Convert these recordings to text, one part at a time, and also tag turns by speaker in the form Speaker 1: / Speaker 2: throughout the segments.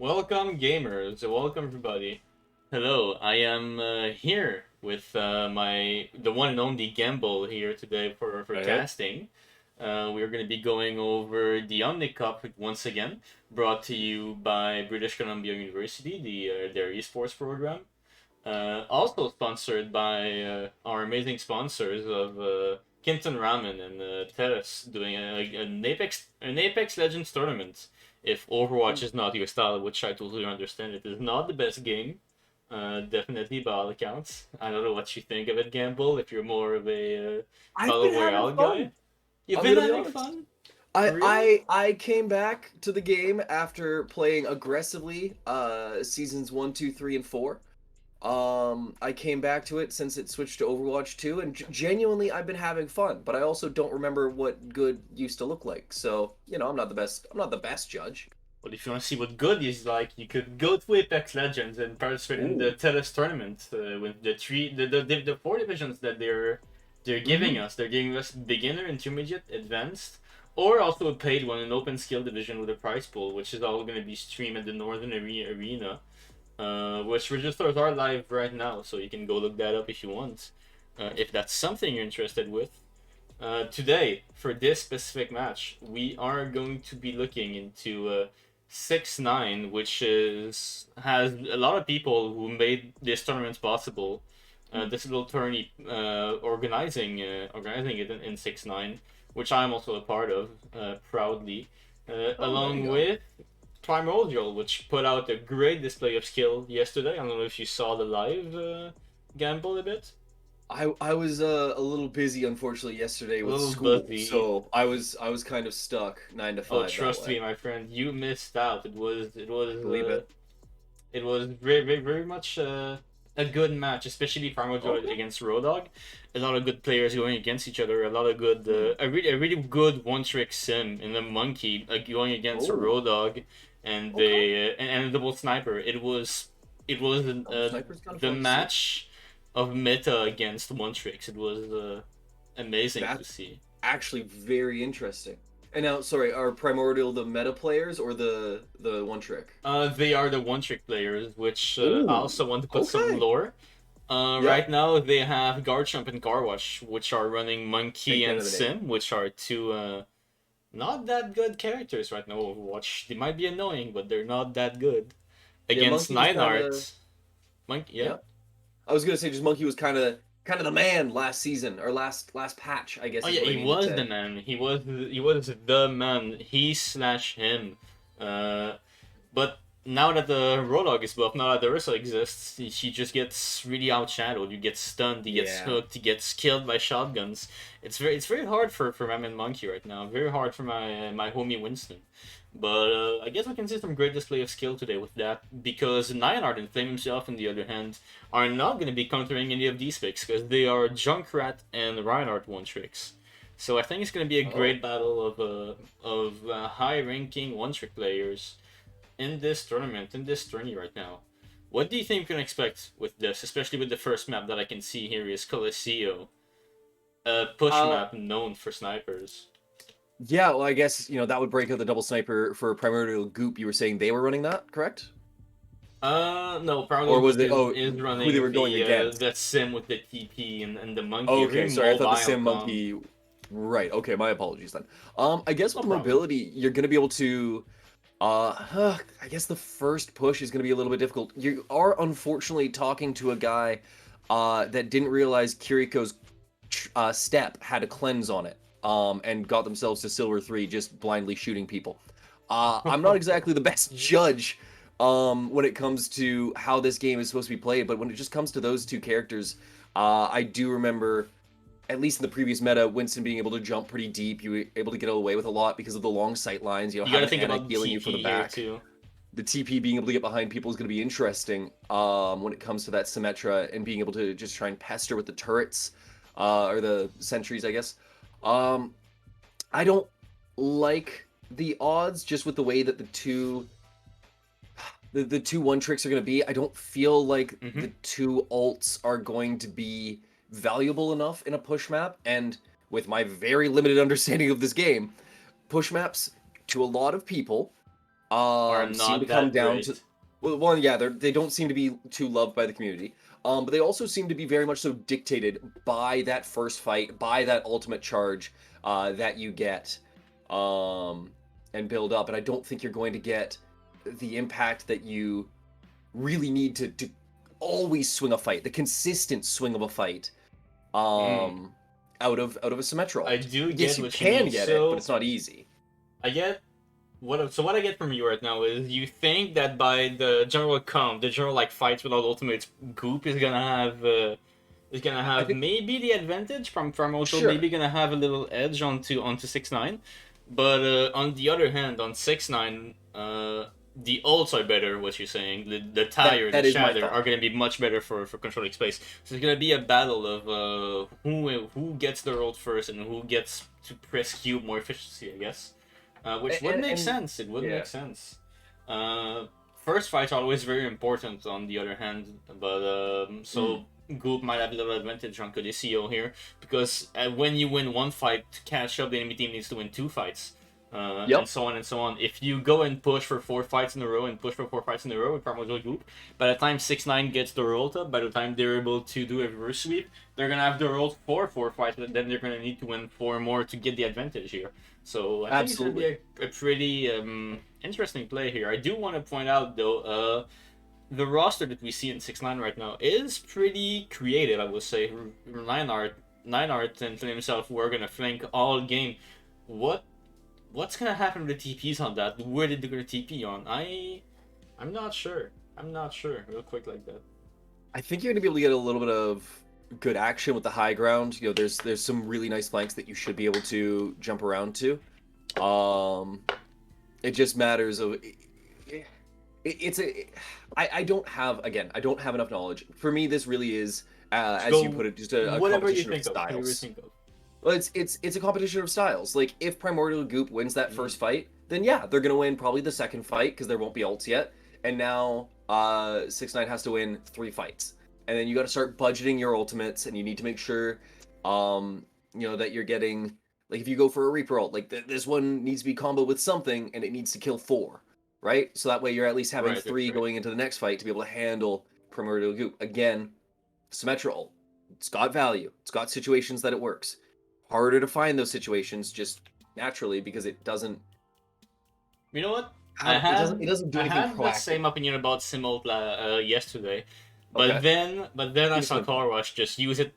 Speaker 1: Welcome, gamers. Welcome, everybody. Hello, I am here with the one and only Gamble here today for
Speaker 2: Hey, hey.
Speaker 1: casting. We're going to be going over the Omnic Cup once again, brought to you by British Columbia University, their esports program. Also sponsored by our amazing sponsors of Kinton Ramen and Terrace doing an Apex Legends tournament. If Overwatch is not your style, which I totally understand, it is not the best game. Definitely by all accounts. I don't know what you think of it, Gamble. If you're more of a
Speaker 2: I've
Speaker 1: Battle
Speaker 2: been having
Speaker 1: Royale guy,
Speaker 2: fun.
Speaker 1: you've
Speaker 2: I'm
Speaker 1: been
Speaker 2: gonna be
Speaker 1: having
Speaker 2: honest.
Speaker 1: fun.
Speaker 2: I
Speaker 1: Really?
Speaker 2: I I came back to the game after playing aggressively seasons 1, 2, 3, and 4. I came back to it since it switched to Overwatch 2, and genuinely I've been having fun, but I also don't remember what good used to look like. So, I'm not the best judge.
Speaker 1: Well, if you want to see what good is like, you could go to Apex Legends and participate in the
Speaker 2: Ooh.
Speaker 1: Telus tournament with the four divisions that they're giving
Speaker 2: Mm-hmm.
Speaker 1: us. They're giving us beginner, intermediate, advanced, or also a paid one, an open skill division with a prize pool, which is all going to be streamed at the Northern Arena, which registers are live right now, so you can go look that up if you want, if that's something you're interested with. Today, for this specific match, we are going to be looking into 6-9, which has a lot of people who made this tournament possible. This little tourney organizing it in 6-9, which I'm also a part of, proudly,
Speaker 2: Oh, there you
Speaker 1: along
Speaker 2: go.
Speaker 1: with Primordial, which put out a great display of skill yesterday. I don't know if you saw the live gamble a bit.
Speaker 2: I was a little busy unfortunately yesterday
Speaker 1: A
Speaker 2: with
Speaker 1: little
Speaker 2: school,
Speaker 1: buzzy.
Speaker 2: so I was kind of stuck 9 to
Speaker 1: Oh,
Speaker 2: 5 that
Speaker 1: trust
Speaker 2: way.
Speaker 1: me, my friend, you missed out.
Speaker 2: I believe it.
Speaker 1: It was very much a good match, especially Primordial
Speaker 2: Okay.
Speaker 1: against Roadhog. A lot of good players going against each other. A lot of good,
Speaker 2: Hmm.
Speaker 1: a really good one trick sim in the monkey going against a
Speaker 2: Oh,
Speaker 1: Roadhog and
Speaker 2: okay.
Speaker 1: a double sniper. It was
Speaker 2: Double sniper's kind of
Speaker 1: the
Speaker 2: fun to see.
Speaker 1: match of meta against one tricks. It was amazing to
Speaker 2: That's
Speaker 1: see.
Speaker 2: actually very interesting. And now, sorry, are Primordial the meta players or the one trick?
Speaker 1: They are the one trick players, which I
Speaker 2: Oh,
Speaker 1: also want to put some
Speaker 2: okay.
Speaker 1: lore.
Speaker 2: Yep.
Speaker 1: Right now they have Garchomp and Garwash, which are running
Speaker 2: Big
Speaker 1: Monkey
Speaker 2: fan
Speaker 1: and
Speaker 2: of the name.
Speaker 1: Sim, which are two not that good characters right now. Overwatch. They might be annoying, but they're not that good.
Speaker 2: Yeah,
Speaker 1: Against
Speaker 2: Monkey was kind of.
Speaker 1: Nineart, Monkey, yeah.
Speaker 2: Yeah. I was gonna say just Monkey was kind of the man last season or last patch, I
Speaker 1: Oh
Speaker 2: guess is
Speaker 1: yeah,
Speaker 2: what I
Speaker 1: he
Speaker 2: mean to
Speaker 1: was the
Speaker 2: say.
Speaker 1: man. He was the man. He slash him. Uh, But now that the Roadhog is buffed, now that the Ursa exists, she just gets really outshadowed. You get stunned, he gets
Speaker 2: Yeah.
Speaker 1: hooked, he gets killed by shotguns. It's very hard for my man Monkey right now. Very hard for my homie Winston. But I guess we can see some great display of skill today with that because Nyanard and Flame himself, on the other hand, are not going to be countering any of these picks because they are Junkrat and Reinhardt one tricks. So I think it's going to be a
Speaker 2: Oh.
Speaker 1: great battle of high ranking one trick players in this tournament, in this tourney right now. What do you think we can expect with this, especially with the first map that I can see here is Coliseo, a push
Speaker 2: Uh
Speaker 1: map known for snipers.
Speaker 2: yeah, well I guess, that would break out the double sniper for Primordial Goop. You were saying they were running that, correct?
Speaker 1: No, Parallel
Speaker 2: Or was
Speaker 1: Group
Speaker 2: it
Speaker 1: is
Speaker 2: who they
Speaker 1: running
Speaker 2: were going
Speaker 1: the
Speaker 2: against?
Speaker 1: that sim with the TP and the monkey, a
Speaker 2: Okay,
Speaker 1: very
Speaker 2: sorry, I thought the
Speaker 1: mobile
Speaker 2: Sim
Speaker 1: comp.
Speaker 2: Monkey. Right. Okay, my apologies then. I guess
Speaker 1: No
Speaker 2: with
Speaker 1: problem.
Speaker 2: mobility, you're gonna be able to. I guess the first push is gonna be a little bit difficult. You are unfortunately talking to a guy, that didn't realize Kiriko's step had a cleanse on it. And got themselves to Silver 3 just blindly shooting people. I'm not exactly the best judge, when it comes to how this game is supposed to be played, but when it just comes to those two characters, I do remember at least in the previous meta, Winston being able to jump pretty deep, you were able to get away with a lot because of the long sight lines.
Speaker 1: You got to
Speaker 2: Having
Speaker 1: think
Speaker 2: Anna
Speaker 1: about the
Speaker 2: healing you from the
Speaker 1: TP here
Speaker 2: back,
Speaker 1: too.
Speaker 2: the TP being able to get behind people is going to be interesting. When it comes to that Symmetra and being able to just try and pester with the turrets, or the sentries, I guess. Um, I don't like the odds just with the way that the two one tricks are going to be. I don't feel like
Speaker 1: Hmm.
Speaker 2: the two ults are going to be valuable enough in a push map. And with my very limited understanding of this game, push maps to a lot of people,
Speaker 1: are
Speaker 2: seem to
Speaker 1: not
Speaker 2: come
Speaker 1: that
Speaker 2: down to
Speaker 1: great.
Speaker 2: well, one, yeah, they don't seem to be too loved by the community. But they also seem to be very much so dictated by that first fight, by that ultimate charge that you get and build up. And I don't think you're going to get the impact that you really need to always swing a fight, the consistent swing of a fight,
Speaker 1: Mm.
Speaker 2: out of a Symmetra
Speaker 1: I
Speaker 2: ult.
Speaker 1: do
Speaker 2: Yes,
Speaker 1: get
Speaker 2: you
Speaker 1: what you
Speaker 2: can
Speaker 1: mean.
Speaker 2: get it, but
Speaker 1: So
Speaker 2: it's not easy.
Speaker 1: I get what I get from you right now is you think that by the general count, the general like fights without ultimates, Goop is gonna
Speaker 2: I
Speaker 1: have
Speaker 2: think
Speaker 1: maybe the advantage from Auto,
Speaker 2: sure.
Speaker 1: maybe gonna have a little edge onto 6-9. But on the other hand, on 6-9, the ults are better. What you're saying, the tire, the
Speaker 2: That is my
Speaker 1: shatter are
Speaker 2: thought.
Speaker 1: gonna be much better for controlling space. So it's gonna be a battle of who gets their ult first and who gets to press Q more efficiency, I guess. Which would make
Speaker 2: And
Speaker 1: sense. It would make
Speaker 2: yeah.
Speaker 1: sense. Uh, First fights are always very important. On the other hand, but
Speaker 2: Mm.
Speaker 1: so Goop might have a little advantage on Codiceo here because when you win one fight, to catch up, the enemy team needs to win two fights. And
Speaker 2: Yep.
Speaker 1: so on and so on. If you go and push for 4 fights in a row and push for 4 fights in a row with Primordial Goop, by the time 6-9 gets their ult up, by the time they're able to do a reverse sweep, they're gonna have their ult for 4 fights, but then they're gonna need to win 4 more to get the advantage here. So I think it's gonna be
Speaker 2: Absolutely.
Speaker 1: a pretty interesting play here. I do want to point out though, the roster that we see in 6-9 right now is pretty creative. I would say Reinhardt and Flynn himself were gonna flank all game. What what's gonna happen with the TPs on that? Where did they gonna TP on? I'm not sure. I'm not sure. Real quick like that.
Speaker 2: I think you're gonna be able to get a little bit of good action with the high ground. You know, there's some really nice flanks that you should be able to jump around to. Um, it just matters of it's a I don't have again I don't have enough knowledge. For me, this really is as you
Speaker 1: So
Speaker 2: put it, just a
Speaker 1: whatever you
Speaker 2: competition of
Speaker 1: think of, whatever you
Speaker 2: styles.
Speaker 1: think of.
Speaker 2: Well, it's a competition of styles. Like if Primordial Goop wins that
Speaker 1: Mm.
Speaker 2: first fight, then yeah, they're gonna win probably the second fight because there won't be ults yet. And now 6-9 has to win 3 fights, and then you got to start budgeting your ultimates, and you need to make sure, you know that you're getting like if you go for a Reaper ult, like this one needs to be combo with something, and it needs to kill 4, right? So that way you're at least having
Speaker 1: Right,
Speaker 2: 3
Speaker 1: right.
Speaker 2: going into the next fight to be able to handle Primordial Goop again. Symmetra ult, it's got value, it's got situations that it works. Harder to find those situations just naturally because it doesn't
Speaker 1: You know what?
Speaker 2: have it doesn't do
Speaker 1: I
Speaker 2: anything
Speaker 1: had the
Speaker 2: proactive.
Speaker 1: same opinion about Simult yesterday, but
Speaker 2: Okay,
Speaker 1: then I
Speaker 2: give us
Speaker 1: saw
Speaker 2: some info.
Speaker 1: Car Rush just use it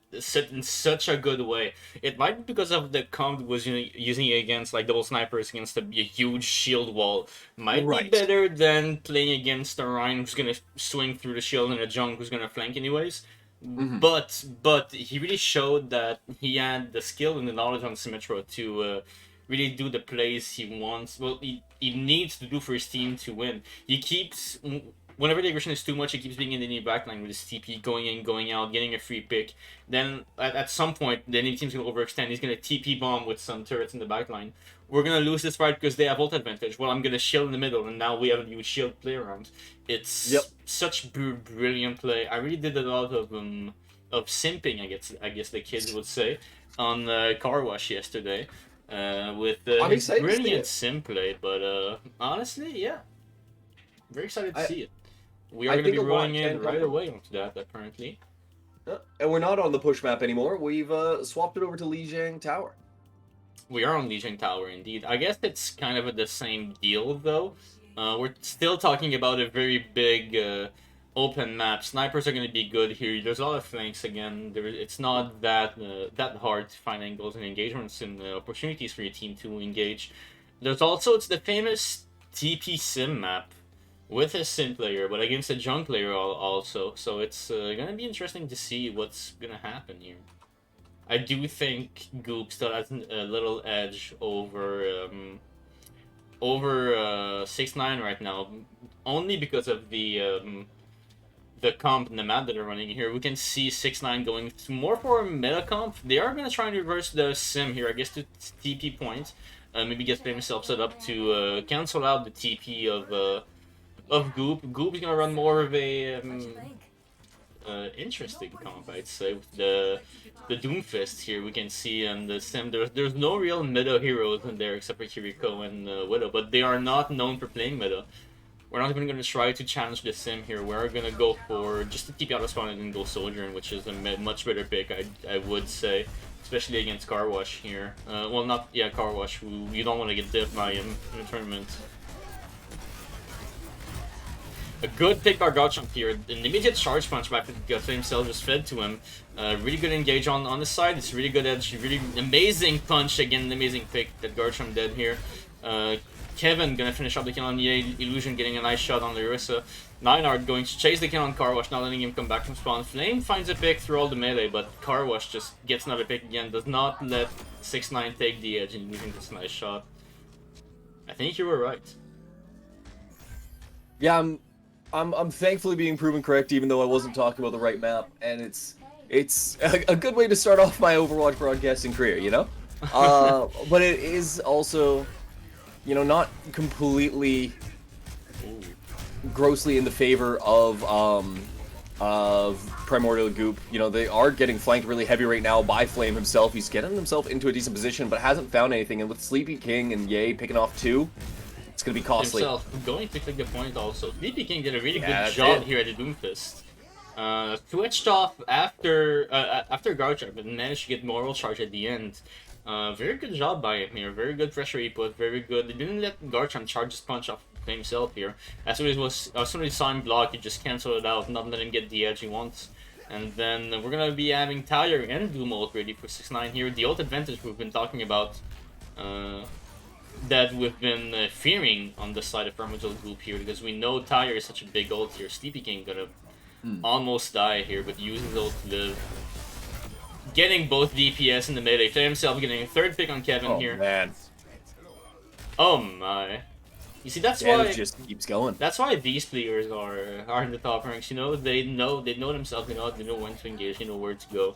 Speaker 1: in such a good way. It might be because of the comp was using it against like double snipers against a huge shield wall. Might be
Speaker 2: Right.
Speaker 1: better than playing against a Ryan who's gonna swing through the shield and a Junk who's gonna flank anyways.
Speaker 2: Hmm.
Speaker 1: But he really showed that he had the skill and the knowledge on Symmetra to really do the plays he wants. Well, he needs to do for his team to win. He keeps whenever the aggression is too much, he keeps being in the enemy backline with his TP going in, going out, getting a free pick. Then at some point, the enemy team's gonna overextend. He's gonna TP bomb with some turrets in the backline. We're gonna lose this fight because they have ult advantage. Well, I'm gonna shield in the middle, and now we have a huge shield play around.
Speaker 2: Yep.
Speaker 1: It's such brilliant play. I really did a lot of simping. I guess the kids would say on Car Wash yesterday with
Speaker 2: I'm
Speaker 1: his
Speaker 2: excited to see
Speaker 1: brilliant
Speaker 2: it.
Speaker 1: sim play. But honestly, yeah, very excited to
Speaker 2: I
Speaker 1: see it. We are
Speaker 2: I
Speaker 1: going to
Speaker 2: think
Speaker 1: be
Speaker 2: a lot
Speaker 1: rolling
Speaker 2: can
Speaker 1: in
Speaker 2: come
Speaker 1: right
Speaker 2: from it.
Speaker 1: away onto that. Apparently,
Speaker 2: And we're not on the push map anymore. We've swapped it over to Lijiang Tower.
Speaker 1: we are on Legion Tower. Indeed, I guess it's kind of the same deal though. We're still talking about a very big open map. Snipers are going to be good here. There's a lot of flanks again. It's not that hard to find angles and engagements and opportunities for your team to engage. There's also it's the famous TP sim map with a sim player, but against a junk player also. So it's gonna be interesting to see what's gonna happen here. I do think Goop still has a little edge over 6-9 right now, only because of the comp and the map that they're running here. We can see 6-9 going more for a meta comp. They are gonna try and reverse the sim here, I guess, to TP points. Maybe get themselves set up to cancel out the TP of Goop. Goop is gonna run more of interesting comp, I'd say, with the Doomfist here. We can see and the sim. There's no real meta heroes in there except for Kiriko and Widow, but they are not known for playing meta. We're not even going to try to challenge the sim here. We're going to go for just to keep you out of spawn and go Sojourn, which is a much better pick, I would say, especially against Car Wash here. Well, not Car Wash, who you don't want to get dipped by him in the tournament. A good pick by Garchomp here. An immediate charge punch by Flame Cell just fed to him. Really good engage on the side. It's really good edge. Really amazing punch. Again, an amazing pick that Garchomp did here. Kevin gonna finish up the kill on Ye. Illusion getting a nice shot on Larissa. Nineart going to chase the kill on Car Wash, not letting him come back from spawn. Flame finds a pick through all the melee, but Car Wash just gets another pick again. Does not let 6ix9ine take the edge, and Illusion gets a nice shot. I think you were right.
Speaker 2: Yeah, I'm thankfully being proven correct, even though I wasn't talking about the right map, and it's a good way to start off my Overwatch broadcasting career, you know. But it is also, you know, not completely grossly in the favor of Primordial Goop. You know, they are getting flanked really heavy right now by Flame himself. He's getting himself into a decent position, but hasn't found anything. And with Sleepy King and Ye picking off 2, it's going to be costly.
Speaker 1: Himself going to click the point also. Sleepy King did a really good job here at the Doomfist. Switched off after Garchomp and managed to get Moral Charge at the end. Very good job by him here. Very good pressure he put. Very good. They didn't let Garchomp charge his punch off himself here. As soon as he saw him block, he just canceled it out, not let him get the edge he wants. And then we're gonna be having Tyre and Doom ult ready for 6ix9ine here. The ult advantage we've been talking about, that we've been fearing on the side of Primordial Goop here, because we know Tyre is such a big ult here. Sleepy King gonna almost die here, but uses ult to live. Getting both DPS in the melee. Flame himself getting a 3rd pick on Kevin here.
Speaker 2: Oh man.
Speaker 1: Oh my. You see, that's
Speaker 2: Damage
Speaker 1: why
Speaker 2: just keeps going.
Speaker 1: That's why these players are in the top ranks. You know, they know themselves. They know when to engage. They know where to go.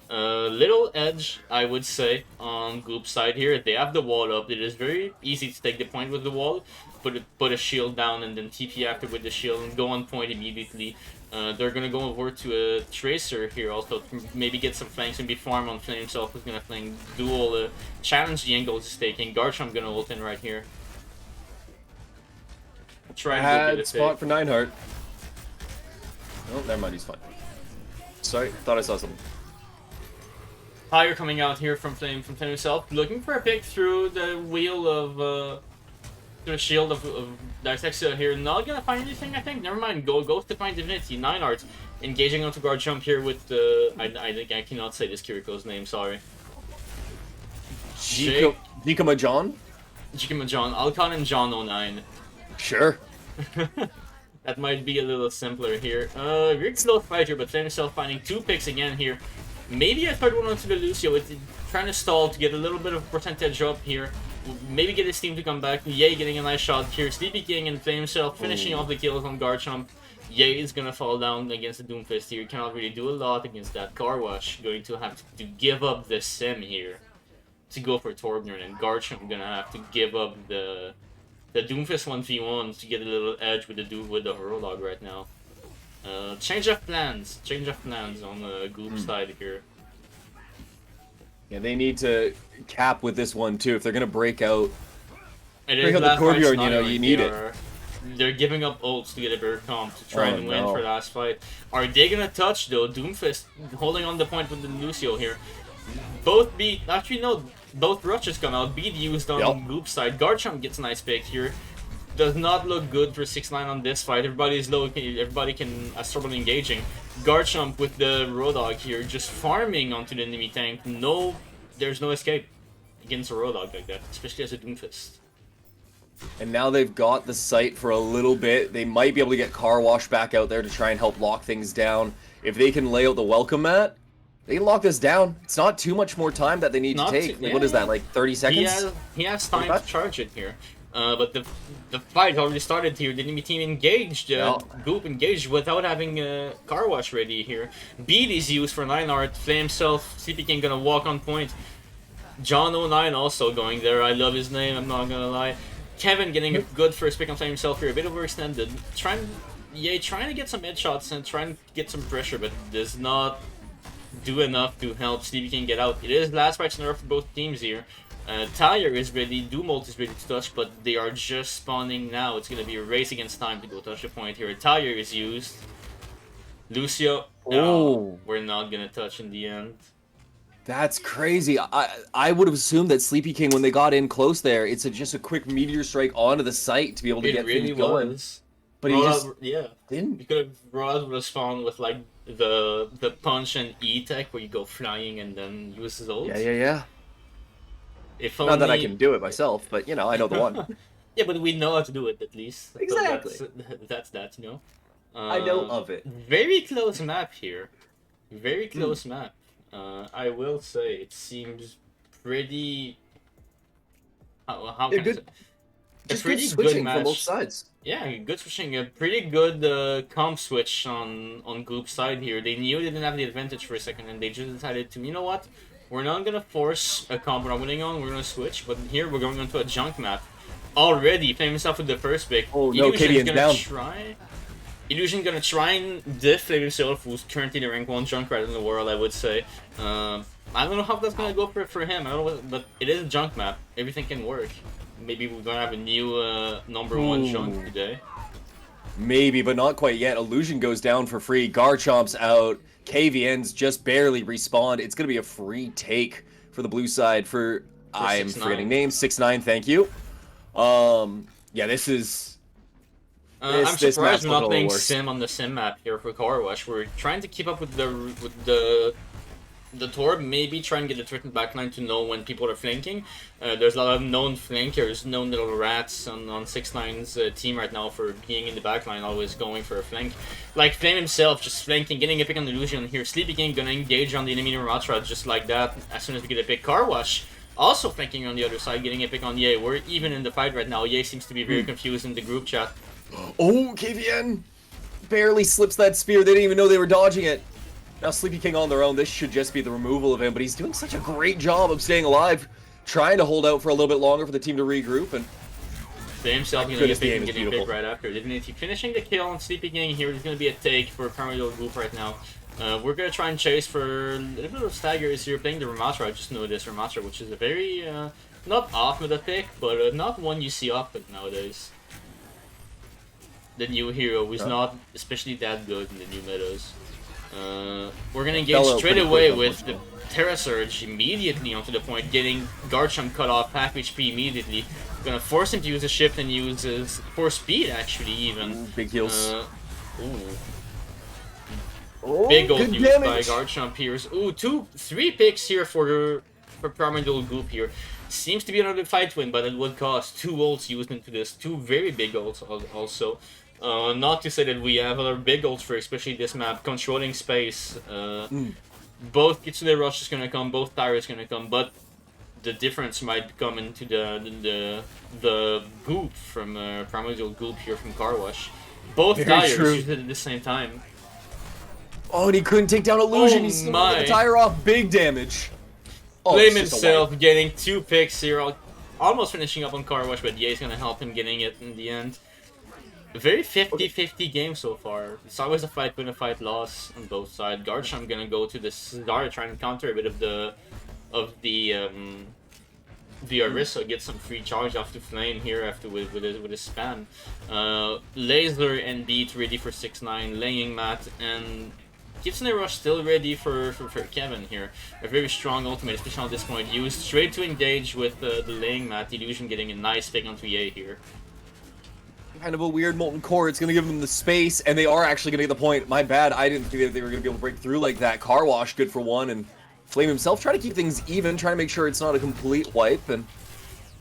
Speaker 1: Little edge, I would say, on Goop's side here. They have the wall up. It is very easy to take the point with the wall. Put a shield down and then TP after with the shield and go on point immediately. They're gonna go over to a Tracer here also to maybe get some flanks and be farm on Flame himself, who's gonna flank duel, challenge the angle he's taking. Garchomp gonna ult in right here. Try and
Speaker 2: Had
Speaker 1: get a
Speaker 2: spot
Speaker 1: pick.
Speaker 2: for Nineheart. Oh, never mind, he's fine. Sorry, thought I saw something.
Speaker 1: Tyre coming out here from Flame himself, looking for a pick through the wheel of through the shield of Dissexia here. Not gonna find anything, I think. Never mind. Goes to find Divinity. Nineart engaging onto Garchomp here with the I think I cannot say this Kiriko's name. Sorry.
Speaker 2: Jikama John?
Speaker 1: Jikama John. Alcon and John 09.
Speaker 2: Sure.
Speaker 1: That might be a little simpler here. Very close fight here, but Flame himself finding 2 picks again here. Maybe a 3rd one onto the Lucio. It's trying to stall to get a little bit of percentage up here. Maybe get his team to come back. Ye getting a nice shot here. Sleepy King and Flame himself finishing off the kills on Garchomp. Ye is gonna fall down against the Doomfist here. Cannot really do a lot against that. Car Wash going to have to give up the sim here to go for Torbjorn, and Garchomp gonna have to give up the Doomfist 1v1 to get a little edge with the Horolog right now. Change of plans on the Goop side here.
Speaker 2: Yeah, they need to cap with this one too if they're gonna break out.
Speaker 1: Break
Speaker 2: out the Torbjorn, you know, you need it.
Speaker 1: They're giving up ults to get a better comp to try and win for last fight. Are they gonna touch though? Doomfist holding on the point with the Lucio here. Both rushes come out. Beat used on Goop side. Garchomp gets a nice pick here. Does not look good for 6ix9ine on this fight. Everybody is low. Everybody can struggle engaging. Garchomp with the Rodog here, just farming onto the enemy tank. There's no escape against a Rodog like that, especially as a Doomfist.
Speaker 2: And now they've got the site for a little bit. They might be able to get Car Wash back out there to try and help lock things down. If they can lay out the welcome mat, they can lock this down. It's not too much more time that they need to take. What is that, like 30 seconds?
Speaker 1: He has time to charge it here. But the fight already started here. The enemy team engaged, Goop engaged without having Car Wash ready here. Beat is used for Nineart. Flame himself, CP King gonna walk on point. John 09 also going there. I love his name, I'm not gonna lie. Kevin getting a good first pick on Flame himself here. A bit overextended. Trying yeah, trying to get some headshots and trying to get some pressure, but does not do enough to help Sleepy King get out. It is last fight scenario for both teams here. Tyre is ready, Dumolt is ready to touch, but they are just spawning now. It's going to be a race against time to go touch the point here. Tyre is used. Lucio, no, we're not going to touch in the end.
Speaker 2: That's crazy. I would have assumed that Sleepy King, when they got in close there, it's just a quick meteor strike onto the site to be able to get things going. But he just didn't.
Speaker 1: Because Rod would have spawned with like the punch and E tech where you go flying and then use his ult.
Speaker 2: Yeah.
Speaker 1: If
Speaker 2: only... Not that I can do it myself, but you know, I know the one.
Speaker 1: Yeah, but we know how to do it at least.
Speaker 2: Exactly.
Speaker 1: So that's that, you know.
Speaker 2: I know of it.
Speaker 1: Very close map here. Very close map. I will say it seems pretty. How can I say?
Speaker 2: Just pretty good switching from both sides.
Speaker 1: Yeah, good switching. A pretty good comp switch on group side here. They knew they didn't have the advantage for a second, and they just decided to, you know what? We're not gonna force a comp we're not winning on. We're gonna switch, but here we're going onto a junk map. Already playing himself with the first pick.
Speaker 2: Oh no, KBN's down.
Speaker 1: Illusion gonna try and diff himself, who's currently the rank 1 Junkrat in the world, I would say. I don't know how that's gonna go for him. I don't know, but it is a junk map. Everything can work. Maybe we're gonna have a new #1 junk today.
Speaker 2: Maybe, but not quite yet. Illusion goes down for free. Garchomp's out. KVN's just barely respawned. It's gonna be a free take for the blue side for I'm forgetting names. 6ix9ine, thank you. Yeah, this is.
Speaker 1: I'm surprised we're not playing Sim on the Sim map here for Car Wash. We're trying to keep up with the Torb, maybe try and get a threatened backline to know when people are flanking. There's a lot of known flankers, known little rats on 6ix9ine's team right now for being in the backline, always going for a flank. Like Flame himself, just flanking, getting a pick on the Illusion here. Sleepy King gonna engage on the enemy Ramatra just like that as soon as we get a pick. Car Wash also flanking on the other side, getting a pick on Ye. We're even in the fight right now. Ye seems to be very confused in the group chat.
Speaker 2: Oh, KVN barely slips that spear. They didn't even know they were dodging it. Now Sleepy King on their own, this should just be the removal of him, but he's doing such a great job of staying alive, trying to hold out for a little bit longer for the team to regroup, and
Speaker 1: They himself gonna get picked and getting picked right after. Divinity finishing the kill on Sleepy King here. There's gonna be a take for Primordial Group right now. We're gonna try and chase for a little bit of staggers here, playing the Ramatra. I just noticed Ramatra, which is a very, not off meta pick, but not one you see often nowadays. The new hero who's not especially that good in the new metas. We're gonna engage straight away with the Terra Surge immediately onto the point, getting Garchomp cut off half HP immediately. Gonna force him to use a shift and use his force speed actually even.
Speaker 2: Big heals.
Speaker 1: Big ult used by Garchomp here. 3 picks here for Primordial Goop here. Seems to be another fight win, but it would cost 2 ults used into this. 2 very big ults also. Not to say that we have other big ults for especially this map. Controlling space. Both Kitsune Rush is gonna come, both Tyre is gonna come, but the difference might come into the goop from Primordial Goop here from Car Wash. Both Tyres used it at the same time.
Speaker 2: Oh, and he couldn't take down Illusion. He's still got the Tyre off. Big damage.
Speaker 1: Blame himself, getting 2 picks here. Almost finishing up on Car Wash, but Ye's gonna help him getting it in the end. A very 50-50 game so far. It's always a fight win, a fight loss on both sides. Garchomp gonna go to this Zara, trying to counter a bit of the Orisa, get some free charge off to Flame here after with his spam. Laser and Beat ready for 6ix9ine, laying mat, and Kitsune Rush still ready for Kevin here. A very strong ultimate, especially on this point. Used straight to engage with the laying mat. Illusion getting a nice pick onto Ye here.
Speaker 2: Kind of a weird molten core. It's going to give them the space, and they are actually going to get the point. My bad. I didn't think that they were going to be able to break through like that. Car Wash, good for 1, and Flame himself trying to keep things even, trying to make sure it's not a complete wipe. And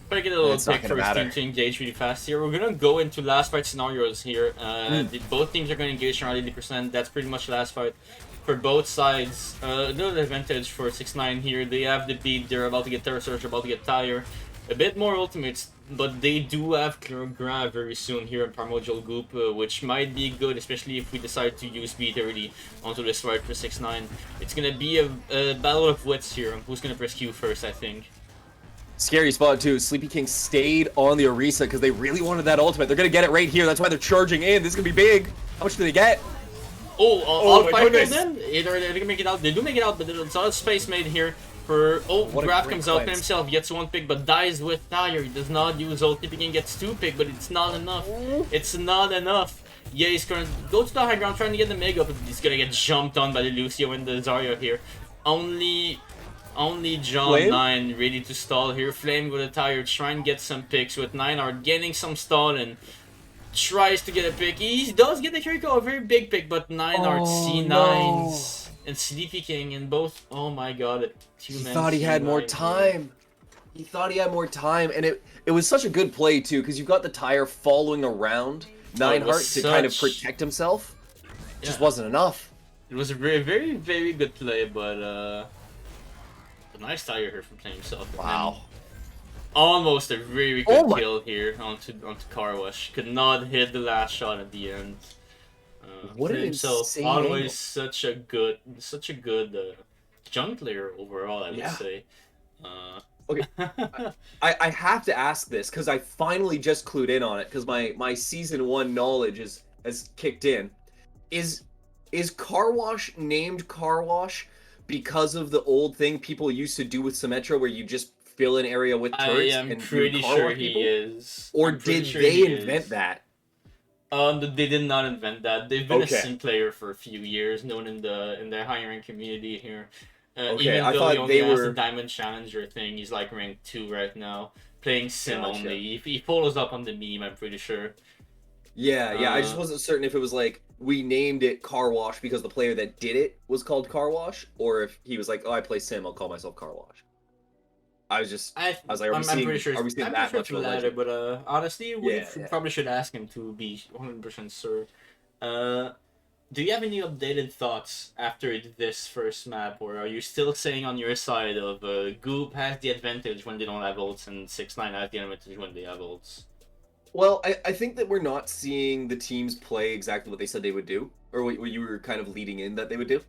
Speaker 1: try to get a little pick for his team to engage really fast here. We're going to go into last fight scenarios here. Both teams are going to engage around 80%. That's pretty much last fight for both sides. A little advantage for 6ix9ine here. They have the beat. They're about to get Terra Surge, about to get Tyre. A bit more ultimates, but they do have Grab very soon here in Primordial Goop, which might be good, especially if we decide to use beat early onto this fight for 6ix9ine. It's gonna be a battle of wits here. Who's gonna press Q first, I think.
Speaker 2: Scary spot too. Sleepy King stayed on the Orisa because they really wanted that ultimate. They're gonna get it right here. That's why they're charging in. This is gonna be big. How much do they get?
Speaker 1: Oh,
Speaker 2: Oh
Speaker 1: all
Speaker 2: my
Speaker 1: five
Speaker 2: goodness.
Speaker 1: pulled in. Either they can make it out. They do make it out, but it's all space made here. For
Speaker 2: What a
Speaker 1: Graf
Speaker 2: great
Speaker 1: comes out
Speaker 2: cleanse.
Speaker 1: himself, gets one pick, but dies with Tire. He does not use ult. Picking gets two pick, but it's not enough. It's not enough. Yeah, he's gonna go to the high ground, trying to get the mega, but he's gonna get jumped on by the Lucio and the Zarya here. Only John
Speaker 2: Flame?
Speaker 1: 9 ready to stall here. Flame with a Tire, trying to get some picks with 9 getting some stall and tries to get a pick. He does get the Kiriko, a very big pick, but 9 C9s
Speaker 2: no.
Speaker 1: and Sleepy King and both. Oh my god,
Speaker 2: He thought he had more time. He thought he had more time, and it was such a good play too, because you've got the Tire following around Nineheart to kind of protect himself. It just wasn't enough.
Speaker 1: It was a very, very, very good play, but a nice Tire here from playing himself.
Speaker 2: Wow.
Speaker 1: Almost a very good kill here onto Carwash. Could not hit the last shot at the end.
Speaker 2: What an insane
Speaker 1: always
Speaker 2: angle.
Speaker 1: such a good jungler overall, I would say.
Speaker 2: Okay, I have to ask this because I finally just clued in on it because my season 1 knowledge has kicked in. Is Carwash named Carwash because of the old thing people used to do with Symmetra where you just fill an area with turrets?
Speaker 1: I am
Speaker 2: and
Speaker 1: pretty sure he is.
Speaker 2: Or did they invent that?
Speaker 1: They did not invent that. They've been a
Speaker 2: Okay.
Speaker 1: sim player for a few years, known in their high rank community here.
Speaker 2: Okay,
Speaker 1: Even
Speaker 2: I
Speaker 1: though
Speaker 2: thought
Speaker 1: he only
Speaker 2: they
Speaker 1: has
Speaker 2: were-
Speaker 1: the Diamond Challenger thing, he's like rank 2 right now, playing sim
Speaker 2: Gotcha.
Speaker 1: only. He follows up on the meme, I'm pretty sure.
Speaker 2: Yeah, I just wasn't certain if it was like we named it Carwash because the player that did it was called Carwash, or if he was like, oh, I play sim, I'll call myself Carwash. I was like, are we seeing
Speaker 1: pretty sure
Speaker 2: that much
Speaker 1: it's
Speaker 2: of a
Speaker 1: the latter,
Speaker 2: legend?
Speaker 1: but honestly, we
Speaker 2: Yeah.
Speaker 1: probably should ask him to be 100% sure. Do you have any updated thoughts after this first map, or are you still saying on your side of Goop has the advantage when they don't have ults, and 6ix9ine has the advantage when they have ults?
Speaker 2: Well, I think that we're not seeing the teams play exactly what they said they would do, or what you were kind of leading in that they would do.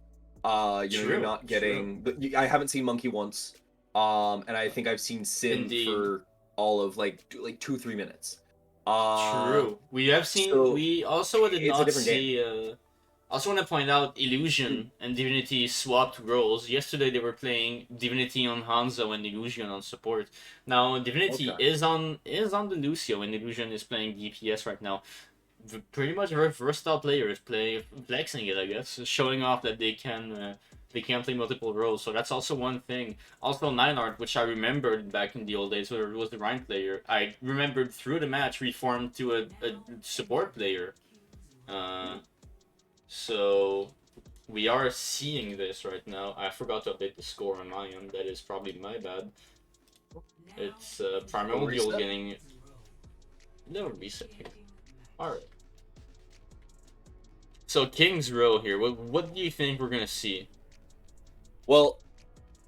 Speaker 2: You're not getting. I haven't seen Monkey once, and I think I've seen Sin for all of like 2-3 minutes.
Speaker 1: True. We have seen.
Speaker 2: So
Speaker 1: we also did not see.
Speaker 2: game.
Speaker 1: Also want to point out Illusion and Divinity swapped roles. Yesterday they were playing Divinity on Hanzo and Illusion on support. Now Divinity is on the Lucio and Illusion is playing DPS right now. Pretty much very versatile players flexing it, I guess, showing off that they can play multiple roles. So that's also one thing. Also Nineheart, which I remembered back in the old days, where it was the Rhine player. I remembered through the match reformed to a support player. So we are seeing this right now. I forgot to update the score on my end. That is probably my bad. It's Primordial getting no reset here. Alright. So King's Row here. What do you think we're gonna see?
Speaker 2: Well,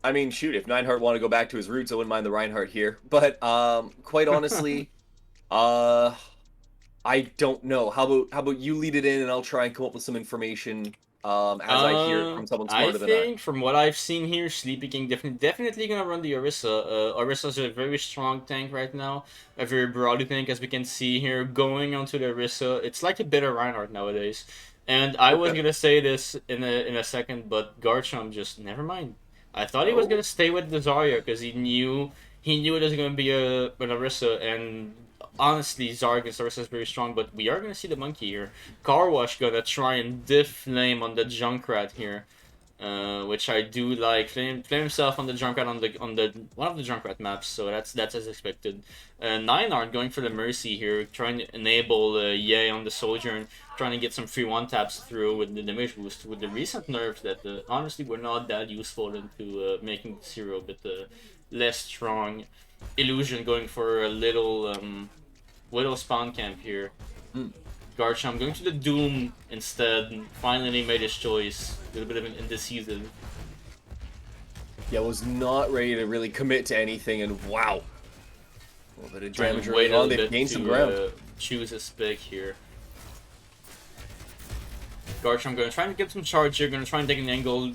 Speaker 2: I mean, shoot, if Nineheart want to go back to his roots, I wouldn't mind the Reinhardt here. But quite honestly, I don't know. How about you lead it in, and I'll try and come up with some information as I hear it from someone smarter than I.
Speaker 1: I think from what I've seen here, Sleepy King definitely gonna run the Orisa. Orisa's a very strong tank right now, a very broad tank as we can see here. Going onto the Orisa, it's like a bit of Reinhardt nowadays. And I was gonna say this in a second, but Garchomp just never mind. I thought he was gonna stay with the Zarya because he knew it was gonna be an Orisa, and honestly, Zarya against Orisa is very strong. But we are gonna see the monkey here. Carwash gonna try and diff Flame on the Junkrat here, which I do like. Flame himself on the Junkrat on the one of the Junkrat maps, so that's as expected. Nineheart going for the Mercy here, trying to enable Ye on the Soldier and trying to get some free one-taps through with the damage boost with the recent nerfs that honestly were not that useful into making 0 a bit less strong. Illusion going for a little spawn camp here. Garchomp going to the Doom instead. Finally made his choice. A little bit of an indecisive.
Speaker 2: Yeah, was not ready to really commit to anything, and wow. A little bit of damage
Speaker 1: Wait
Speaker 2: early on. They've gained some ground.
Speaker 1: Choose his pick here. Garchomp going to try and get some charge here. Going to try and take an angle.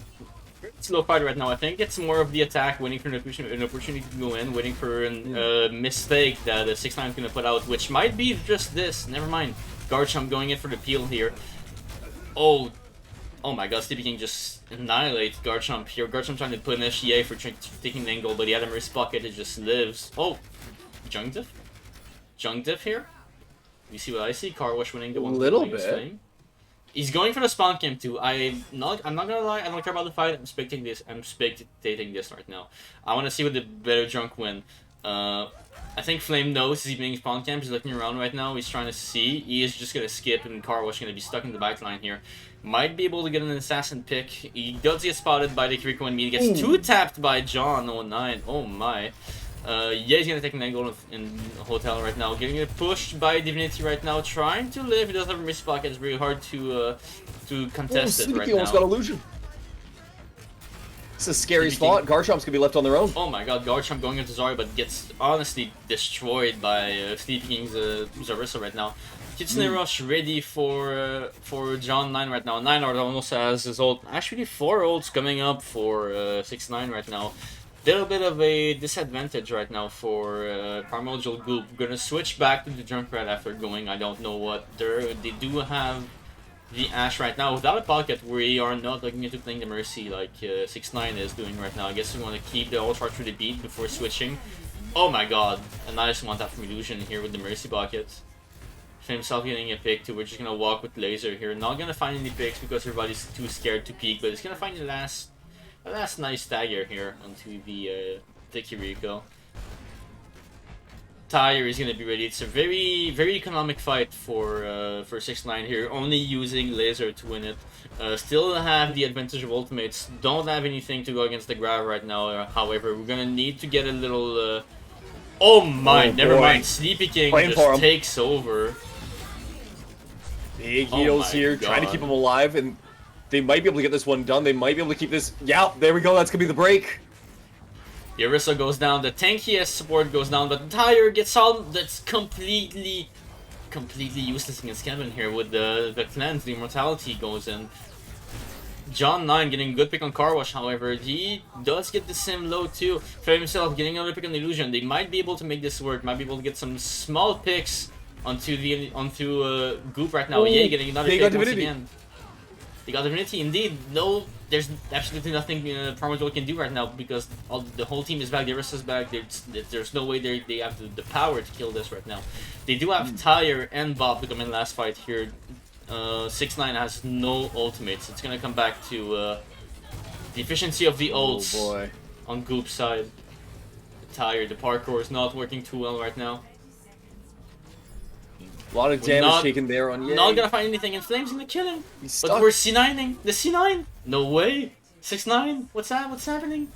Speaker 1: Slow fight right now. I think it's more of the attack, waiting for an opportunity to go in, waiting for a mistake that 6ix9ine is going to put out, which might be just this. Never mind. Garchomp going in for the peel here. Oh, oh my god, Sleepy King just annihilates Garchomp here. Garchomp trying to punish EA for taking the angle, but the Adamers pocket, it just lives. Oh, Junk Diff? Junk Diff here? You see what I see? Car Wash winning the one
Speaker 2: little bit.
Speaker 1: He's going for the spawn camp too. I'm not gonna lie, I don't care about the fight. I'm spectating this right now. I wanna see what the better Junk win. I think Flame knows he's being spawn camp. He's looking around right now. He's trying to see. He is just gonna skip, and Car Wash gonna be stuck in the backline here. Might be able to get an assassin pick. He does get spotted by the Kiriko and me. He gets two tapped by John 09. Oh my. Yeah, he's gonna take an angle in Hotel right now. Getting it pushed by Divinity right now. Trying to live. He does have a miss pocket. It's really hard to contest it right now.
Speaker 2: Almost got illusion. It's a scary spot. Garchomp's gonna be left on their own.
Speaker 1: Oh my god, Garchomp going into Zarya, but gets honestly destroyed by Sleepy King's Zarissa right now. Kitsune Rush ready for John 9 right now. 9 almost has his ult. Actually, 4 ults coming up for 6-9 right now. Little bit of a disadvantage right now for Primordial Goop. Gonna switch back to the Junkrat after going I don't know what. They do have the Ash right now without a pocket. We are not looking into playing the Mercy like 6-9 is doing right now. I guess we want to keep the Ultra through the beat before switching. Oh my god, a nice one tap from Illusion here with the Mercy pocket. Himself getting a pick too. We're just gonna walk with Laser here. Not gonna find any picks because everybody's too scared to peek, but it's gonna find the last nice stagger here onto the Kiriko. Tyre is gonna be ready. It's a very economic fight for 6-9 here. Only using Laser to win it. Still have the advantage of ultimates. Don't have anything to go against the grab right now. However, we're gonna need to get a little. Oh my! Never mind. Sleepy King just takes over.
Speaker 2: Big heals here, trying to keep him alive, and they might be able to get this one done. They might be able to keep this. Yeah, there we go. That's gonna be the break.
Speaker 1: Yarissa goes down, the tankiest support goes down, but the Tyre gets all that's completely useless against Kevin here with the cleanse, the immortality goes in. John 9 getting a good pick on Car Wash, however, he does get the sim low too. For himself, getting another pick on Illusion. They might be able to make this work, might be able to get some small picks onto Goop right now. Yeah, getting another pick once again. They got Divinity, indeed. No, there's absolutely nothing Primordial can do right now because the whole team is back. The Arissa's back. There's no way they have the power to kill this right now. They do have Tyre and Bob to come in last fight here. 6-9 has no ultimates. It's gonna come back to the efficiency of the ults on Goop's side. Tyre, the parkour is not working too well right now.
Speaker 2: A lot of damage taken there on Ye.
Speaker 1: Not gonna find anything, and Flame's gonna kill him. But we're C9ing. The C9? No way. 6-9? What's that? What's happening?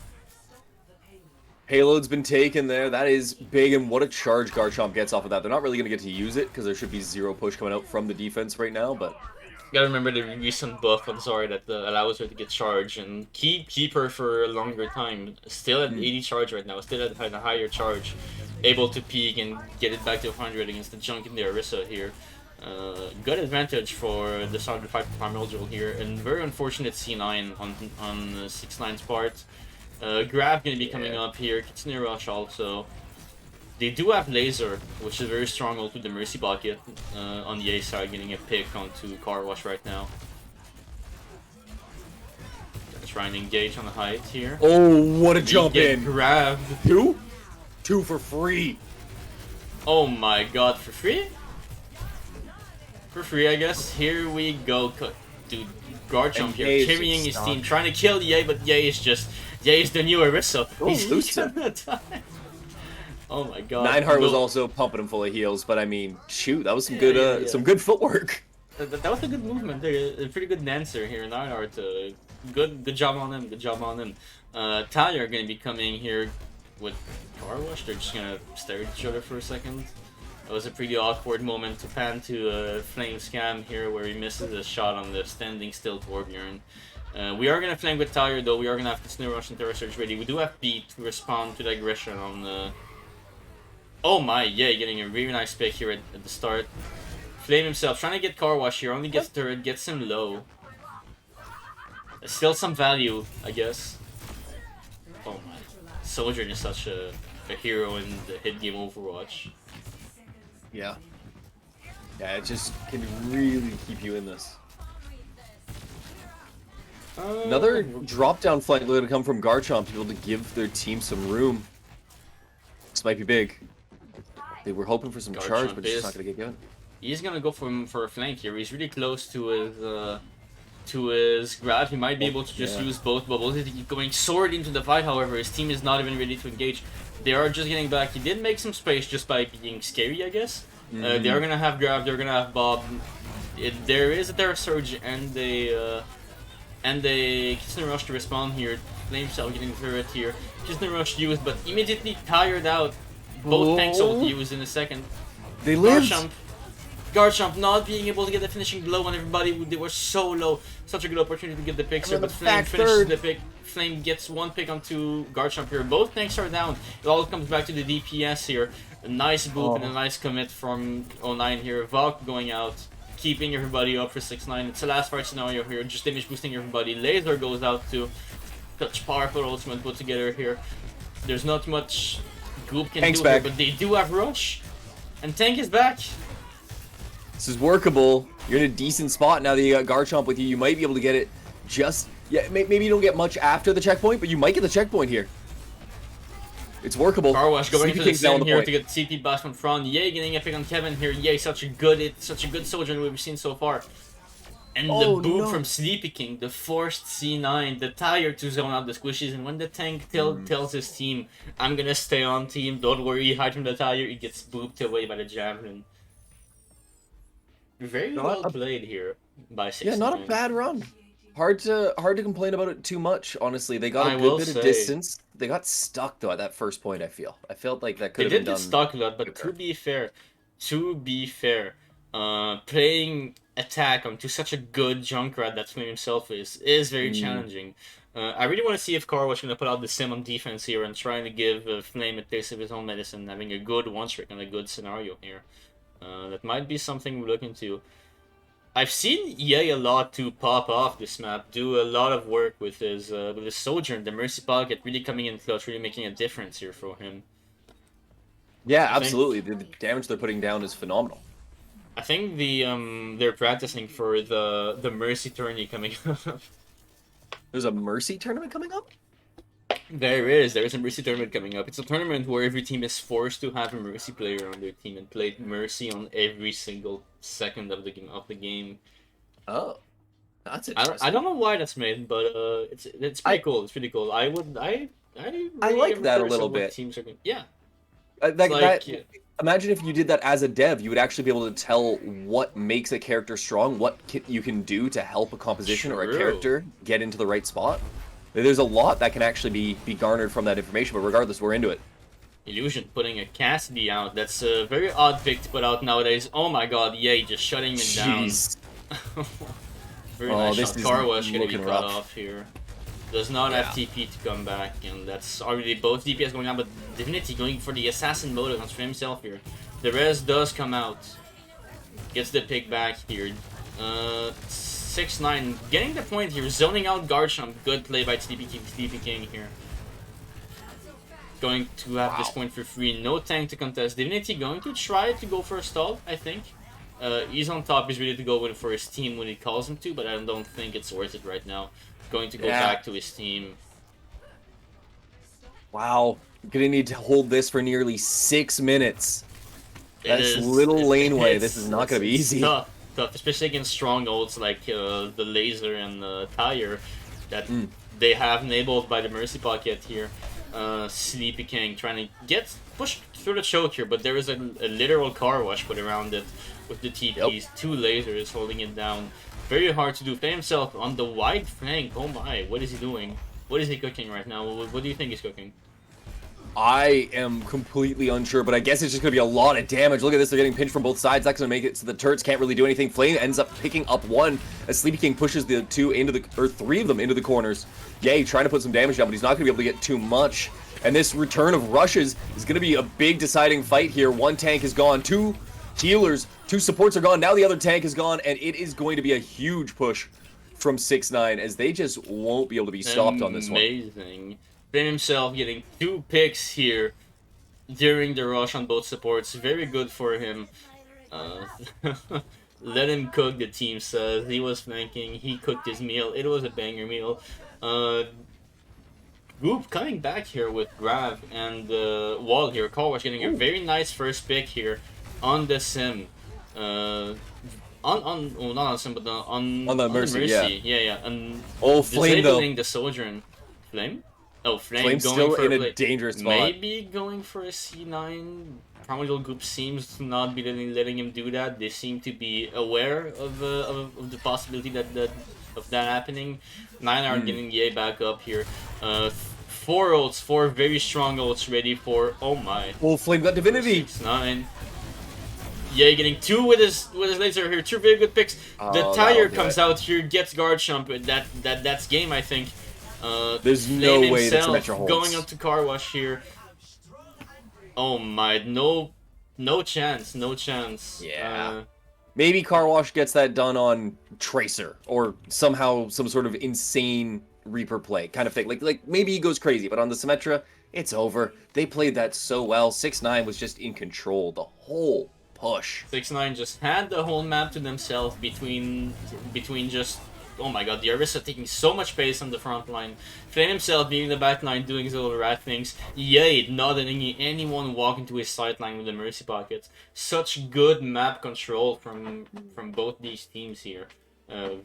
Speaker 2: Payload's been taken there. That is big, and what a charge Garchomp gets off of that. They're not really gonna get to use it because there should be 0 push coming out from the defense right now, but
Speaker 1: you gotta remember the recent buff on Zarya that allows her to get charged and keep her for a longer time. Still at 80 charge right now. Still at a higher charge. Able to peek and get it back to 100 against the Junk in the Orisa here. Good advantage for the start of the fight for Primordial here, and very unfortunate C9 on 6-9's part. Grab gonna be coming up here. Kitsune Rush also. They do have Laser, which is very strong ult with the Mercy Bucket on the A side, getting a pick onto Car Wash right now. Gonna try and engage on the height here.
Speaker 2: Oh, what a jump in!
Speaker 1: Grabbed.
Speaker 2: Two for free.
Speaker 1: Oh my god, for free? For free, I guess. Here we go. Dude, Garchomp here, carrying his team, trying to kill Ye, but Ye is the new Orisa. He's gonna die. Oh my god.
Speaker 2: Nineheart was also pumping him full of heals, but I mean, shoot, that was some good some good footwork.
Speaker 1: That was a good movement there. A pretty good dancer here, Nineheart. Good job on him. Good job on him. Tyre gonna be coming here with Car Wash. They're just gonna stare at each other for a second. That was a pretty awkward moment to pan to Flame Scam here, where he misses a shot on the standing still Torbjorn. We are gonna flank with Tyre though. We are gonna have Kitsune Rush and Terra Surge ready. We do have Beat to respond to the aggression on the. Oh my, yeah, getting a really nice pick here at the start. Flame himself trying to get Car Wash here. Only gets turret, gets him low. Still some value, I guess. Oh my. Sojourn is such a hero in the hit game Overwatch.
Speaker 2: Yeah. Yeah, it just can really keep you in this. Another drop-down flank going to come from Garchomp to be able to give their team some room. This might be big. They were hoping for some charge, but it's just not going to get given.
Speaker 1: He's gonna go for a flank here. He's really close to his grab. He might be able to just use both bubbles. He's going sword into the fight, however. His team is not even ready to engage. They are just getting back. He did make some space just by being scary, I guess. They are gonna have grab. They're gonna have Bob. There is a Terra Surge and they Kissing Rush to respond here. Flame Cell getting through it here. Kissing Rush used, but immediately tired out. Both tanks ult used in a second.
Speaker 2: They lived.
Speaker 1: Garchomp not being able to get the finishing blow on everybody. They were so low. Such a good opportunity to get the picks here, but Flame finishes the pick. Flame gets one pick onto Garchomp here. Both tanks are down. It all comes back to the DPS here. A nice boop and a nice commit from 09 here. Valk going out, keeping everybody up for 6-9. It's a last fight scenario here, just damage boosting everybody. Laser goes out to such powerful ultimate put together here. There's not much Goop can do here, but they do have Rush. And Tank is back.
Speaker 2: This is workable. You're in a decent spot now that you got Garchomp with you. You might be able to get it just... Yeah, maybe you don't get much after the checkpoint, but you might get the checkpoint here. It's workable.
Speaker 1: Carwash going to the sim here to get CP blast from front. Yay, getting a pick on Kevin here. Yay, such a good soldier we've seen so far. And the boop from Sleepy King, the forced C9, the tire to zone out the squishies, and when the tank tells his team, I'm gonna stay on team, don't worry, hide from the tire, he gets booped away by the javelin. Very well played here by 6-9.
Speaker 2: Yeah, not a bad run. Hard to complain about it too much, honestly. They got a good bit of distance. They got stuck though at that first point, I felt like that could have been done.
Speaker 1: They did get stuck a lot, but to be fair, playing attack onto such a good Junkrat that Flame himself is very challenging. I really want to see if Carwash is going to put out the sim on defense here and trying to give Flame a taste of his own medicine, having a good one-trick and a good scenario here. That might be something we're looking to. I've seen EA a lot to pop off this map, do a lot of work with his soldier and the Mercy Pocket, really coming in clutch, really making a difference here for him.
Speaker 2: Yeah, absolutely. The damage they're putting down is phenomenal.
Speaker 1: I think they're practicing for the Mercy tourney coming up.
Speaker 2: There's a Mercy tournament coming up?
Speaker 1: There is a Mercy tournament coming up. It's a tournament where every team is forced to have a Mercy player on their team and play Mercy on every single second of the game.
Speaker 2: Oh, that's interesting.
Speaker 1: I don't know why that's made, but it's pretty cool. It's pretty cool. I
Speaker 2: like that a little bit.
Speaker 1: Teams are going, yeah.
Speaker 2: Imagine if you did that as a dev, you would actually be able to tell what makes a character strong, what you can do to help a composition or a character get into the right spot. There's a lot that can actually be garnered from that information, but regardless, we're into it.
Speaker 1: Illusion putting a Cassidy out. That's a very odd pick to put out nowadays. Oh my god, yay, just shutting it down. Very nice shot. Carwash gonna be cut off here. Does not have TP to come back, and that's already both DPS going on, but Divinity going for the assassin mode against himself here. The res does come out. Gets the pick back here. 6-9, getting the point here, zoning out Garchomp. Good play by Sleepy King here. Going to have this point for free, no tank to contest. Divinity going to try to go for a stall, I think. He's on top, he's ready to go for his team when he calls him to, but I don't think it's worth it right now. Going to go back to his team.
Speaker 2: Wow, gonna need to hold this for nearly 6 minutes. That's little laneway. This is not gonna be easy.
Speaker 1: Tough, especially against strong ults like the laser and the tire that they have enabled by the Mercy Pocket here. Sleepy King trying to get pushed through the choke here, but there is a literal car wash put around it with the TPs. 2 lasers holding it down. Very hard to do. Play himself on the wide flank. Oh my, what is he doing? What is he cooking right now? What do you think he's cooking?
Speaker 2: I am completely unsure, but I guess it's just going to be a lot of damage. Look at this, they're getting pinched from both sides. That's going to make it so the turrets can't really do anything. Flame ends up picking up one as Sleepy King pushes the 3 of them into the corners. Yay, trying to put some damage down, but he's not going to be able to get too much. And this return of rushes is going to be a big deciding fight here. 1 tank is gone, 2 healers, 2 supports are gone. Now the other tank is gone, and it is going to be a huge push from 6-9 as they just won't be able to be stopped on this one.
Speaker 1: Amazing. Flame himself getting 2 picks here during the rush on both supports. Very good for him. Let him cook, the team says. He was flanking. He cooked his meal. It was a banger meal. Uh, Group coming back here with Grav and Wall here. Carwash getting a
Speaker 2: Ooh.
Speaker 1: very nice first pick here on the sim. Uh, on well, not on sim, but
Speaker 2: On the
Speaker 1: on the
Speaker 2: Mercy, yeah.
Speaker 1: Mercy. Yeah. And
Speaker 2: Oh, Flame though.
Speaker 1: disabling the Sojourn. Flame? Oh, Flame
Speaker 2: Flame's
Speaker 1: going
Speaker 2: still
Speaker 1: for a
Speaker 2: in a
Speaker 1: play.
Speaker 2: dangerous spot.
Speaker 1: Maybe going for a C9. Primordial Group seems to not be letting him do that. They seem to be aware of the possibility of that happening. 9 are getting Ye back up here. 4 ults, 4 very strong ults ready for. Oh my.
Speaker 2: Oh, Flame got Divinity.
Speaker 1: 6-9. Ye getting 2 with his laser here. 2 very good picks. The
Speaker 2: Oh,
Speaker 1: tire
Speaker 2: that'll do
Speaker 1: comes
Speaker 2: it.
Speaker 1: out here, gets guard jump. That's game, I think.
Speaker 2: There's no
Speaker 1: Flame
Speaker 2: way the
Speaker 1: himself
Speaker 2: Symmetra holds.
Speaker 1: going up to Car Wash here. Oh my, no chance, no chance.
Speaker 2: Yeah. Maybe Car Wash gets that done on Tracer or somehow some sort of insane Reaper play kind of thing. Like maybe he goes crazy, but on the Symmetra, it's over. They played that so well. 6-9 was just in control the whole push.
Speaker 1: 6-9 just had the whole map to themselves between just. Oh my god, the Orisa taking so much space on the front line. Flame himself being the back line, doing his little rat things. Yade not letting anyone walk into his sight line with the Mercy Pockets. Such good map control from both these teams here.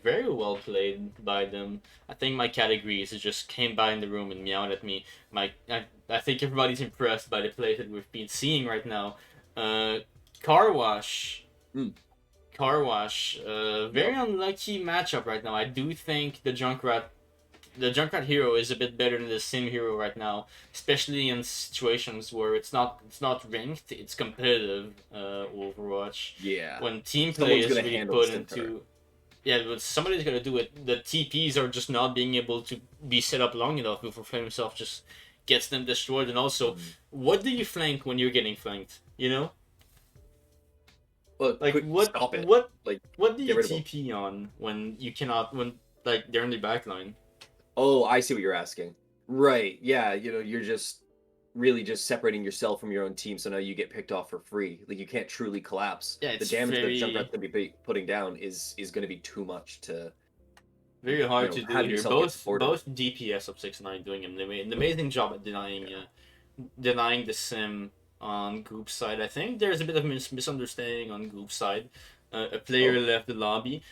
Speaker 1: Very well played by them. I think my categories just came by in the room and meowed at me. I think everybody's impressed by the plays that we've been seeing right now. Car Wash. Car Wash, very unlucky matchup right now. I do think the Junkrat hero is a bit better than the Sim hero right now, especially in situations where it's not ranked, it's competitive. Overwatch.
Speaker 2: Yeah.
Speaker 1: When team play
Speaker 2: Someone's
Speaker 1: is
Speaker 2: gonna
Speaker 1: really
Speaker 2: handle
Speaker 1: put
Speaker 2: the
Speaker 1: into. Yeah, but somebody's gonna do it. The TPs are just not being able to be set up long enough before Flame himself just gets them destroyed. And also, what do you flank when you're getting flanked? You know?
Speaker 2: Look,
Speaker 1: Like
Speaker 2: quick,
Speaker 1: what
Speaker 2: stop it.
Speaker 1: what
Speaker 2: Like,
Speaker 1: what do
Speaker 2: get
Speaker 1: you
Speaker 2: rid of him.
Speaker 1: TP on when you cannot when like they're in the back line?
Speaker 2: Oh, I see what you're asking. Right. Yeah, you're just really just separating yourself from your own team, so now you get picked off for free. Like you can't truly collapse.
Speaker 1: Yeah,
Speaker 2: The
Speaker 1: it's
Speaker 2: damage that
Speaker 1: very
Speaker 2: Junkrat's gonna be putting down is gonna be too much to
Speaker 1: very hard to do
Speaker 2: have
Speaker 1: here.
Speaker 2: yourself get supported.
Speaker 1: Both DPS of 6-9 doing an amazing job at denying the sim on Goop side. I think there's a bit of misunderstanding on Goop side. A player left the lobby.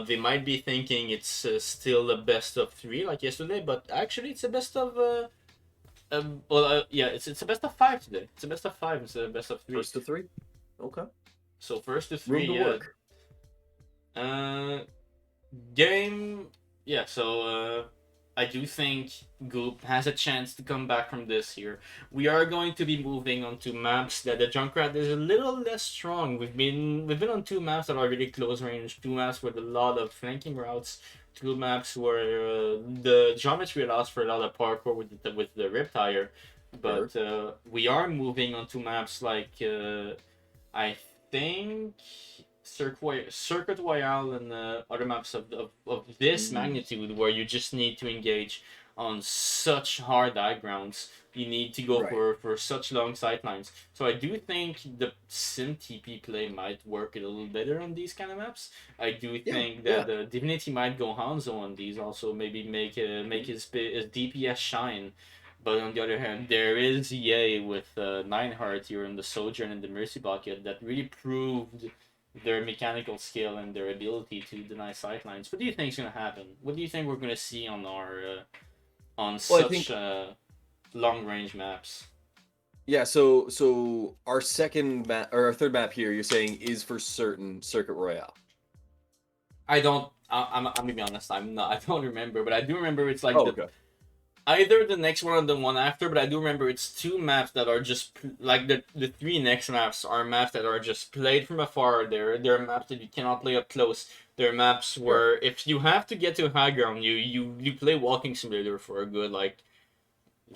Speaker 1: They might be thinking it's still a best of 3 like yesterday, but actually it's a best of yeah, it's a best of 5 today. It's a best of 5 instead of best of 3.
Speaker 2: First to 3? Okay.
Speaker 1: So first to 3,
Speaker 2: Room to
Speaker 1: yeah.
Speaker 2: work.
Speaker 1: Game, yeah. So I do think Goop has a chance to come back from this here. We are going to be moving on to maps that the Junkrat is a little less strong. We've been on 2 maps that are really close range, 2 maps with a lot of flanking routes, 2 maps where the geometry allows for a lot of parkour with the Riptire. But we are moving on to maps like I think Circuit Royale and other maps of this magnitude where you just need to engage on such hard high grounds. You need to go
Speaker 2: Right.
Speaker 1: for such long sightlines. So I do think the Sim TP play might work a little better on these kind of maps. I do think that Divinity might go Hanzo on these, also maybe make his DPS shine. But on the other hand, there is Ye with 9 Heart here in the Sojourn and the Mercy Bucket that really proved their mechanical skill and their ability to deny sightlines. What do you think is going to happen? What do you think we're going to see on our on such long range maps?
Speaker 2: Yeah, so our second map or our third map here, you're saying is for certain Circuit Royale.
Speaker 1: I don't. I'm gonna be honest. I'm not. I don't remember, but I do remember it's like
Speaker 2: Okay.
Speaker 1: either the next one or the one after. But I do remember it's 2 maps that are just like the 3 next maps are maps that are just played from afar. They're maps that you cannot play up close. They're maps where if you have to get to high ground, you play walking simulator for a good like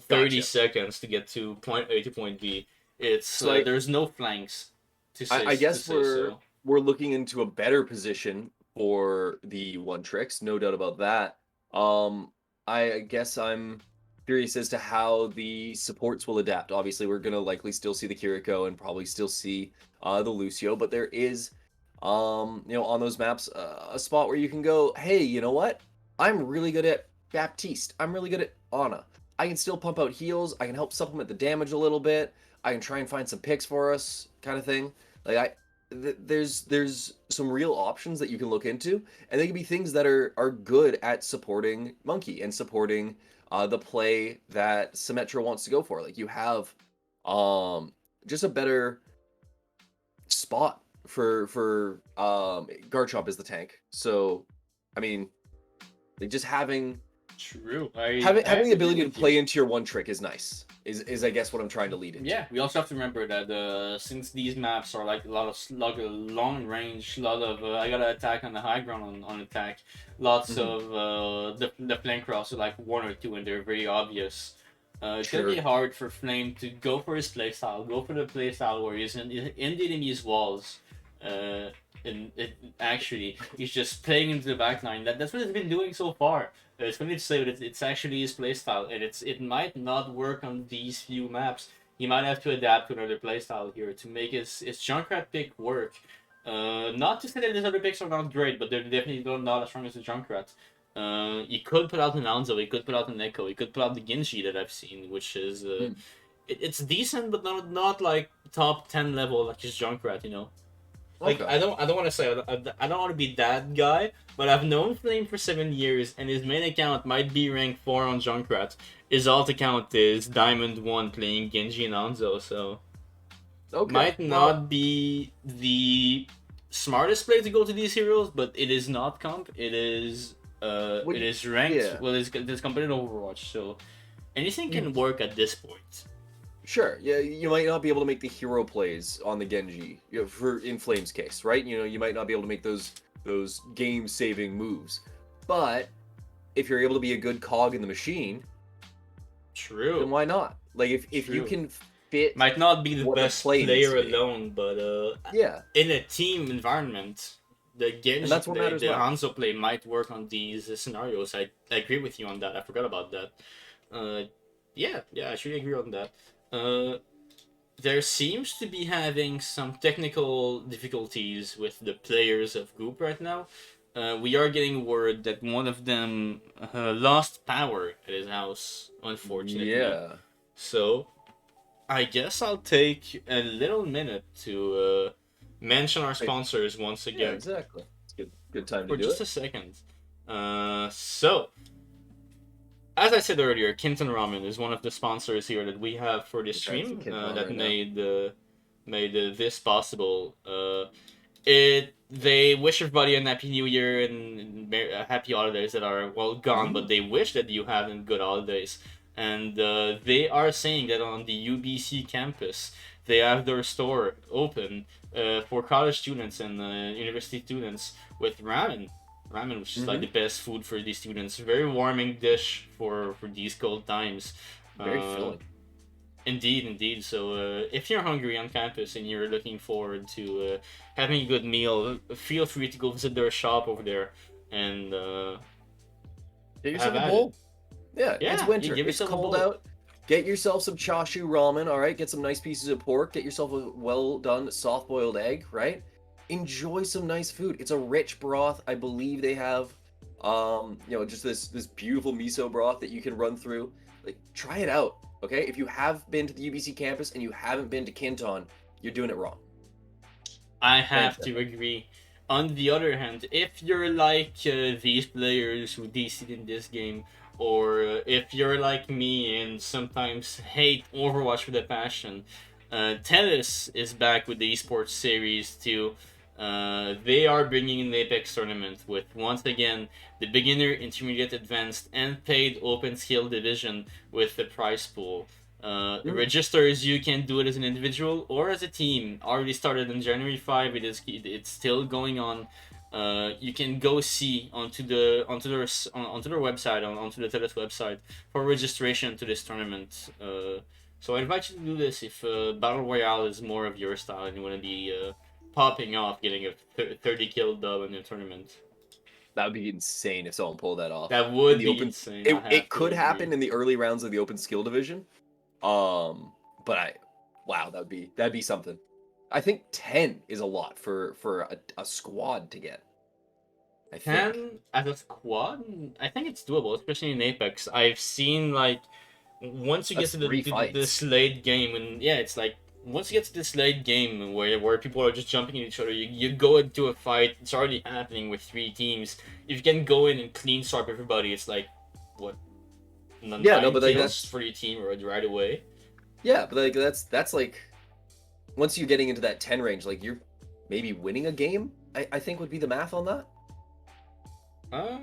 Speaker 1: 30 seconds to get to point A to point B. It's like there's no flanks to say.
Speaker 2: I guess
Speaker 1: to say so.
Speaker 2: we're looking into a better position for the one tricks, no doubt about that. I guess I'm curious as to how the supports will adapt. Obviously, we're gonna likely still see the Kiriko and probably still see the Lucio, but there is on those maps, a spot where you can go, hey, you know what? I'm really good at Baptiste. I'm really good at Ana. I can still pump out heals. I can help supplement the damage a little bit. I can try and find some picks for us, kind of thing. Like there's some real options that you can look into, and they can be things that are good at supporting Monkey and supporting the play that Symmetra wants to go for. Like you have just a better spot for Garchomp as the tank. So, I mean, like just
Speaker 1: True.
Speaker 2: having the
Speaker 1: agree
Speaker 2: ability to
Speaker 1: with you.
Speaker 2: play into your one trick is nice. Is I guess what I'm trying to lead into.
Speaker 1: Yeah, we also have to remember that since these maps are like a lot of long range, a lot of I gotta attack on the high ground on attack, lots
Speaker 2: Mhm.
Speaker 1: of the flank cross are like one or two and they're very obvious. It's gonna be
Speaker 2: Sure.
Speaker 1: hard for Flame to go for his playstyle, go for the playstyle where he's in the enemy's walls. Uh, and actually, he's just playing into the backline. That's what he's been doing so far. It's funny to say, but it's actually his playstyle, and it might not work on these few maps. He might have to adapt to another playstyle here to make his Junkrat pick work. Not to say that his other picks are not great, but they're definitely not as strong as the Junkrat. He could put out an Anzo, he could put out an Echo, he could put out the Genji that I've seen, which is
Speaker 2: Mm.
Speaker 1: it's decent, but not like top 10 level like his Junkrat, you know. Like
Speaker 2: Okay.
Speaker 1: I don't want to say I don't want to be that guy, but I've known Flame for 7 years, and his main account might be rank 4 on Junkrat. His alt account is Diamond 1 playing Genji and Anzo, so
Speaker 2: Okay.
Speaker 1: might
Speaker 2: Well,
Speaker 1: not be the smartest play to go to these heroes, but it is not comp.
Speaker 2: what
Speaker 1: It
Speaker 2: you,
Speaker 1: is ranked.
Speaker 2: yeah.
Speaker 1: Well, it's competitive Overwatch, so anything
Speaker 2: You
Speaker 1: can work at this point.
Speaker 2: sure. Yeah, you might not be able to make the hero plays on the Genji, for in Flame's case, right? You might not be able to make those game-saving moves. But if you're able to be a good cog in the machine, then
Speaker 1: True,
Speaker 2: why not? Like if you
Speaker 1: true.
Speaker 2: can fit
Speaker 1: Might not be the
Speaker 2: what the
Speaker 1: best
Speaker 2: play needs to
Speaker 1: player
Speaker 2: be.
Speaker 1: alone, but
Speaker 2: Yeah,
Speaker 1: in a team environment, the
Speaker 2: and
Speaker 1: Genji
Speaker 2: that's what
Speaker 1: play,
Speaker 2: matters
Speaker 1: the
Speaker 2: most.
Speaker 1: Hanzo play might work on these scenarios. I agree with you on that. I forgot about that. Uh, yeah, I should agree on that. Uh, there seems to be having some technical difficulties with the players of Goop right now. We are getting word that one of them lost power at his house, unfortunately.
Speaker 2: Yeah.
Speaker 1: So I guess I'll take a little minute to mention our
Speaker 2: Right.
Speaker 1: sponsors once
Speaker 2: Yeah,
Speaker 1: again
Speaker 2: exactly. It's good time to
Speaker 1: for
Speaker 2: do
Speaker 1: just
Speaker 2: it.
Speaker 1: a second. So, as I said earlier, Kinton Ramen is one of the sponsors here that we have for this
Speaker 2: I'm trying to see
Speaker 1: stream
Speaker 2: Kinton
Speaker 1: that
Speaker 2: right now.
Speaker 1: made this possible. It they wish everybody a happy New Year and happy holidays that are well gone, but
Speaker 2: Mm.
Speaker 1: they wish that you have good holidays. And they are saying that on the UBC campus, they have their store open for college students and university students with ramen. Ramen, which is like
Speaker 2: Mm-hmm.
Speaker 1: the best food for these students. Very warming dish for these cold times.
Speaker 2: Very
Speaker 1: Uh,
Speaker 2: filling.
Speaker 1: Indeed, indeed. So, if you're hungry on campus and you're looking forward to having a good meal, feel free to go visit their shop over there and
Speaker 2: Get
Speaker 1: have
Speaker 2: yourself a
Speaker 1: at it.
Speaker 2: bowl. Yeah, it's
Speaker 1: Yeah, you
Speaker 2: winter.
Speaker 1: give
Speaker 2: It's
Speaker 1: yourself a
Speaker 2: cold
Speaker 1: bowl.
Speaker 2: out. Get yourself some chashu ramen, all right? Get some nice pieces of pork. Get yourself a well done soft boiled egg, right? Enjoy some nice food. It's a rich broth. I believe they have just this beautiful miso broth that you can run through. Like try it out, okay? If you have been to the UBC campus and you haven't been to Kinton, you're doing it wrong.
Speaker 1: I
Speaker 2: Plain and
Speaker 1: have to
Speaker 2: simple.
Speaker 1: agree. On the other hand, if you're like these players who DC'd in this game, or if you're like me and sometimes hate Overwatch with a passion, Tennis is back with the esports series too. They are bringing an Apex tournament with once again the beginner, intermediate, advanced, and paid open skill division with the prize pool.
Speaker 2: Mm,
Speaker 1: Registers you can do it as an individual or as a team. Already started on January 5. It's still going on. You can go see onto their website onto the Telus website for registration to this tournament. So I invite you to do this if battle royale is more of your style and you want to be popping off, getting a 30 kill dub in the tournament.
Speaker 2: that would be insane if someone pulled that off.
Speaker 1: That
Speaker 2: In
Speaker 1: would
Speaker 2: the
Speaker 1: be
Speaker 2: open
Speaker 1: insane. I
Speaker 2: it
Speaker 1: have to
Speaker 2: could
Speaker 1: agree.
Speaker 2: happen in the early rounds of the open skill division. But I, wow, that'd be something. I think 10 is a lot for a squad to get. I think
Speaker 1: 10 as a squad, I think it's doable, especially in Apex. I've seen like once you get
Speaker 2: that's
Speaker 1: to
Speaker 2: three
Speaker 1: this
Speaker 2: fights.
Speaker 1: late game, and yeah, it's like once you get to this late game where people are just jumping at each other, you go into a fight. It's already happening with three teams. If you can go in and clean swipe everybody, it's like what
Speaker 2: Yeah, no,
Speaker 1: nine
Speaker 2: but like
Speaker 1: kills
Speaker 2: that's
Speaker 1: for your team right away.
Speaker 2: yeah, but like that's like once you're getting into that 10 range, like you're maybe winning a game. I think would be the math on that.
Speaker 1: Uh,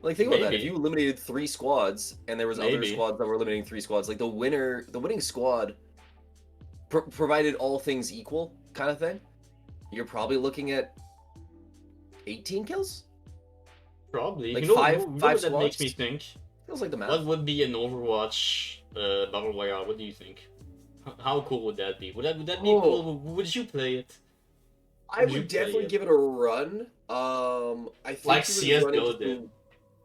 Speaker 2: Like think about that. If you
Speaker 1: maybe,
Speaker 2: eliminated three squads and there was other
Speaker 1: maybe.
Speaker 2: squads that were eliminating three squads, like the winning squad, provided all things equal, kind of thing, you're probably looking at 18 kills,
Speaker 1: Probably.
Speaker 2: like
Speaker 1: You know
Speaker 2: five
Speaker 1: what that makes me
Speaker 2: squads.
Speaker 1: think?
Speaker 2: Feels like the
Speaker 1: What
Speaker 2: math.
Speaker 1: would be an Overwatch battle royale? What do you think? How cool would that be? Would that be
Speaker 2: Oh,
Speaker 1: cool? Would you play it?
Speaker 2: I
Speaker 1: Would you
Speaker 2: would
Speaker 1: play
Speaker 2: definitely
Speaker 1: it?
Speaker 2: give it a run. I
Speaker 1: Like
Speaker 2: think you would run into
Speaker 1: CS:GO did.
Speaker 2: some.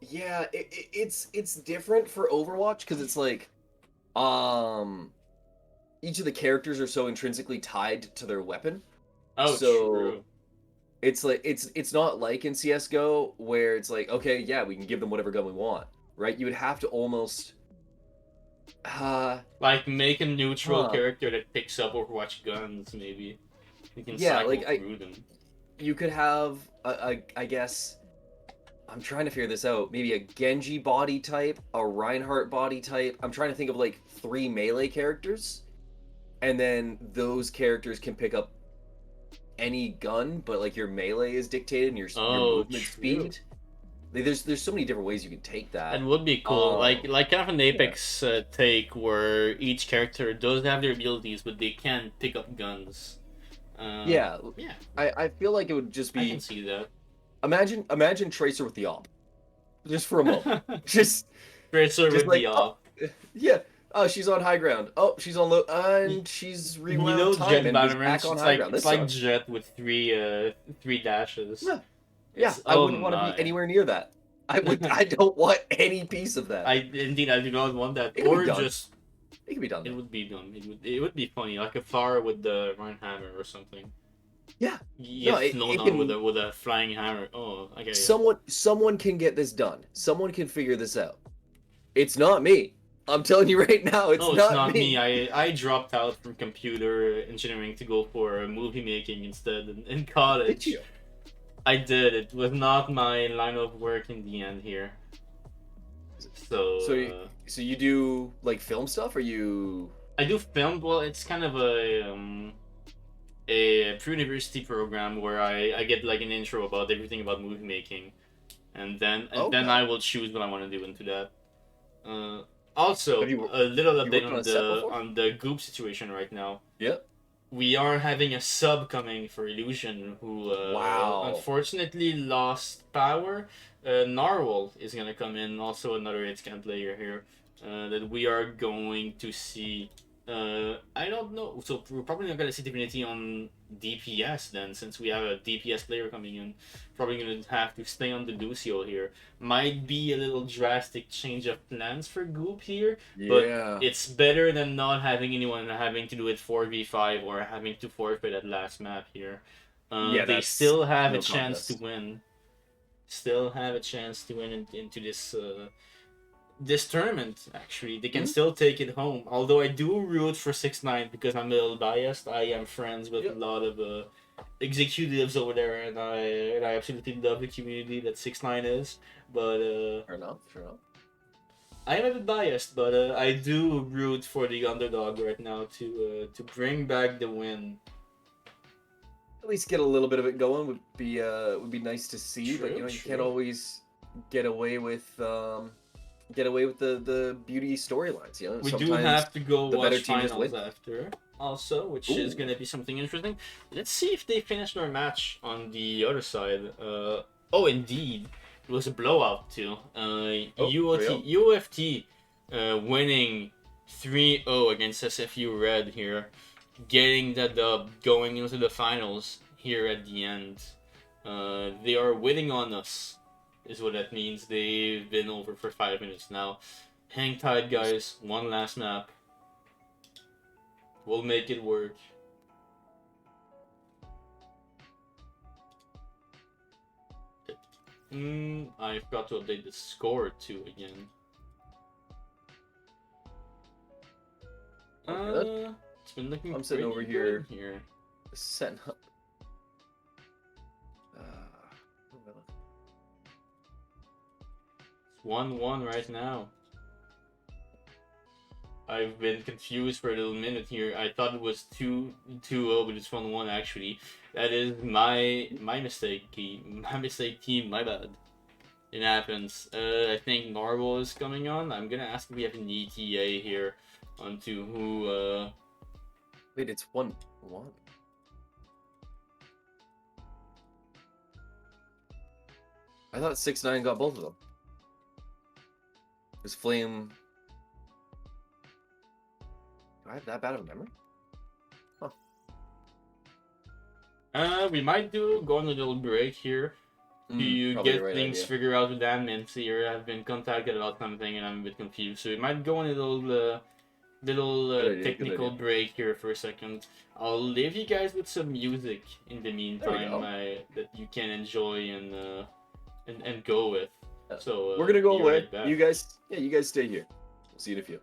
Speaker 2: Yeah, it's different for Overwatch because it's like um each of the characters are so intrinsically tied to their weapon.
Speaker 1: Oh,
Speaker 2: So
Speaker 1: true.
Speaker 2: it's like it's not like in CS:GO where it's like, okay, yeah, we can give them whatever gun we want, right? You would have to almost uh
Speaker 1: Like make a neutral
Speaker 2: huh.
Speaker 1: character that picks up Overwatch guns. Maybe you can
Speaker 2: Yeah,
Speaker 1: cycle
Speaker 2: like
Speaker 1: through them.
Speaker 2: you could have I guess I'm trying to figure this out. Maybe a Genji body type, a Reinhardt body type. I'm trying to think of like three melee characters, and then those characters can pick up any gun, but like your melee is dictated and your
Speaker 1: Oh,
Speaker 2: movement
Speaker 1: true.
Speaker 2: speed. Like, there's so many different ways you can take
Speaker 1: That
Speaker 2: that.
Speaker 1: would be cool. Like kind of an
Speaker 2: Yeah,
Speaker 1: Apex take where each character does have their abilities, but they can pick up guns.
Speaker 2: yeah.
Speaker 1: Yeah,
Speaker 2: I feel like it would just
Speaker 1: I can
Speaker 2: be
Speaker 1: see that.
Speaker 2: imagine Tracer with the op, just for a moment. Just
Speaker 1: Tracer
Speaker 2: just
Speaker 1: with the
Speaker 2: like oh
Speaker 1: off.
Speaker 2: yeah. Oh, she's on high ground. Oh, she's on low, and she's
Speaker 1: You
Speaker 2: rewound
Speaker 1: know
Speaker 2: time
Speaker 1: Jet
Speaker 2: and is back
Speaker 1: Valorant,
Speaker 2: on high ground.
Speaker 1: it's
Speaker 2: This
Speaker 1: like
Speaker 2: sucks.
Speaker 1: Jet with three dashes.
Speaker 2: Yeah, yeah.
Speaker 1: It's
Speaker 2: I
Speaker 1: oh
Speaker 2: wouldn't want to be
Speaker 1: my.
Speaker 2: anywhere near that. I would. I don't want any piece of that.
Speaker 1: I do not want that.
Speaker 2: It can be
Speaker 1: Or
Speaker 2: done.
Speaker 1: just
Speaker 2: It can be done
Speaker 1: it
Speaker 2: though.
Speaker 1: would be done. It would be funny, like a Pharah with the Rhine hammer or something.
Speaker 2: Yeah.
Speaker 1: You
Speaker 2: No,
Speaker 1: get flown
Speaker 2: it
Speaker 1: on
Speaker 2: can.
Speaker 1: with a flying hammer. Oh, I get you.
Speaker 2: Someone can get this done. Someone can figure this out. It's not me. I'm telling you right now, it's
Speaker 1: No, it's
Speaker 2: not
Speaker 1: not me.
Speaker 2: me.
Speaker 1: I dropped out from computer engineering to go for movie making instead in
Speaker 2: Did
Speaker 1: college.
Speaker 2: you?
Speaker 1: I did. It was not my line of work in the end here. So
Speaker 2: So, so you do like film stuff, or you?
Speaker 1: I do film. Well, it's kind of a pre-university program where I get like an intro about everything about movie making, and then
Speaker 2: Okay.
Speaker 1: I will choose what I want to do into that. Uh, Also,
Speaker 2: Have you
Speaker 1: a little
Speaker 2: you
Speaker 1: update
Speaker 2: worked on a set before?
Speaker 1: on the Goop situation right now.
Speaker 2: Yep.
Speaker 1: We are having a sub coming for Illusion who
Speaker 2: Wow.
Speaker 1: unfortunately lost power. Narwhal is gonna come in, also another 8 scan player here that we are going to see. I don't know, so we're probably not gonna see Divinity on DPS then, since we have a DPS player coming in. Probably gonna have to stay on the Lucio here. Might be a little drastic change of plans for Goop here, but
Speaker 2: Yeah.
Speaker 1: it's better than not having anyone having to do it 4v5 or having to forfeit at last map here.
Speaker 2: Yeah,
Speaker 1: They
Speaker 2: that's
Speaker 1: still have a
Speaker 2: no
Speaker 1: chance to
Speaker 2: contest.
Speaker 1: win. Still have a chance to win into this tournament. Actually, they can
Speaker 2: Hmm.
Speaker 1: still take it home. Although I do root for 6ix9ine because I'm a little biased. I am friends with a
Speaker 2: Yep.
Speaker 1: lot of executives over there, and I absolutely love the community that 6ix9ine is. But
Speaker 2: Fair enough. Fair enough.
Speaker 1: I am a bit biased, but I do root for the underdog right now to bring back the win.
Speaker 2: At least get a little bit of it going would be nice to see. But you
Speaker 1: True,
Speaker 2: know, you can't
Speaker 1: true.
Speaker 2: always get away with the beauty storylines. You know,
Speaker 1: We do
Speaker 2: sometimes
Speaker 1: have to go
Speaker 2: the better
Speaker 1: watch
Speaker 2: team just
Speaker 1: finals
Speaker 2: wins.
Speaker 1: after, also, which is
Speaker 2: Ooh.
Speaker 1: gonna be something interesting. Let's see if they finish their match on the other side. Oh, indeed, it was a blowout too.
Speaker 2: Oh, 3-0.
Speaker 1: UFT winning 3-0 against SFU Red here, getting the dub, going into the finals here at the end. They are winning on us, is what that means. They've been over for 5 minutes now. Hang tight, guys. One last map. We'll make it work. I forgot to update the score too again.
Speaker 2: Good.
Speaker 1: It's been looking
Speaker 2: I'm sitting
Speaker 1: pretty
Speaker 2: over
Speaker 1: good
Speaker 2: here.
Speaker 1: here.
Speaker 2: Setting up.
Speaker 1: It's 1-1 right now. I've been confused for a little minute here. I thought it was 2-0, but it's 1-1 actually. That is my mistake, team. My mistake, team. My bad. It happens. I think Marvel is coming on. I'm gonna ask if we have an ETA here onto who.
Speaker 2: Wait, it's 1-1. I thought 6-9 got both of them. Is Flame? Do I have that bad of a memory?
Speaker 1: We might go on a little break here. Do you
Speaker 2: Probably
Speaker 1: get
Speaker 2: the right
Speaker 1: things
Speaker 2: idea.
Speaker 1: figured out with Dan Mincy, or have been contacted about something and I'm a bit confused? So we might go on a little
Speaker 2: Good idea,
Speaker 1: technical
Speaker 2: good idea.
Speaker 1: break here for a second. I'll leave you guys with some music in the meantime
Speaker 2: go.
Speaker 1: that you can enjoy and go with. So
Speaker 2: We're gonna go
Speaker 1: be
Speaker 2: away.
Speaker 1: right back.
Speaker 2: You guys stay here. We'll see you in a few.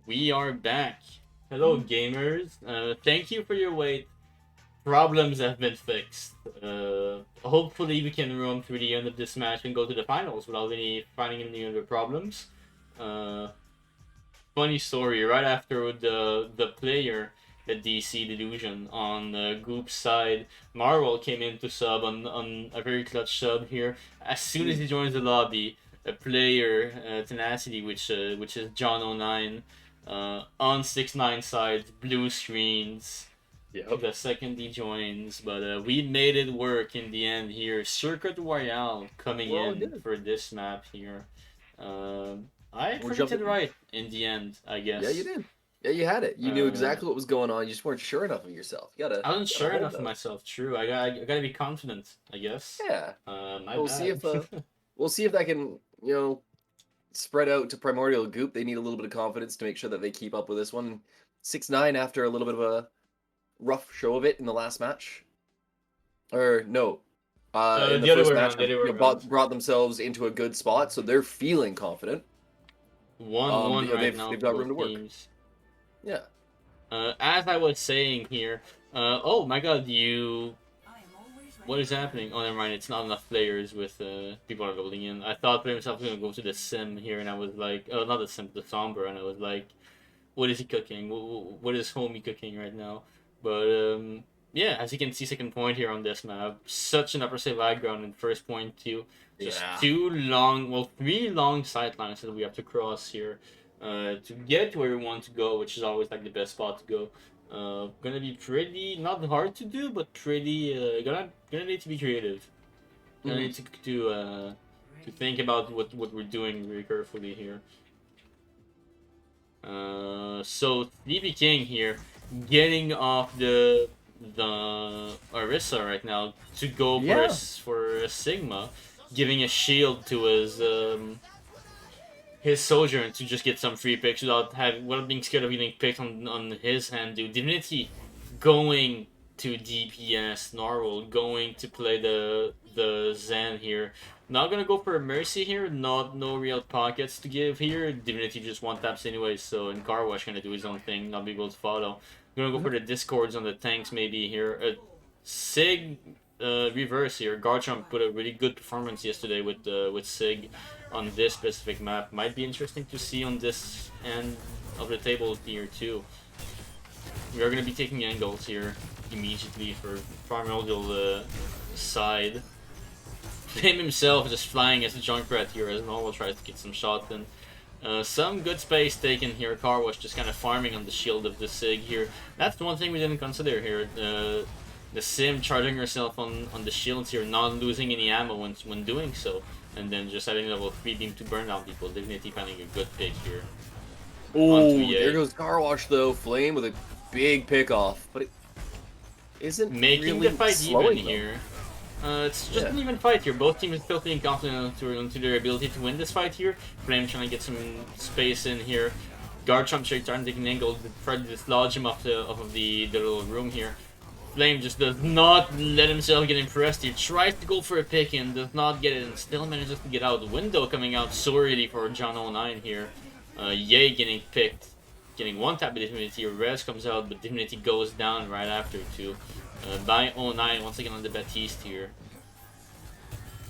Speaker 1: We are back. Hello, gamers. Thank you for your wait. Problems have been fixed. Hopefully, we can run through the end of this match and go to the finals without finding any other problems. Uh, Funny story. Right after the player, the DC Delusion on the group side, Marvel came in to sub on a very clutch sub here. As soon as he joins the lobby, a player, Tenacity, which is John 09, on 6-9 side, blue screens.
Speaker 2: Yep.
Speaker 1: The second he joins, but we made it work in the end here. Circuit Royale coming
Speaker 2: We're all
Speaker 1: in
Speaker 2: good.
Speaker 1: for this map here. I
Speaker 2: We're
Speaker 1: predicted
Speaker 2: jumping.
Speaker 1: right in the end, I
Speaker 2: Yeah, you
Speaker 1: guess.
Speaker 2: did. Yeah, you had it. You knew
Speaker 1: Uh,
Speaker 2: exactly what was going on. You just weren't sure enough of yourself.
Speaker 1: I wasn't
Speaker 2: You gotta
Speaker 1: sure
Speaker 2: hold
Speaker 1: enough of
Speaker 2: those.
Speaker 1: myself. True, I gotta be confident, I guess.
Speaker 2: Yeah.
Speaker 1: My
Speaker 2: We'll see
Speaker 1: bad.
Speaker 2: if we'll see if that can, spread out to Primordial Goop. They need a little bit of confidence to make sure that they keep up with this one. 6-9 after a little bit of a rough show of it in the last match. Or no. In the
Speaker 1: The other way
Speaker 2: first match
Speaker 1: around. The
Speaker 2: have
Speaker 1: other way around.
Speaker 2: brought themselves into a good spot, so they're feeling confident.
Speaker 1: 1-1 right now
Speaker 2: They've
Speaker 1: for
Speaker 2: got room
Speaker 1: both
Speaker 2: to work.
Speaker 1: teams.
Speaker 2: Yeah.
Speaker 1: As I was saying here, oh my god, what is happening? Oh, never mind. It's not enough players with people are loading in. I thought player himself was gonna go to the sim here, and I was like, oh, not the sim, the somber, and I was like, what is he cooking? What is homie cooking right now? But yeah, as you can see, second point here on this map, such an upper save high ground in first point too. Just
Speaker 2: Yeah.
Speaker 1: three long sidelines that we have to cross here, to get to where we want to go, which is always like the best spot to go. Gonna be pretty not hard to do, but pretty gonna need to be creative. Gonna
Speaker 2: Mhm.
Speaker 1: need to think about what we're doing very carefully here. So Sleepy King here, getting off the Orisa right now to go for
Speaker 2: Yeah.
Speaker 1: for a Sigma, giving a shield to his Sojourn to just get some free picks without being scared of getting picked on his hand. Dude, Divinity going to DPS, Narwhal going to play the Zen here. Not gonna go for a Mercy here, no real pockets to give here. Divinity just one taps anyway, so and Carwash gonna do his own thing, not be able to follow. Gonna go for the Discords on the tanks maybe here. Sig reverse here. Garchomp put a really good performance yesterday with Sig on this specific map. Might be interesting to see on this end of the table here too. We are going to be taking angles here immediately for Primordial side. Him himself just flying as a Junkrat here as normal tries to get some shots in. Some good space taken here. Carwash just kind of farming on the shield of the Sig here. That's the one thing we didn't consider here. The Sim charging herself on the shields here, not losing any ammo when doing so. And then just having level 3 beam to burn down people. Divinity finding a good pick here.
Speaker 2: Oh, there goes Carwash though. Flame with a big pick off, but it isn't
Speaker 1: Making
Speaker 2: really
Speaker 1: the fight
Speaker 2: slowing
Speaker 1: even
Speaker 2: them.
Speaker 1: here. It's just an even fight here. Both teams are still feeling confident into their ability to win this fight here. Flame trying to get some space in here. Garchomp trying to take an angle to try to dislodge him off the little room here. Flame just does not let himself get impressed here. Tries to go for a pick and does not get it and still manages to get out. Window coming out so early for John 09 here. Yay getting picked. Getting one tap with Divinity. Res comes out, but Divinity goes down right after too. By 09 once again on the Baptiste here.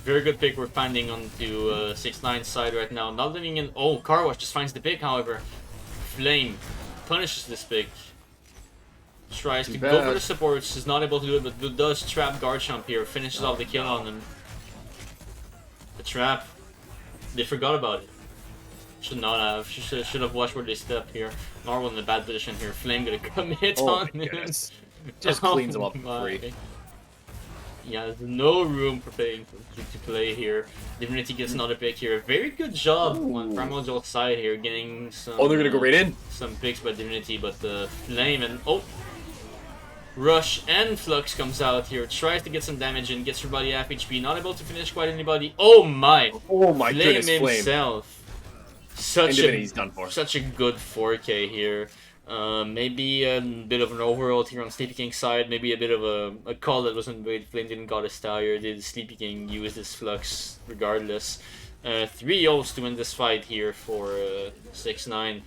Speaker 1: Very good pick we're finding onto 6-9 side right now. Not letting in. Oh, Carwash just finds the pick, however. Flame punishes this pick. Tries to go for the supports, is not able to do it, but does trap Garchomp here. Finishes off the kill on him. The trap. They forgot about it. Should not have. Should have watched where they step here. Narwhal in a bad position here. Flame gonna commit on him.
Speaker 2: Goodness. Just cleans him up for free.
Speaker 1: Yeah, there's no room for playing to play here. Divinity gets another pick here. Very good job on Primordial's side here, getting some.
Speaker 2: Oh, they're gonna go right in.
Speaker 1: Some picks by Divinity, but the Flame and Rush and Flux comes out here, tries to get some damage in, gets her body half HP, not able to finish quite anybody. Oh my!
Speaker 2: Goodness, Flame
Speaker 1: himself. Such
Speaker 2: done for.
Speaker 1: Such a good 4K here. Maybe a bit of an overall here on Sleepy King's side. Maybe a bit of a call that wasn't made. Flame didn't got his Stallion. Did Sleepy King use his Flux regardless? 3 ults to win this fight here for 6-9.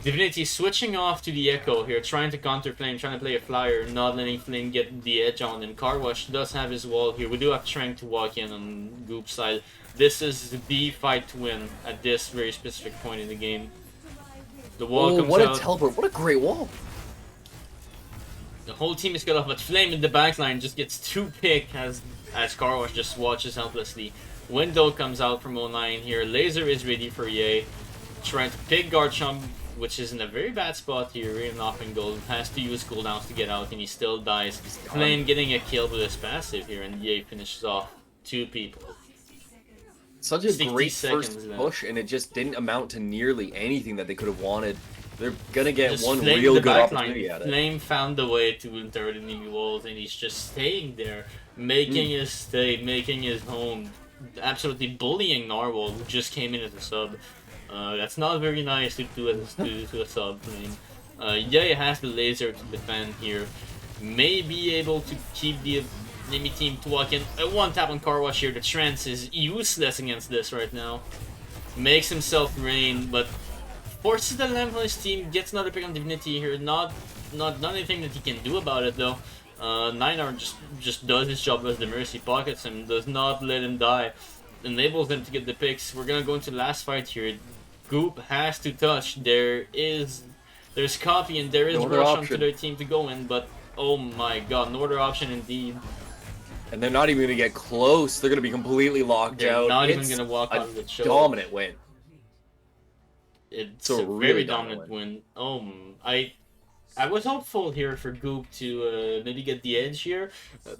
Speaker 1: Divinity switching off to the Echo here, trying to counter Flame, trying to play a flyer, not letting Flame get the edge on him. Carwash does have his wall here. We do have Trank to walk in on Goop's side. This is the fight to win at this very specific point in the game. The wall comes
Speaker 2: what
Speaker 1: out.
Speaker 2: a teleport. What a great wall.
Speaker 1: The whole team is cut off, but Flame in the backline just gets 2 pick as Carwash just watches helplessly. Window comes out from 09 here. Laser is ready for Ye. Trying to pick Garchomp, which is in a very bad spot here, really knocking gold. Has to use cooldowns to get out, and he still dies. Flame getting a kill with his passive here, and Ye finishes off 2 people.
Speaker 2: Such a great first
Speaker 1: then.
Speaker 2: push, and it just didn't amount to nearly anything that they could have wanted. They're gonna get
Speaker 1: Just
Speaker 2: one
Speaker 1: Flame
Speaker 2: real
Speaker 1: the
Speaker 2: good
Speaker 1: backline.
Speaker 2: opportunity at it.
Speaker 1: Flame found the way to enter the enemy walls, and he's just staying there, making his stay, making his home, absolutely bullying Narwhal, who just came in as a sub. That's not very nice to do to a sub Flame. Ye has the laser to defend here. May be able to keep the enemy team to walk in. A one tap on Carwash here. The trance is useless against this right now. Makes himself rain, but forces the lamp on his team. Gets another pick on Divinity here. Not anything that he can do about it though. Ninar just does his job as the Mercy, pockets him, does not let him die, enables him to get the picks. We're gonna go into the last fight here. Goop has to touch. There's copy and there is
Speaker 2: No other
Speaker 1: rush
Speaker 2: option.
Speaker 1: onto their team to go in, but oh my god, no other option indeed.
Speaker 2: And they're not even gonna get close. They're gonna be completely locked
Speaker 1: They're
Speaker 2: out.
Speaker 1: not even
Speaker 2: It's
Speaker 1: gonna walk out
Speaker 2: a
Speaker 1: of the show.
Speaker 2: dominant win.
Speaker 1: It's
Speaker 2: a
Speaker 1: a
Speaker 2: really
Speaker 1: very
Speaker 2: dominant
Speaker 1: dominant win. I was hopeful here for Goop to maybe get the edge here,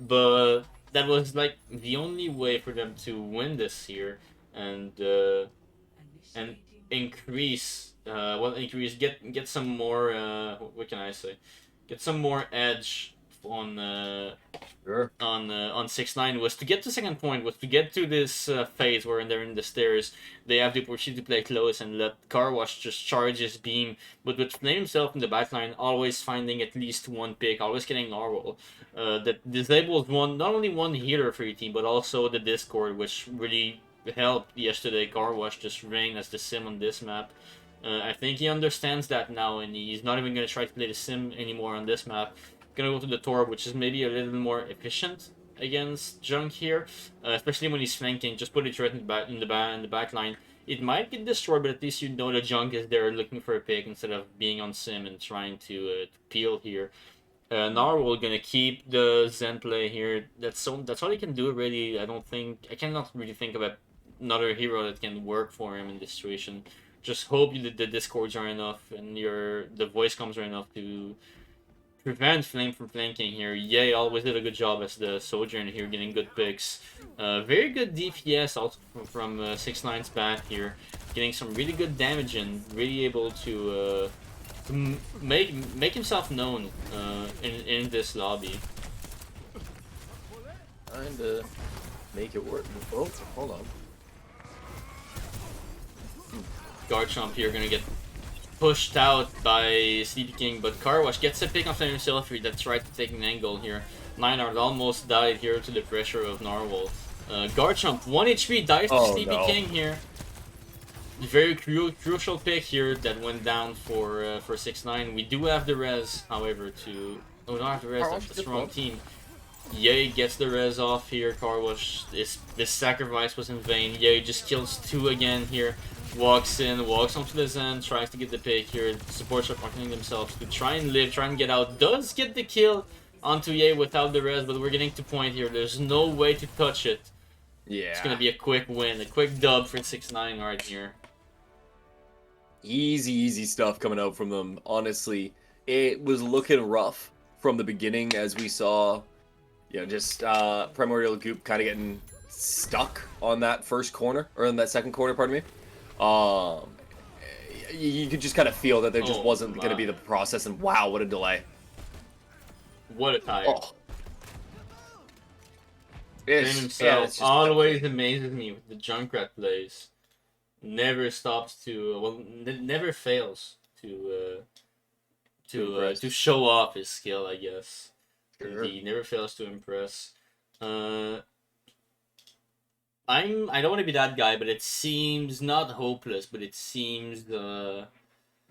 Speaker 1: but that was like the only way for them to win this here and increase get some more what can I say, get some more edge on
Speaker 2: Sure.
Speaker 1: on 6-9 was to get to second point, was to get to this phase where they're in the stairs. They have the opportunity to play close and let Carwash just charge his beam, but with Flame himself in the backline, always finding at least one pick, always getting Narwhal. That disables not only one healer for your team, but also the Discord, which really helped yesterday. Carwash just reign as the sim on this map. I think he understands that now, and he's not even going to try to play the sim anymore on this map. Gonna go to the Torb, which is maybe a little bit more efficient against Junk here, especially when he's flanking. Just put it right in the back line. It might get destroyed, but at least you know the Junk is there looking for a pick instead of being on sim and trying to peel here. Narwhal gonna keep the Zen play here. That's all he can do really. I cannot really think of another hero that can work for him in this situation. Just hope the discords are enough and the voice comms are enough to prevent Flame from flanking here. Ye always did a good job as the Sojourner here, getting good picks. Very good DPS also from 6-9's back here, getting some really good damage and really able to make himself known in this lobby.
Speaker 2: Trying to make it work. Oh, hold on.
Speaker 1: Garchomp here gonna get pushed out by Sleepy King, but Carwash gets a pick on Flame himself here that tried to take an angle here. Ninard almost died here to the pressure of Narwhal. Garchomp, 1 HP, dies to Sleepy King here. Very crucial pick here that went down for 6-9. We do have the res, however, to... Oh, we don't have the res, that's the strong team. Ye gets the res off here. Carwash, this sacrifice was in vain. Ye just kills 2 again here. Walks onto the Zen, tries to get the pick here. Supports are marketing themselves to try and live, try and get out. Does get the kill onto Ye without the res, but we're getting to point here. There's no way to touch it.
Speaker 2: Yeah.
Speaker 1: It's gonna be a quick win, a quick dub for 6-9 right here.
Speaker 2: Easy stuff coming out from them. Honestly, it was looking rough from the beginning as we saw, just Primordial Goop kind of getting stuck on that first corner, or in that second corner, pardon me. You could just kind of feel that there just wasn't going to be the process, and wow, what a delay.
Speaker 1: What a tire.
Speaker 2: Oh.
Speaker 1: Flame himself always amazes me with the Junkrat plays. Never stops to, never fails to show off his skill, I guess. Sure. He never fails to impress. I don't want to be that guy, but it seems not hopeless, but it seems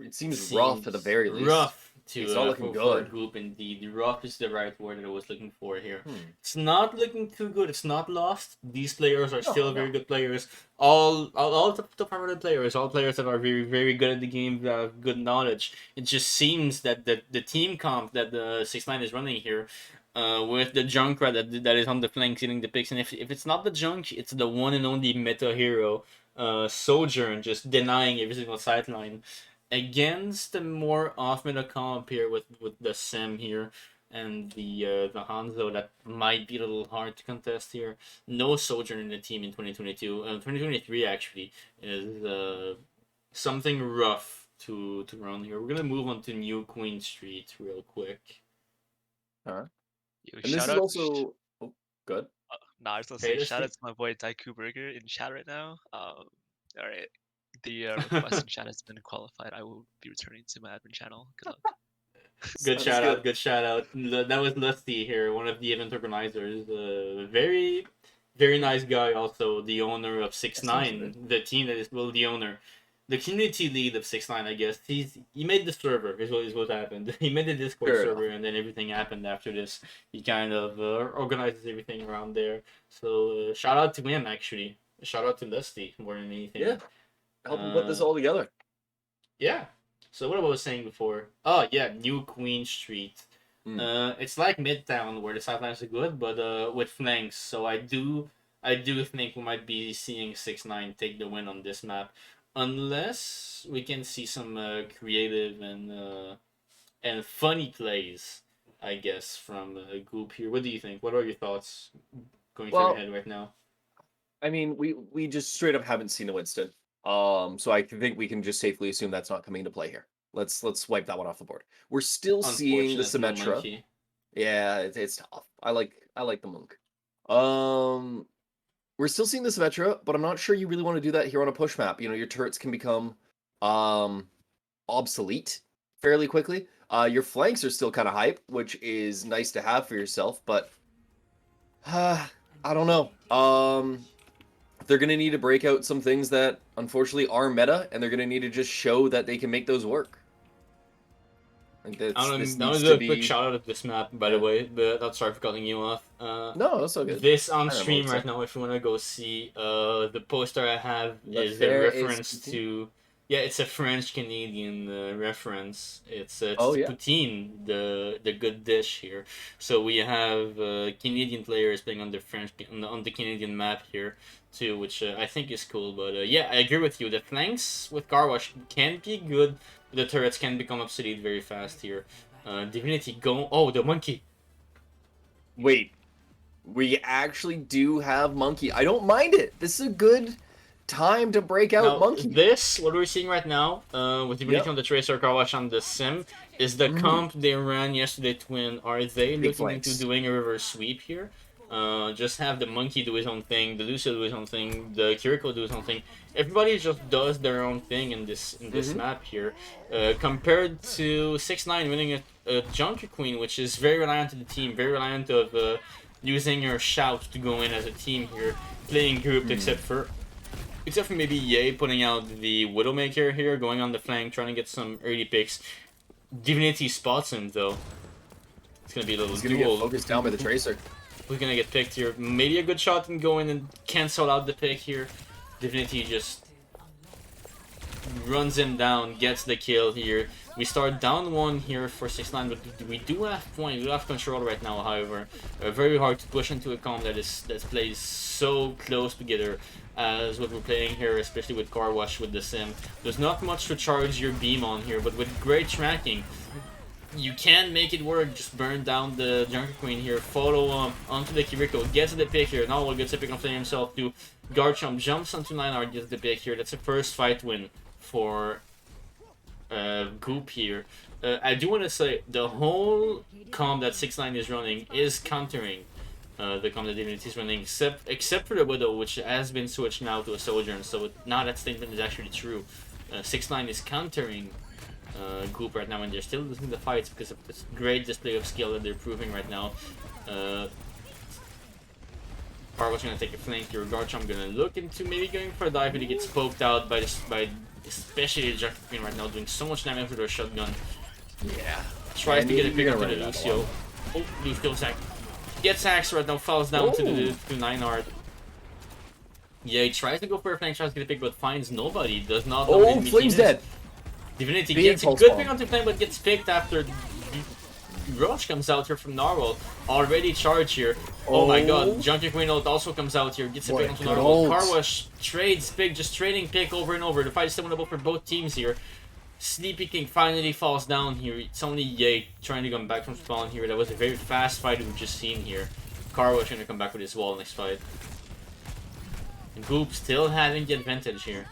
Speaker 2: it seems rough at the very least.
Speaker 1: Rough to
Speaker 2: It's not looking
Speaker 1: for a
Speaker 2: good.
Speaker 1: group indeed. Rough is the right word that I was looking for here.
Speaker 2: Hmm.
Speaker 1: It's not looking too good. It's not lost. These players are
Speaker 2: No,
Speaker 1: still
Speaker 2: no.
Speaker 1: very good players. All top 100 players, all players that are very very good at the game, that have good knowledge. It just seems that the team comp that the 6ix9ine is running here, with the Junkrat that is on the flank hitting the picks, and if it's not the Junk, it's the one and only meta hero, Sojourn, just denying every single sideline against the more off meta comp here with the Sim here and the Hanzo. That might be a little hard to contest here. No Sojourn in the team in 2022. 2023 actually is something rough to run here. We're gonna move on to New Queen Street real quick.
Speaker 2: All right.
Speaker 3: Yo,
Speaker 2: And this
Speaker 3: shout
Speaker 2: is
Speaker 3: out
Speaker 2: also good.
Speaker 3: nah, I was gonna say
Speaker 1: Trader
Speaker 3: shout out
Speaker 1: Street.
Speaker 3: to my boy Daiku Burger in chat right now. All right, the request in chat has been qualified. I will be returning to my admin channel. Good luck.
Speaker 1: Good
Speaker 2: Sounds
Speaker 1: shout
Speaker 2: good.
Speaker 1: out, good shout out. That was Lusty here, one of the event organizers. Very, very nice guy. Also, the owner of 6ix9ine, the team that is well the owner, the community lead of 6ix9ine. I guess he made the server. Is what happened. He made the Discord
Speaker 2: Fair
Speaker 1: server, and then everything happened after this. He kind of organizes everything around there. So shout out to him actually. Shout out to Lusty more than anything.
Speaker 2: Yeah. Helping put this all together.
Speaker 1: Yeah. So what I was saying before. Oh yeah, New Queen Street. It's like Midtown where the sidelines are good, but with flanks. So I do think we might be seeing 6ix9ine take the win on this map, unless we can see some creative and funny plays. I guess from a group here. What do you think? What are your thoughts going through your head right now?
Speaker 2: I mean, we just straight up haven't seen a Winston. So I think we can just safely assume that's not coming into play here. Let's wipe that one off the board. We're still seeing the
Speaker 1: Unfortunate, no
Speaker 2: Symmetra.
Speaker 1: monkey.
Speaker 2: Yeah, it's tough. I like the Monk. We're still seeing the Symmetra, but I'm not sure you really want to do that here on a push map. You know, your turrets can become obsolete fairly quickly. Your flanks are still kind of hype, which is nice to have for yourself, but I don't know. They're going to need to break out some things that unfortunately are meta, and they're going to need to just show that they can make those work.
Speaker 1: I want to do a quick shout out of this map, by the way, but I'm sorry for cutting you off.
Speaker 2: No, that's all good.
Speaker 1: This on stream right now, if you want to go see, the poster I have is a reference to... Yeah, it's a French-Canadian reference. It's poutine, the good dish here. So we have Canadian players playing on the on the Canadian map here too, which I think is cool. But yeah, I agree with you. The flanks with Car Wash can be good. The turrets can become obsolete very fast here. Divinity go... Oh, the monkey!
Speaker 2: Wait. We actually do have monkey. I don't mind it. This is a good time to break out monkey.
Speaker 1: This, what we're seeing right now, with Divinity on the Tracer, Car Wash on the Sim, is the comp they ran yesterday to win. Are they looking into doing a reverse sweep here? Just have the monkey do his own thing, the Lucio do his own thing, the Kiriko do his own thing. Everybody just does their own thing in this map here. Compared to 6ix9ine winning a Junker Queen, which is very reliant on the team, very reliant of using your shout to go in as a team here, playing grouped except for maybe Ye putting out the Widowmaker here, going on the flank, trying to get some early picks. Divinity spots him though. It's gonna be a little
Speaker 2: He's gonna get focused down by the Tracer.
Speaker 1: Who's gonna get picked here? Maybe a good shot and go in and cancel out the pick here. Divinity just runs him down, gets the kill here. We start down one here for 6ix9ine, but we do have point, we do have control right now, however. Very hard to push into a comp that plays so close together as what we're playing here, especially with Car Wash with the Sim. There's not much to charge your beam on here, but with great tracking, you can make it work. Just burn down the Junker Queen here, follow onto the Kiriko, gets the pick here. Now we'll get the pick on Flame himself to Garchomp, jumps onto 9R, gets the pick here. That's a first fight win for Goop here. I do want to say the whole comp that 6ix9ine is running is countering the comp that Divinity is running, except for the Widow, which has been switched now to a Sojourn. So now that statement is actually true. 6ix9ine is countering Goop right now, and they're still losing the fights because of this great display of skill that they're proving right now. Carwash gonna take a flank here. Garchomp gonna look into maybe going for a dive, but he gets poked out by especially the Junkie Queen right now, doing so much damage with her shotgun.
Speaker 2: Yeah.
Speaker 1: Tries to get a pick
Speaker 2: you're
Speaker 1: onto
Speaker 2: gonna
Speaker 1: the
Speaker 2: run it out
Speaker 1: Lucio. Oh, Lucio gets axed right now, falls down to
Speaker 2: Oh.
Speaker 1: the 9-art. Yeah, he tries to go for a flank, tries to get a pick, but finds nobody. Does not know
Speaker 2: Oh, Flame's dead.
Speaker 1: Divinity
Speaker 2: Big
Speaker 1: gets a
Speaker 2: pulse
Speaker 1: good
Speaker 2: bomb.
Speaker 1: pick onto Flame, but gets picked after Rush comes out here from Narwhal. Already charged here. Oh my god. Junkie Queen ult also comes out here. Gets a
Speaker 2: What
Speaker 1: pick
Speaker 2: a
Speaker 1: onto
Speaker 2: good
Speaker 1: Narwhal.
Speaker 2: ult.
Speaker 1: Carwash trades pick, just trading pick over and over. The fight is still winnable for both teams here. Sleepy King finally falls down here. It's only Ye trying to come back from spawn here. That was a very fast fight we've just seen here. Carwash gonna come back with his wall next fight. And Goop still having the advantage here.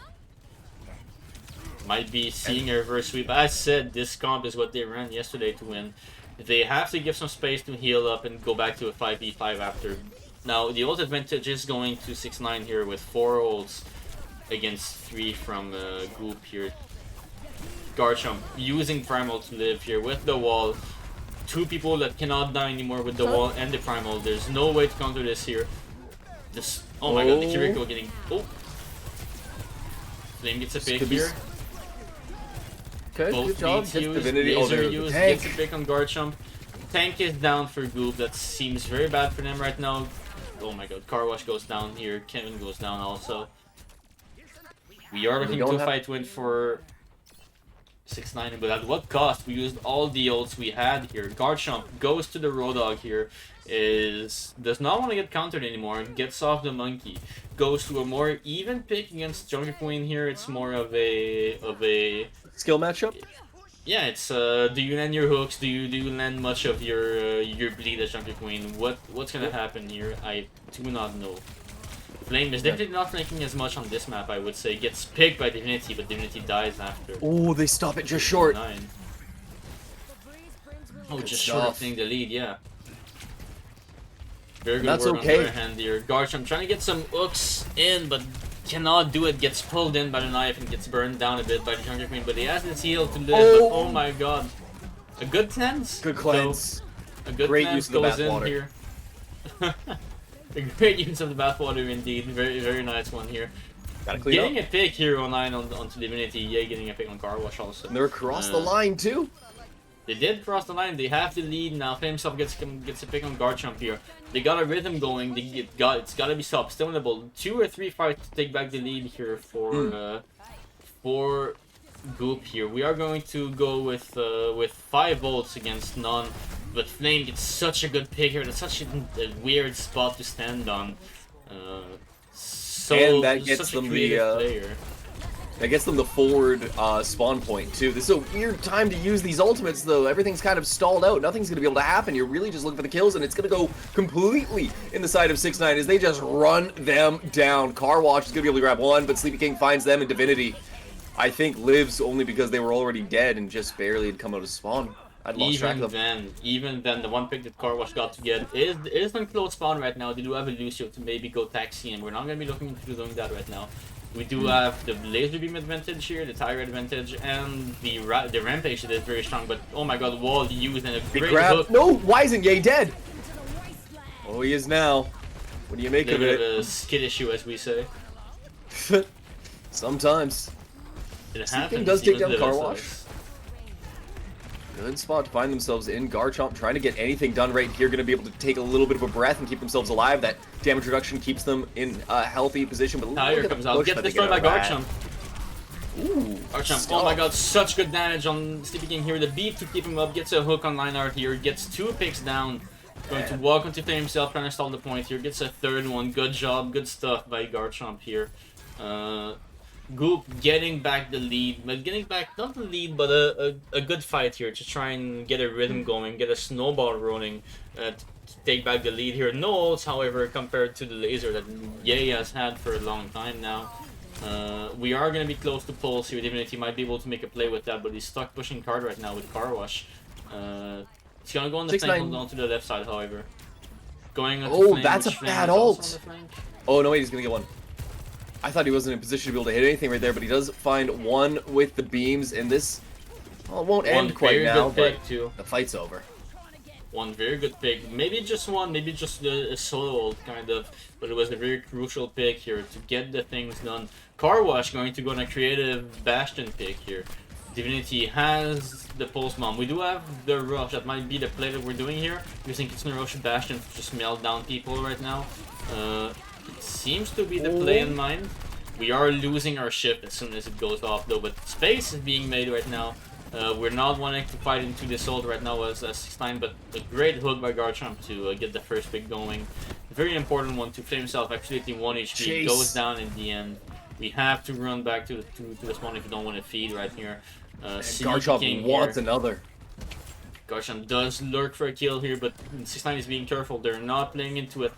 Speaker 1: Might be seeing a reverse sweep. As said, this comp is what they ran yesterday to win. They have to give some space to heal up and go back to a 5v5 after. Now, the ult advantage is going to 6-9 here with 4 ults against 3 from Goop here. Garchomp using Primal to live here with the wall. 2 people that cannot die anymore with the wall and the Primal. There's no way to counter this here. This, oh my god, the Kiriko getting... Oh! Flame gets a pick here.
Speaker 2: Okay,
Speaker 1: Both
Speaker 2: good job.
Speaker 1: beats
Speaker 2: Gets
Speaker 1: used,
Speaker 2: Divinity.
Speaker 1: laser
Speaker 2: there's the
Speaker 1: used,
Speaker 2: tank.
Speaker 1: gets a pick on Garchomp. Tank is down for Goop. That seems very bad for them right now. Oh my god, Carwash goes down here. Kevin goes down also. We are looking to a fight win for 6-9, but at what cost? We used all the ults we had here. Garchomp goes to the Roadhog here. Does not want to get countered anymore. Gets off the monkey. Goes to a more even pick against Junkie Queen here. It's more of a
Speaker 2: Skill matchup?
Speaker 1: yeah, it's do you land your hooks? Do you land much of your bleed as Junkie Queen? What's gonna happen here? I do not know. Flame is definitely not flanking as much on this map, I would say. Gets picked by Divinity, but Divinity dies after.
Speaker 2: Oh, they stop it just short.
Speaker 1: 9. Oh,
Speaker 2: Good
Speaker 1: just short of
Speaker 2: stuff.
Speaker 1: taking the lead, yeah. Very good
Speaker 2: That's
Speaker 1: work
Speaker 2: okay.
Speaker 1: on the other hand here. Garchomp trying to get some hooks in, but cannot do it. Gets pulled in by the knife and gets burned down a bit by the Junkie Queen, but he has his heal to live. But oh my god. A good cleanse.
Speaker 2: Good cleanse.
Speaker 1: A good
Speaker 2: Great
Speaker 1: cleanse
Speaker 2: use of the
Speaker 1: goes in
Speaker 2: bathwater.
Speaker 1: here. A great use of the bathwater indeed. Very nice one here.
Speaker 2: Gotta clean
Speaker 1: Getting
Speaker 2: up.
Speaker 1: a pick here online onto Divinity. Yeah, getting a pick on Carwash also.
Speaker 2: And they're across the line too.
Speaker 1: They did cross the line. They have the lead now. Flame himself gets a pick on Garchomp here. They got a rhythm going. It's got to be stopped. Still winnable. 2 or 3 fights to take back the lead here for Goop here. We are going to go with 5 volts against none. But Flame gets such a good pick here. That's such a weird spot to stand on.
Speaker 2: And that gets
Speaker 1: such a
Speaker 2: them the,
Speaker 1: creative player.
Speaker 2: That gets them the forward spawn point too. This is a weird time to use these ultimates though. Everything's kind of stalled out. Nothing's going to be able to happen. You're really just looking for the kills, and it's going to go completely in the side of 6-9 as they just run them down. Carwash is going to be able to grab one, but Sleepy King finds them, and Divinity, I think, lives only because they were already dead and just barely had come out of spawn. I'd lost track of them.
Speaker 1: Even then, the one pick that Carwash got to get is on close spawn right now. They do have a Lucio to maybe go taxi, and we're not going to be looking into doing that right now. We do have the laser beam advantage here, the tire advantage, and the rampage that is very strong. But oh my god, wall used and a
Speaker 2: Big
Speaker 1: great
Speaker 2: grab.
Speaker 1: hook.
Speaker 2: No, why isn't Ye dead? Oh, he is now. What do you make of
Speaker 1: Bit of
Speaker 2: it?
Speaker 1: a skid issue, as we say.
Speaker 2: Sometimes.
Speaker 1: It
Speaker 2: Sleepy
Speaker 1: happens.
Speaker 2: does take
Speaker 1: even
Speaker 2: down
Speaker 1: to the
Speaker 2: Carwash.
Speaker 1: best
Speaker 2: Good spot to find themselves in. Garchomp trying to get anything done right here. Going to be able to take a little bit of a breath and keep themselves alive. That damage reduction keeps them in a healthy position. But
Speaker 1: Tire
Speaker 2: look at
Speaker 1: comes
Speaker 2: the
Speaker 1: out.
Speaker 2: push
Speaker 1: Gets
Speaker 2: that they
Speaker 1: destroyed
Speaker 2: get
Speaker 1: by
Speaker 2: out of that.
Speaker 1: Garchomp.
Speaker 2: Ooh,
Speaker 1: Garchomp, oh my god, such good damage on Sleepy King here. The beat to keep him up. Gets a hook on Lineart here. Gets 2 picks down. Going to walk onto Flame himself, trying to stall the point here. Gets a 3rd one. Good job. Good stuff by Garchomp here. Goop getting back the lead, but getting back not the lead, but a good fight here to try and get a rhythm going, get a snowball rolling, to take back the lead here. No ults, however, compared to the laser that Ye has had for a long time now. We are going to be close to pulse here. Divinity might be able to make a play with that, but he's stuck pushing card right now with Carwash. He's going to go on the flank, hold on to the left side, however. Going on
Speaker 2: Oh,
Speaker 1: flank,
Speaker 2: that's
Speaker 1: which
Speaker 2: a
Speaker 1: Flame
Speaker 2: bad
Speaker 1: is also
Speaker 2: ult.
Speaker 1: on the flank.
Speaker 2: Oh no, wait, he's gonna get one. I thought he wasn't in a position to be able to hit anything right there, but he does find one with the beams, and this, well, it won't end quite
Speaker 1: very
Speaker 2: now,
Speaker 1: good
Speaker 2: but
Speaker 1: pick, too.
Speaker 2: the fight's over.
Speaker 1: One very good pick. Maybe just one, maybe just a solo ult, kind of. But it was a very crucial pick here to get the things done. Car Wash going to go on a creative Bastion pick here. Divinity has the Pulse Bomb. We do have the Rush. That might be the play that we're doing here. Using Kitsune Rush Bastion to just melt down people right now. It seems to be the play in mind. We are losing our shift as soon as it goes off though, but space is being made right now. We're not wanting to fight into this ult right now as 6-9, but a great hook by Garchomp to get the first pick going. Very important one to flame himself, actually hitting 1 HP.
Speaker 2: Chase.
Speaker 1: Goes down in the end. We have to run back to the spawn if you don't want to feed right here.
Speaker 2: Garchomp wants another.
Speaker 1: Garchomp does lurk for a kill here, but 6-9 is being careful. They're not playing into it.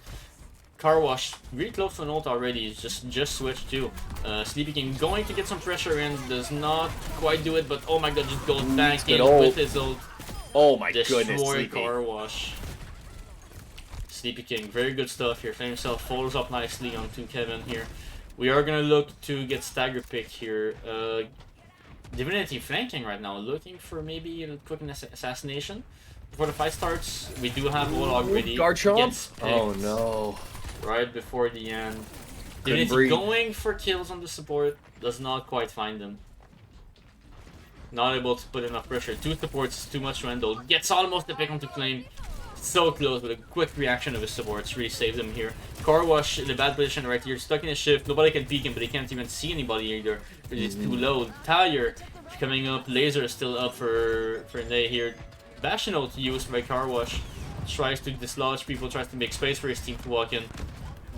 Speaker 1: Car Wash, really close to an ult already, he's just switched too. Sleepy King going to get some pressure in, does not quite do it, but oh my god, just goes back in with his ult.
Speaker 2: Oh my goodness,
Speaker 1: Destroy
Speaker 2: Sleepy.
Speaker 1: Car Wash. Sleepy King, very good stuff here. Flame himself follows up nicely onto Kevin here. We are gonna look to get stagger pick here. Divinity flanking right now, looking for maybe a quick assassination. Before the fight starts, we do have Warlock ready.
Speaker 2: Garchomp? Oh no.
Speaker 1: Right before the end.
Speaker 2: Couldn't
Speaker 1: Divinity
Speaker 2: breathe.
Speaker 1: going for kills on the support, does not quite find them. Not able to put enough pressure. 2 supports, too much to handle. Gets almost the pick onto Flame. So close, with a quick reaction of his supports really saves him here. Car Wash in a bad position right here, stuck in a shift. Nobody can peek him, but he can't even see anybody either. It's too low. Tire coming up. Laser is still up for Nay here. Bastion ult used by Car Wash. Tries to dislodge people, tries to make space for his team to walk in.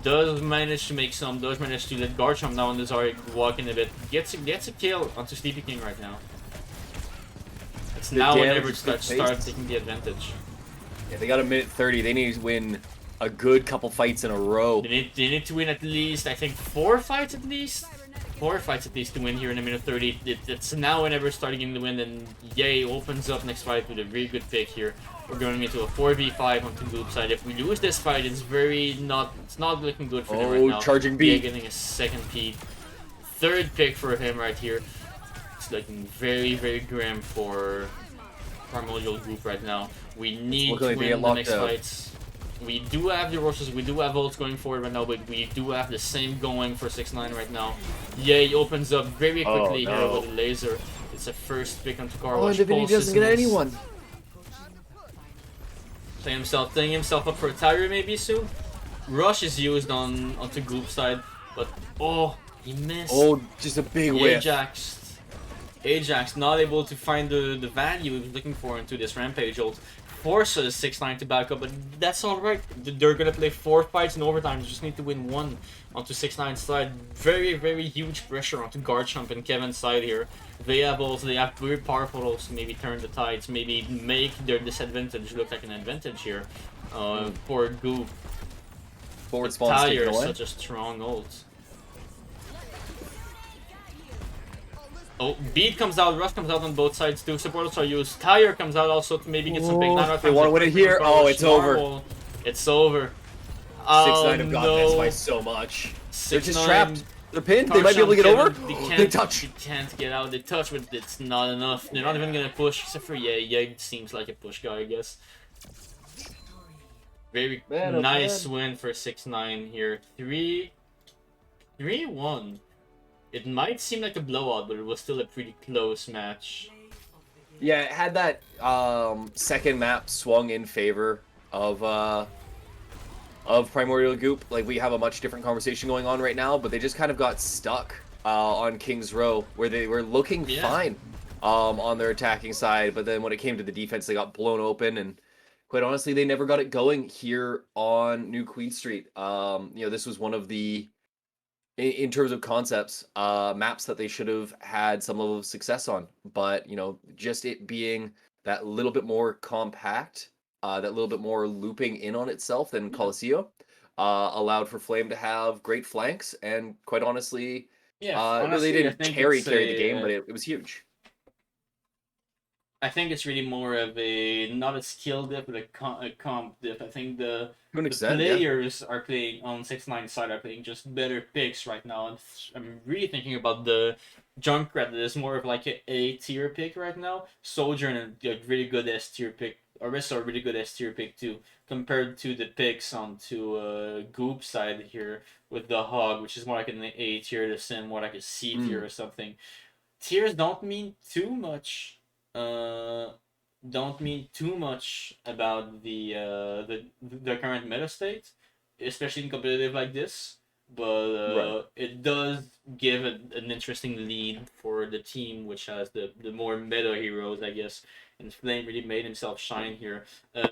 Speaker 1: Does manage to make some, does manage to let Garchomp now on the Zarya walk in a bit. Gets a kill onto Sleepy King right now. It's now or never to start taking the advantage.
Speaker 2: Yeah, they got a minute 30. They need to win a good couple fights in a row.
Speaker 1: They need to win at least, I think, 4 fights at least? 4 fights at least to win here in a minute 30. It's now or never starting to win, and Yay opens up next fight with a really good pick here. We're going into a 4v5 on the group side. If we lose this fight, it's not looking good for them right now.
Speaker 2: Charging
Speaker 1: Yay
Speaker 2: beat.
Speaker 1: getting a second peak. 3rd pick for him right here. It's looking very, very grim for Primordial Group right now. We need to win the next fights. We do have the Rosses, we do have ults going forward right now, but we do have the same going for 6-9 right now. Yay opens up very quickly here with a laser. It's a first pick onto Car Wash.
Speaker 2: and Divinity doesn't get anyone.
Speaker 1: Setting himself up for a Tire maybe soon. Rush is used onto group side, but oh, he missed.
Speaker 2: Oh, just a big whiff.
Speaker 1: Ajax not able to find the value he was looking for into this Rampage ult. Forces 6-9 to back up, but that's alright. They're gonna play 4 fights in overtime. They just need to win 1 onto 6-9's side. Very, very huge pressure onto Garchomp and Kevin's side here. They have also, they have very powerful ults to maybe turn the tides, maybe make their disadvantage look like an advantage here. For Goop.
Speaker 2: Forward spawn's taken
Speaker 1: Tire,
Speaker 2: away.
Speaker 1: such a strong ult. Oh, Beat comes out, Rush comes out on both sides too. Supporters are used. Tire comes out also to maybe get some big 9
Speaker 2: They want to win it here. Oh, it's over.
Speaker 1: It's over.
Speaker 2: 6-9 have gotten this by so much. They're just
Speaker 1: 6-9
Speaker 2: trapped. They're pinned. They might be able to get over. They touch.
Speaker 1: They can't get out. They touch, but it's not enough. They're not even gonna push, except for Yay. Yay seems like a push guy, I guess. Very nice win for 6-9 here. 3-1. It might seem like a blowout, but it was still a pretty close match.
Speaker 2: Yeah, it had that second map swung in favor of Primordial Goop. Like, we have a much different conversation going on right now, but they just kind of got stuck on King's Row, where they were looking fine on their attacking side, but then when it came to the defense, they got blown open, and quite honestly, they never got it going here on New Queen Street. This was one of the, in terms of concepts, maps that they should have had some level of success on. But, just it being that little bit more compact, that little bit more looping in on itself than Colosseo, allowed for Flame to have great flanks. And quite honestly,
Speaker 1: honestly,
Speaker 2: they didn't carry the game, but it was huge.
Speaker 1: I think it's really more of not a skill dip, but a comp dip. I think the players are playing on 6-9 side are playing just better picks right now. And I'm really thinking about the Junkrat that is more of like a tier pick right now. Sojourn, a really good S tier pick. Orisa a really good S tier pick too, compared to the picks onto Goop side here with the Hog, which is more like an A tier, the Sim more like a C tier or something. Tiers don't mean too much. Don't mean too much about the current meta state, especially in competitive like this. But it does give an interesting lead for the team, which has the more meta heroes, I guess. And Flame really made himself shine here.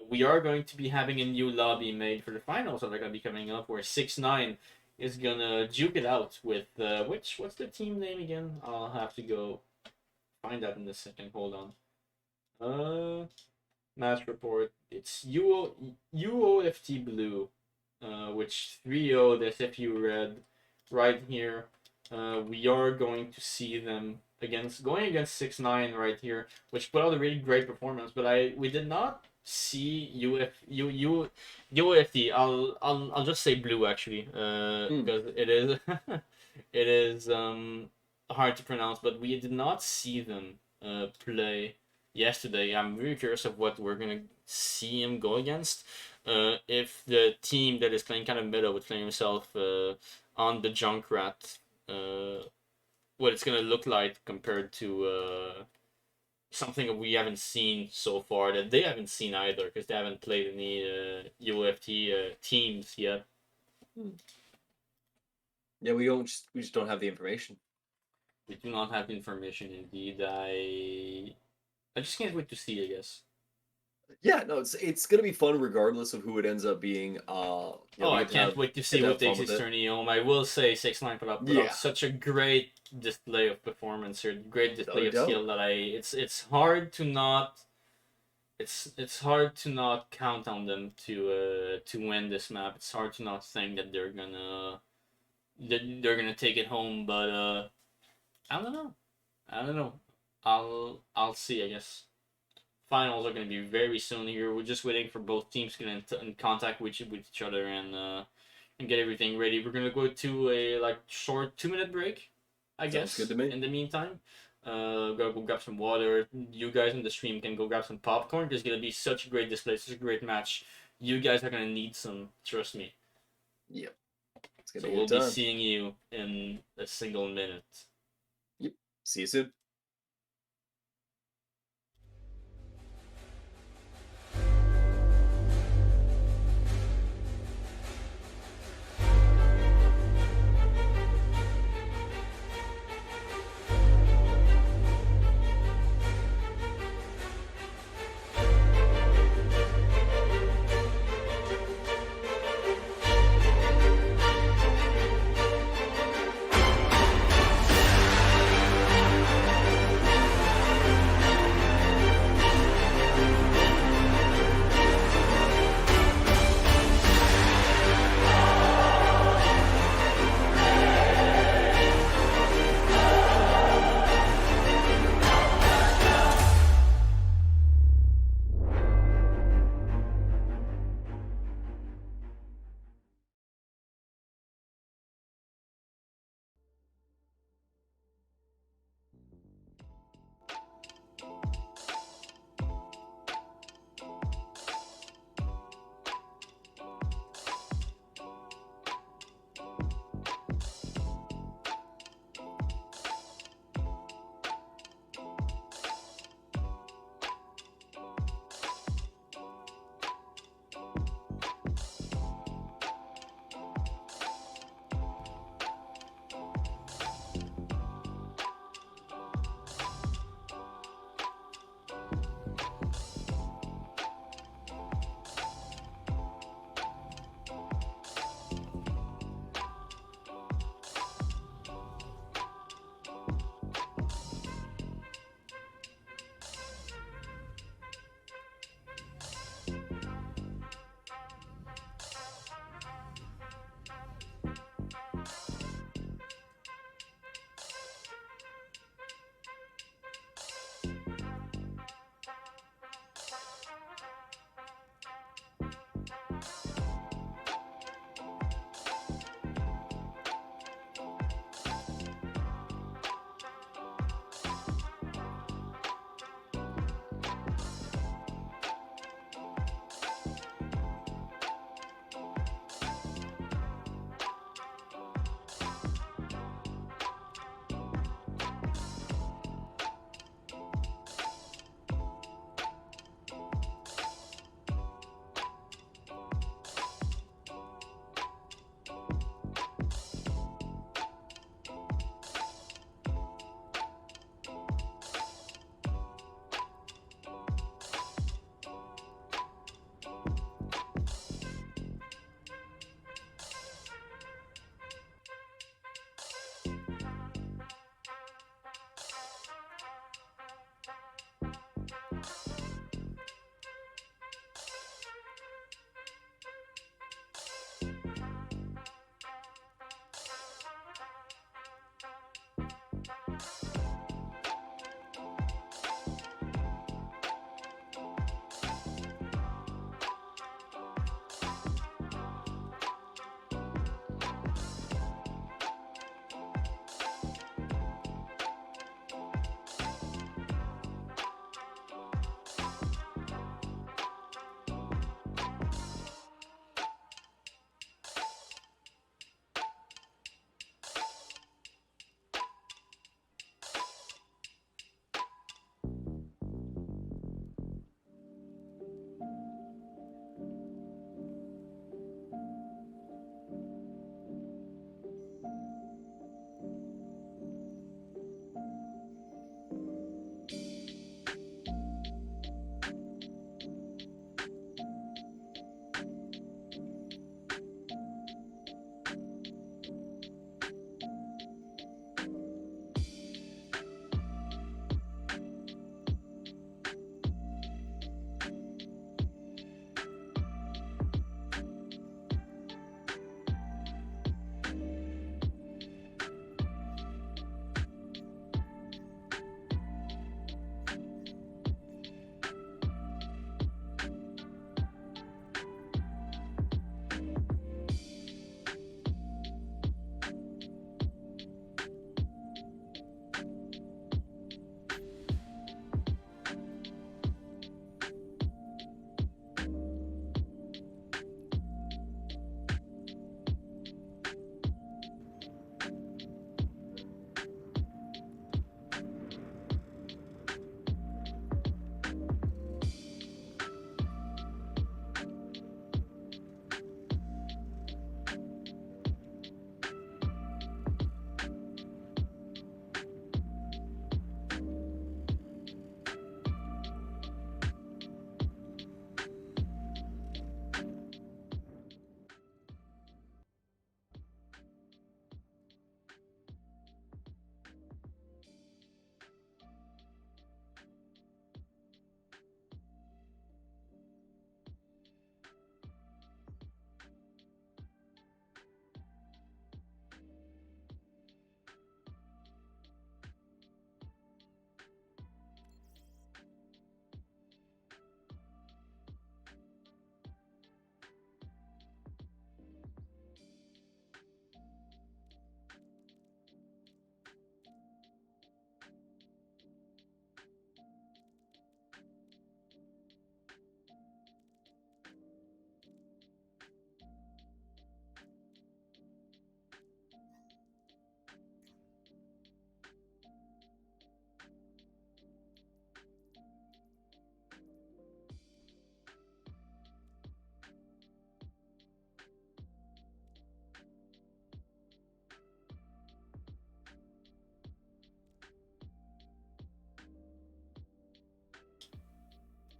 Speaker 1: We are going to be having a new lobby made for the finals that are going to be coming up, where 6ix9ine is gonna duke it out with what's the team name again? I'll have to go find that in a second. Hold on. Match report. It's UOFT Blue, which 3-0 the SFU Red right here. We are going to see them going against 6ix9ine right here, which put out a really great performance. But we did not see UOFT. I'll just say Blue actually, because it is it is hard to pronounce. But we did not see them play yesterday. I'm really curious of what we're gonna see him go against. If the team that is playing kind of meta would play himself on the Junkrat, what it's gonna look like compared to something that we haven't seen so far, that they haven't seen either, because they haven't played any UFT teams yet.
Speaker 2: Yeah, we just don't have the information.
Speaker 1: We do not have information indeed. I just can't wait to see, I guess.
Speaker 2: Yeah, no, it's gonna be fun regardless of who it ends up being.
Speaker 1: I can't wait to see what takes his journey home. I will say 6ix9ine put up such a great display of performance here, great display of skill that it's hard to not count on them to win this map. It's hard to not think that they're gonna take it home, but I don't know. I'll see, I guess. Finals are going to be very soon here. We're just waiting for both teams to get in contact with each other and get everything ready. We're going to go to a short 2-minute break, I guess.
Speaker 2: Sounds good to me.
Speaker 1: In the meantime, gotta go grab some water. You guys in the stream can go grab some popcorn. There's going to be such a great display, such a great match. You guys are going to need some, trust me.
Speaker 2: Yep.
Speaker 1: So we'll be seeing you in a single minute.
Speaker 2: Yep. See you soon.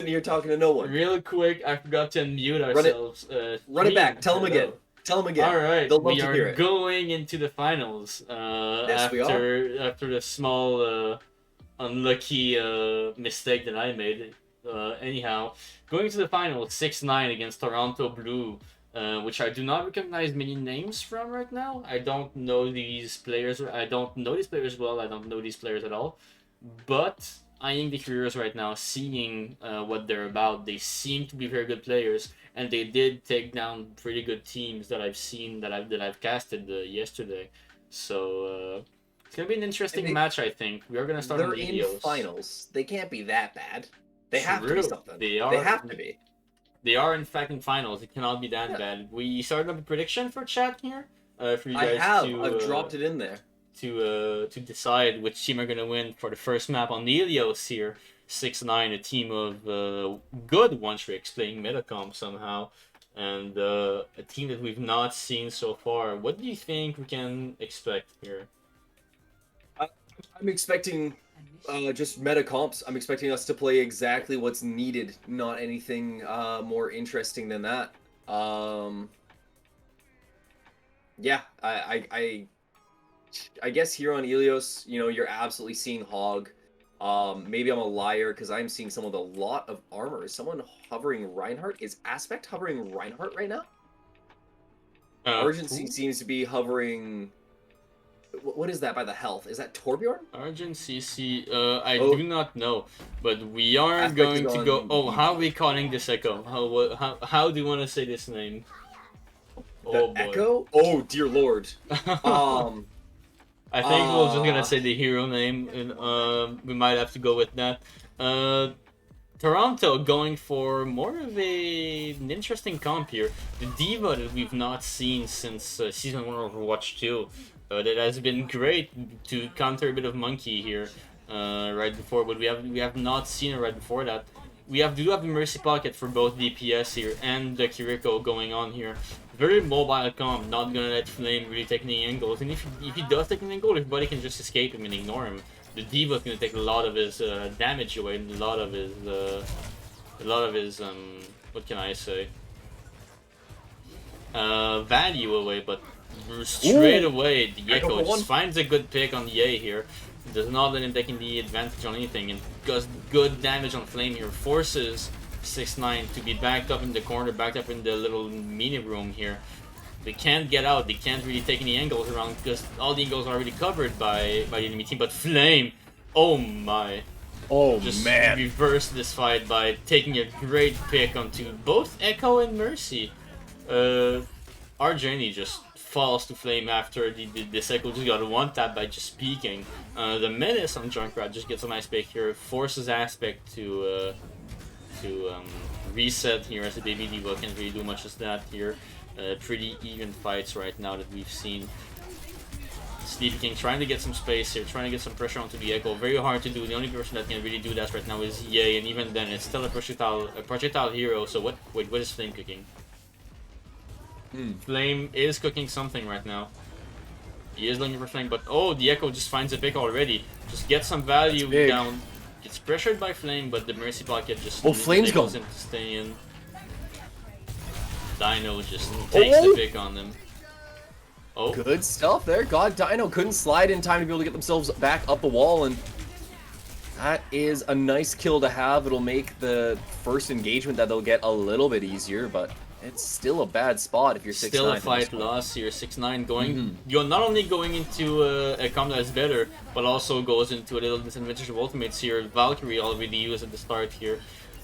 Speaker 2: sitting here talking to no one.
Speaker 1: Real quick, I forgot to unmute ourselves.
Speaker 2: Run it back. Tell them again. Tell them again.
Speaker 1: All right,
Speaker 2: They'll love
Speaker 1: we
Speaker 2: to
Speaker 1: are
Speaker 2: hear it.
Speaker 1: going into the finals.
Speaker 2: Yes, we are.
Speaker 1: After the small unlucky mistake that I made. Anyhow, going to the finals, 6-9 against Toronto Blue, which I do not recognize many names from right now. I don't know these players. I don't know these players well. I don't know these players at all. But eyeing the careers right now, seeing what they're about, they seem to be very good players, and they did take down pretty good teams that I've seen that I've casted yesterday. So it's gonna be an interesting match. I think we are gonna start.
Speaker 2: They're in finals. They can't be that bad. They have to be something.
Speaker 1: They have to be. They are in fact in finals. It cannot be that bad. We started up a prediction for chat here. For you guys
Speaker 2: I've dropped it in there.
Speaker 1: To decide which team are gonna win for the first map on the Ilios here. 6-9, a team of good one-tricks playing Metacomp somehow, and a team that we've not seen so far. What do you think we can expect here?
Speaker 2: I'm expecting just meta comps. I'm expecting us to play exactly what's needed, not anything more interesting than that. Yeah, I guess here on Ilios, you know, you're absolutely seeing Hog. Maybe I'm a liar because I'm seeing someone with a lot of armor. Is someone hovering Reinhardt? Is Aspect hovering Reinhardt right now? Urgency seems to be hovering. What is that by the health? Is that Torbjorn?
Speaker 1: Argent CC, I do not know, but we are going to go. Oh, how are we calling this Echo? How do you want to say this name?
Speaker 2: Oh boy. Echo? Oh dear lord.
Speaker 1: I think we're just gonna say the hero name, and we might have to go with that. Toronto going for more of an interesting comp here. The D.Va that we've not seen since Season 1 of Overwatch 2. That has been great to counter a bit of Monkey here right before, but we have not seen it right before that. We do have the Mercy Pocket for both DPS here and the Kiriko going on here. Very mobile comp, not gonna let Flame really take any angles, and if he does take an angle, everybody can just escape him and ignore him. The D.Va's gonna take a lot of his damage away, and a lot of his what can I say? Value away, but straight away the Echo just finds a good pick on the A here. Does not let him take the advantage on anything, and does good damage on Flame here. Forces 6-9 to be backed up in the corner, backed up in the little mini room here. They can't get out, they can't really take any angles around because all the angles are already covered by the enemy team. But Flame, oh my.
Speaker 2: Oh
Speaker 1: just
Speaker 2: man.
Speaker 1: Reversed this fight by taking a great pick onto both Echo and Mercy. Our journey just falls to Flame after the Echo just got a one-tap by just peeking. The Menace on Junkrat just gets a nice pick here, forces Aspect to reset here as the baby D.Va can't really do much as that here. Pretty even fights right now that we've seen. Sleepy King trying to get some space here, trying to get some pressure onto the Echo. Very hard to do. The only person that can really do that right now is Ye, and even then it's still a projectile hero. So what is Flame cooking? Flame is cooking something right now. He is looking for Flame, but oh, the Echo just finds a pick already. Just gets some value down. Gets pressured by Flame, but the Mercy Pocket just
Speaker 2: Flame's
Speaker 1: him to stay in. Dino just takes the pick on them. Oh,
Speaker 2: good stuff there. God, Dino couldn't slide in time to be able to get themselves back up the wall, and that is a nice kill to have. It'll make the first engagement that they'll get a little bit easier, but it's still a bad spot if you're 6-9.
Speaker 1: Still a fight loss here, 6-9 going. You're not only going into a comp that is better, but also goes into a little disadvantage of ultimates here. Valkyrie already used at the start here.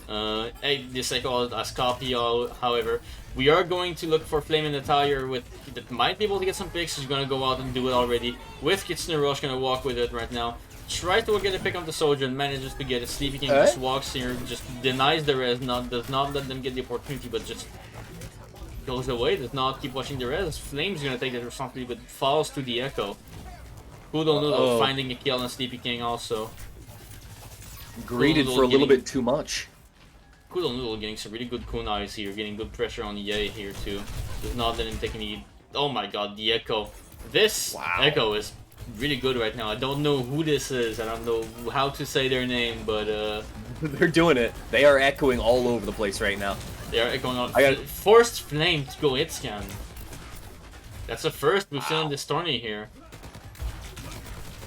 Speaker 1: This Echo as copy, however. We are going to look for Flame in the tire that might be able to get some picks. He's going to go out and do it already. With Kitsune Rush going to walk with it right now. Tries to get a pick on the soldier and manages to get it. Sleepy King just walks here, just denies the res, does not let them get the opportunity, but just goes away, does not keep watching the res. Flame's going to take that responsibility, but falls to the Echo. Kudo Noodle finding a kill on Sleepy King also.
Speaker 2: Greeted for a little bit too much.
Speaker 1: Kudo Noodle getting some really good kunais here, getting good pressure on Ye here too. Does not let him take any. Oh my god, the Echo. This Echo is really good right now. I don't know who this is. I don't know how to say their name, but
Speaker 2: They're doing it. They are echoing all over the place right now.
Speaker 1: they are going on.
Speaker 2: I got-
Speaker 1: Forced Flame to go hit scan. That's the first we've seen in this tourney here.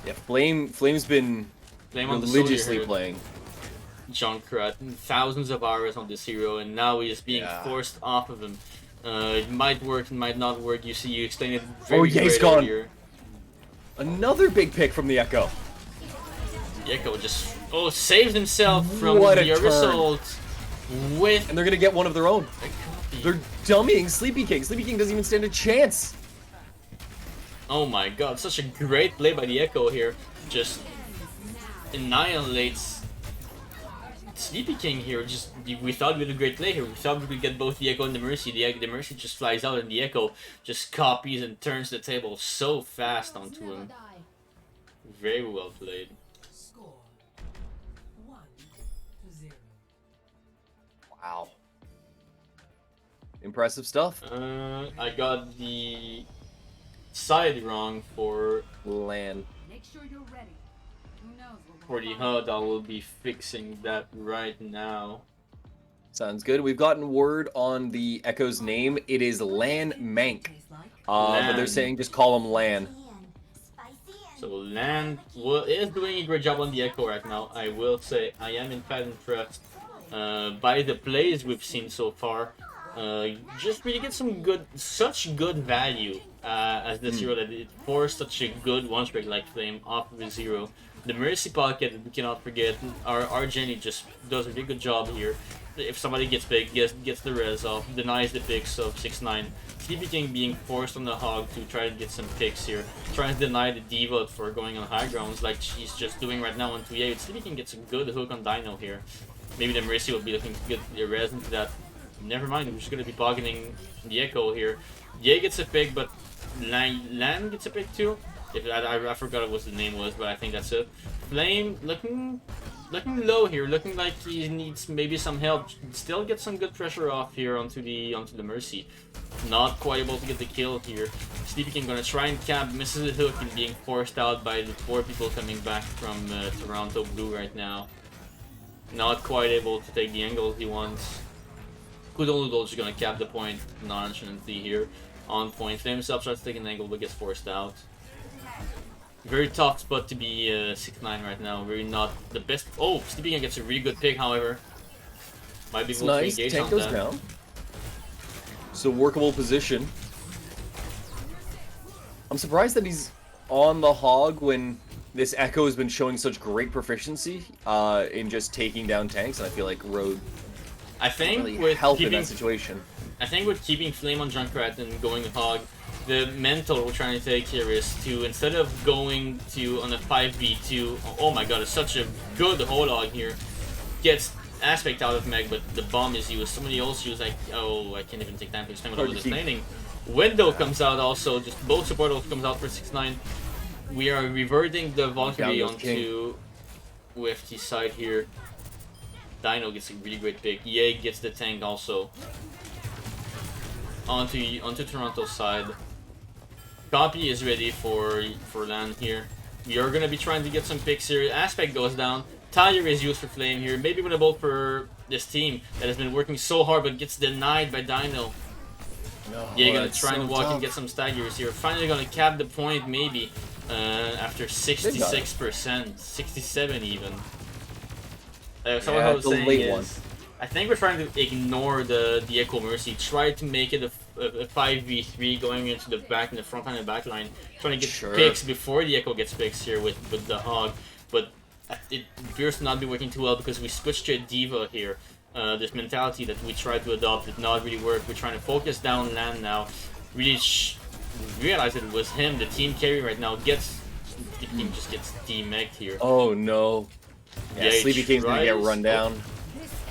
Speaker 2: Yeah, Flame's been
Speaker 1: Flame on the
Speaker 2: religiously
Speaker 1: soldier here.
Speaker 2: playing.
Speaker 1: Junkrat, thousands of hours on this hero, and now he is being
Speaker 2: Yeah.
Speaker 1: forced off of him. It might work, it might not work. You see, you explained it very
Speaker 2: Ye's
Speaker 1: great
Speaker 2: gone.
Speaker 1: earlier.
Speaker 2: Another big pick from the Echo.
Speaker 1: Yeko just saves himself from
Speaker 2: What a
Speaker 1: the
Speaker 2: turn.
Speaker 1: result with
Speaker 2: And they're gonna get one of their own.
Speaker 1: a copy.
Speaker 2: They're dummying Sleepy King. Sleepy King doesn't even stand a chance.
Speaker 1: Oh my god, such a great play by the Echo here. Just annihilates Sleepy King here. Just we thought we had a great play here. We thought we could get both the Echo and the Mercy. The Mercy just flies out and the Echo just copies and turns the table so fast onto him. Very well played.
Speaker 4: Score 1-0.
Speaker 2: Wow. Impressive stuff.
Speaker 1: I got the side wrong for
Speaker 2: Lan.
Speaker 4: Make sure you're ready. Who knows what
Speaker 1: for the HUD. I will be fixing that right now.
Speaker 2: Sounds good. We've gotten word on the Echo's name. It is Lan Mank. But they're
Speaker 1: Lan.
Speaker 2: saying just call him Lan.
Speaker 1: So Land is doing a great job on the Echo right now. I will say I am in fact impressed by the plays we've seen so far. Just really get such good value as this hero that it forced such a good one strike like Flame off of a zero. The Mercy Pocket, we cannot forget, our Jenny just does a really good job here. If somebody gets big, gets the res off, denies the picks of 6-9. Sleepy King being forced on the Hog to try to get some picks here. Trying to deny the Diva for going on high grounds like she's just doing right now on 2A. Sleepy King gets a good hook on Dino here. Maybe the Mercy will be looking to get the res into that. Never mind, we're just going to be pocketing the Echo here. Ye gets a pick, but Lan gets a pick too. If I forgot what the name was, but I think that's it. Flame looking low here, looking like he needs maybe some help. Still get some good pressure off here onto the Mercy. Not quite able to get the kill here. Sleepy King gonna try and camp, misses the hook and being forced out by the 4 people coming back from Toronto Blue right now. Not quite able to take the angles he wants. Kudoludol just gonna cap the point nonchalantly here. On point. Flame himself tries to take an angle but gets forced out. Very tough spot to be 6-9 right now. Very not the best. Oh, Sleepy King gets a really good pick, however. Might be
Speaker 2: It's
Speaker 1: able to
Speaker 2: nice.
Speaker 1: engage
Speaker 2: Tank
Speaker 1: on
Speaker 2: goes
Speaker 1: that.
Speaker 2: down. So workable position. I'm surprised that he's on the Hog when this Echo has been showing such great proficiency in just taking down tanks, and I feel like Road
Speaker 1: I think
Speaker 2: really
Speaker 1: with
Speaker 2: help in
Speaker 1: keeping
Speaker 2: that situation.
Speaker 1: I think with keeping Flame on Junkrat and going Hog, the mental we're trying to take here is to, instead of going to on a 5v2, oh my god, it's such a good whole log here, gets aspect out of Meg, but the bomb is used. Somebody else used like, oh, I can't even take time to explain what I
Speaker 2: Hard
Speaker 1: was
Speaker 2: to keep.
Speaker 1: explaining. Window comes out also, just both support ult comes out for 6-9. We are reverting the Valkyrie
Speaker 2: Down goes King.
Speaker 1: onto OFT side here. Dino gets a really great pick. Ye gets the tank also. Onto Toronto's side. Copy is ready for land here. We are gonna be trying to get some picks here. Aspect goes down. Tire is used for Flame here. Maybe with a bolt for this team that has been working so hard but gets denied by Dino.
Speaker 2: No,
Speaker 1: Yeah, gonna
Speaker 2: that's
Speaker 1: try and
Speaker 2: so
Speaker 1: walk
Speaker 2: tough.
Speaker 1: and get some staggers here. Finally gonna cap the point maybe after 66%, 67 even. So what I was
Speaker 2: the
Speaker 1: saying
Speaker 2: late
Speaker 1: is,
Speaker 2: one.
Speaker 1: I think we're trying to ignore the Echo Mercy. Try to make it a 5v3 going into the back and the front line and back line. Trying to get
Speaker 2: Sure.
Speaker 1: picks before the Echo gets picks here with the Hog. But it appears to not be working too well because we switched to a Diva here. This mentality that we tried to adopt did not really work. We're trying to focus down land now. Really realize that it was him, the team carry right now. The team just gets demec'd here.
Speaker 2: Oh no. Yeah,
Speaker 1: Ye
Speaker 2: Sleepy King's gonna get
Speaker 1: tries-
Speaker 2: run down.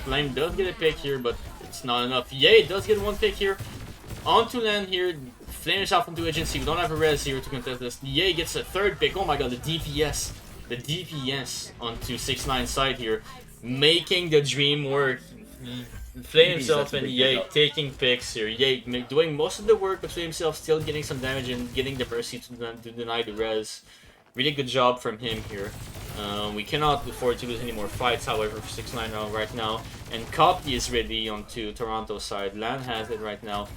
Speaker 1: Flame does get a pick here, but it's not enough. Ye does get one pick here. Onto land here. Flame himself into agency. We don't have a res here to contest this. Ye gets a third pick. Oh my god, the DPS. The DPS onto 6-9 side here. Making the dream work. Flame himself
Speaker 2: that's a
Speaker 1: and
Speaker 2: big
Speaker 1: Ye
Speaker 2: pickup.
Speaker 1: taking picks here. Ye doing most of the work, but Flame himself still getting some damage and getting the mercy to deny the res. Really good job from him here. We cannot afford to lose any more fights, however, for 6-9 right now. And Copy is ready onto Toronto's side. Lan has it right now.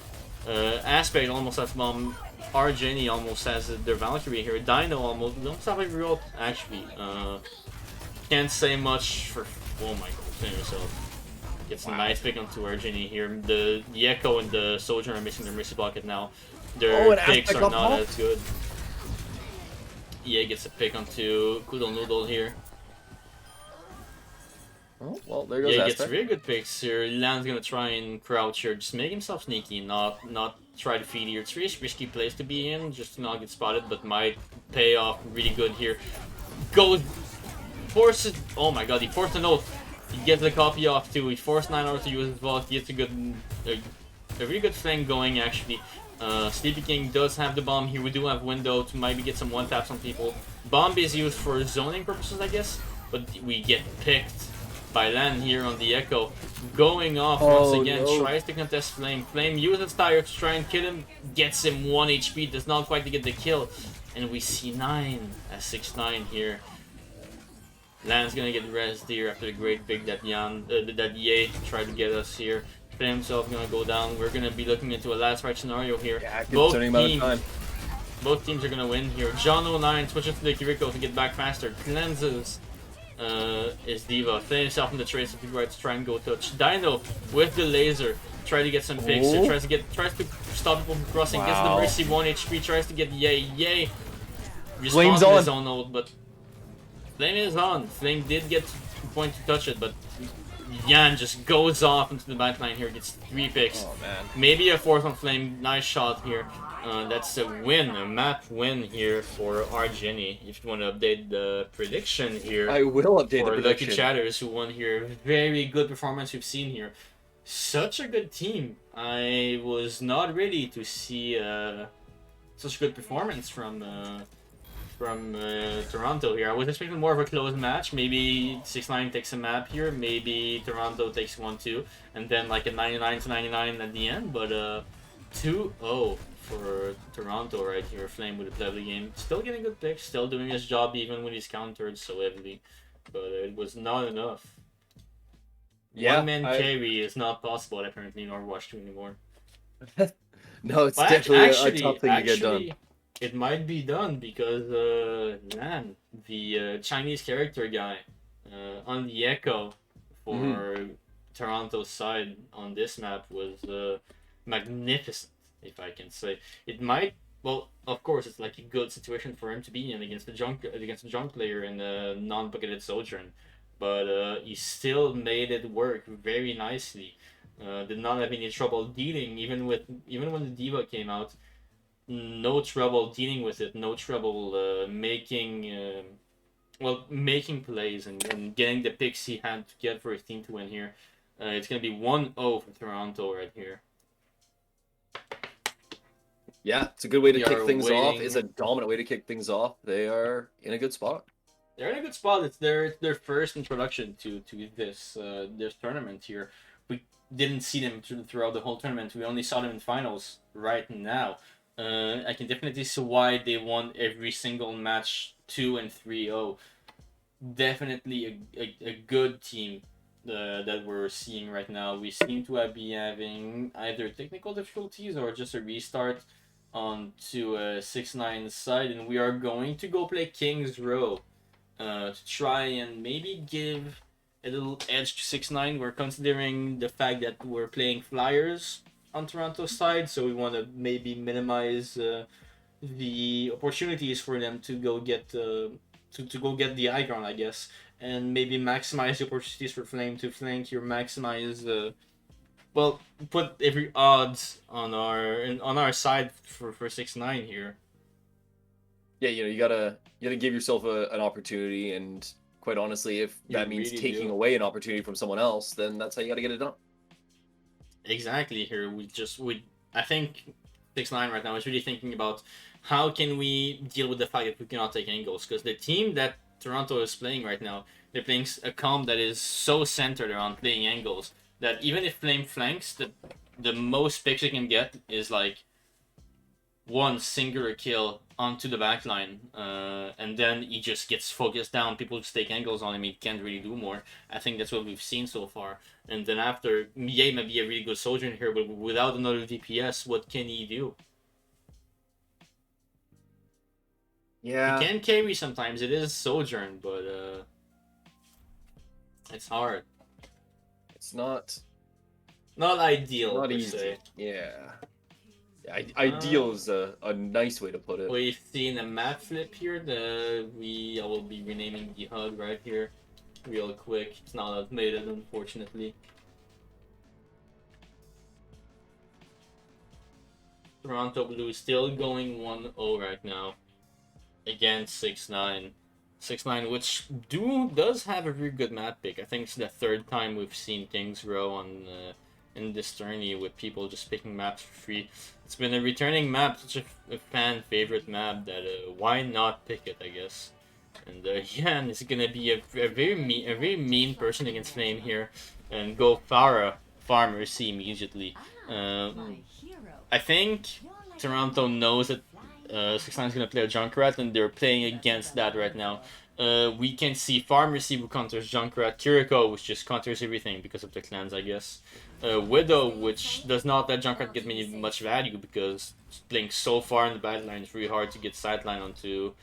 Speaker 1: Aspect almost has bomb. Argeni almost has their Valkyrie here. Dino almost have a real actually. Can't say much for. Oh my god, finish yourself. Gets a nice pick onto Argeni here. The Echo and the Soldier are missing their Mercy Bucket now. Their picks are not as good. EA gets a pick onto Kudo Noodle here.
Speaker 2: Oh, well, there goes
Speaker 1: Yeah, he
Speaker 2: Aspect.
Speaker 1: gets really good picks here. Lan's gonna try and crouch here, just make himself sneaky, not try to feed here. It's really risky place to be in, just to not get spotted, but might pay off really good here. Goes, forces. Oh my god, he forced a note. He gets the copy off too. He forced 9 to use his vault. He gets a really good thing going actually. Sleepy King does have the bomb here. We do have window to maybe get some one taps on people. Bomb is used for zoning purposes, I guess, but we get picked by Lan here on the Echo. Going off once again, tries to contest Flame. Flame uses Tire to try and kill him, gets him 1 HP, does not quite get the kill. And we see 9 at 6-9 here. Lan's gonna get rezzed here after the great pick that Ye tried to get us here. Flame himself gonna go down. We're gonna be looking into a last fight scenario here.
Speaker 2: Yeah,
Speaker 1: both teams are gonna win here. John 09 switches to the Kiriko to get back faster. Cleanses is Diva. Flame himself in the trace if he tries to try and go touch. Dino with the laser. Try to get some picks. Tries to stop people from crossing. Gets the Mercy 1 HP. Tries to get Ye. Responds to his own ult, but Flame is on. Flame did get to point to touch it, but Yan just goes off into the backline here, gets 3 picks.
Speaker 2: Oh, man.
Speaker 1: Maybe a 4th on Flame. Nice shot here. That's a win, a map win here for Argeni. If you want to update the prediction here.
Speaker 2: I will update the
Speaker 1: for
Speaker 2: prediction.
Speaker 1: Lucky Chatters who won here. Very good performance we've seen here. Such a good team. I was not ready to see such good performance from Toronto here. I was expecting more of a close match. Maybe 6-9 takes a map here. Maybe Toronto takes 1-2. And then like a 99-99 at the end. But 2-0 for Toronto right here. Flame with a lovely game. Still getting good picks. Still doing his job even when he's countered so heavily. But it was not enough.
Speaker 2: Yeah,
Speaker 1: One-man carry is not possible apparently in Overwatch 2 anymore.
Speaker 2: No, it's
Speaker 1: But
Speaker 2: definitely a tough thing to get done.
Speaker 1: It might be done because Nan, the Chinese character guy, on the Echo for Toronto's side on this map was magnificent, if I can say. It might, well, of course, it's like a good situation for him to be in against a junk player and a non-bucketed Sojourn, but he still made it work very nicely. Did not have any trouble dealing, even when the Diva came out. No trouble dealing with it. No trouble making plays and getting the picks he had to get for his team to win here. It's gonna be 1-0 for Toronto right here.
Speaker 2: Yeah, it's a good way to
Speaker 1: We
Speaker 2: kick
Speaker 1: are
Speaker 2: things off.
Speaker 1: waiting.
Speaker 2: It's a dominant way to kick things off. They are in a good spot.
Speaker 1: They're in a good spot. It's their first introduction to this tournament here. We didn't see them throughout the whole tournament. We only saw them in finals right now. I can definitely see why they won every single match 2 and 3-0. Definitely a good team that we're seeing right now. We seem to be having either technical difficulties or just a restart onto 6-9 side, and we are going to go play King's Row to try and maybe give a little edge to 6-9. We're considering the fact that we're playing Flyers on Toronto's side, so we want to maybe minimize the opportunities for them to go get to go get the high ground, I guess, and maybe maximize the opportunities for Flame to flank here, maximize well, put every odds on our side for 6-9 here.
Speaker 2: Yeah, you gotta give yourself an opportunity, and quite honestly, if that means
Speaker 1: really
Speaker 2: taking
Speaker 1: do.
Speaker 2: away an opportunity from someone else, then that's how you gotta get it done.
Speaker 1: Exactly here. I think 6-9 right now is really thinking about how can we deal with the fact that we cannot take angles, because the team that Toronto is playing right now, they're playing a comp that is so centered around playing angles that even if Flame flanks, the most picks you can get is like one singular kill onto the backline, and then he just gets focused down. People just take angles on him. He can't really do more. I think that's what we've seen so far. And then after, Ye may be a really good soldier in here, but without another DPS, what can he do?
Speaker 2: Yeah.
Speaker 1: He can carry sometimes. It is Sojourn, but it's hard.
Speaker 2: It's not
Speaker 1: ideal
Speaker 2: not
Speaker 1: per
Speaker 2: easy.
Speaker 1: se.
Speaker 2: Yeah. Ideal is a nice way to put it.
Speaker 1: We've seen a map flip here. I will be renaming the HUD right here, real quick. It's not automated, unfortunately. Toronto Blue still going 1-0 right now against 6-9. 6-9, which does have a very good map pick. I think it's the third time we've seen Kings Row in this tourney with people just picking maps for free. It's been a returning map, such a fan favorite map that why not pick it, I guess. And Yan is gonna be a very mean person against Flame here, and go Pharmacy immediately. I think Toronto knows that 6-9 is going to play a Junkrat, and they're playing against that right now. We can see Pharmacy who counters Junkrat, Kiriko which just counters everything because of the clans, I guess. Widow, which does not let Junkrat get much value because playing so far in the battleline is really hard to get sideline onto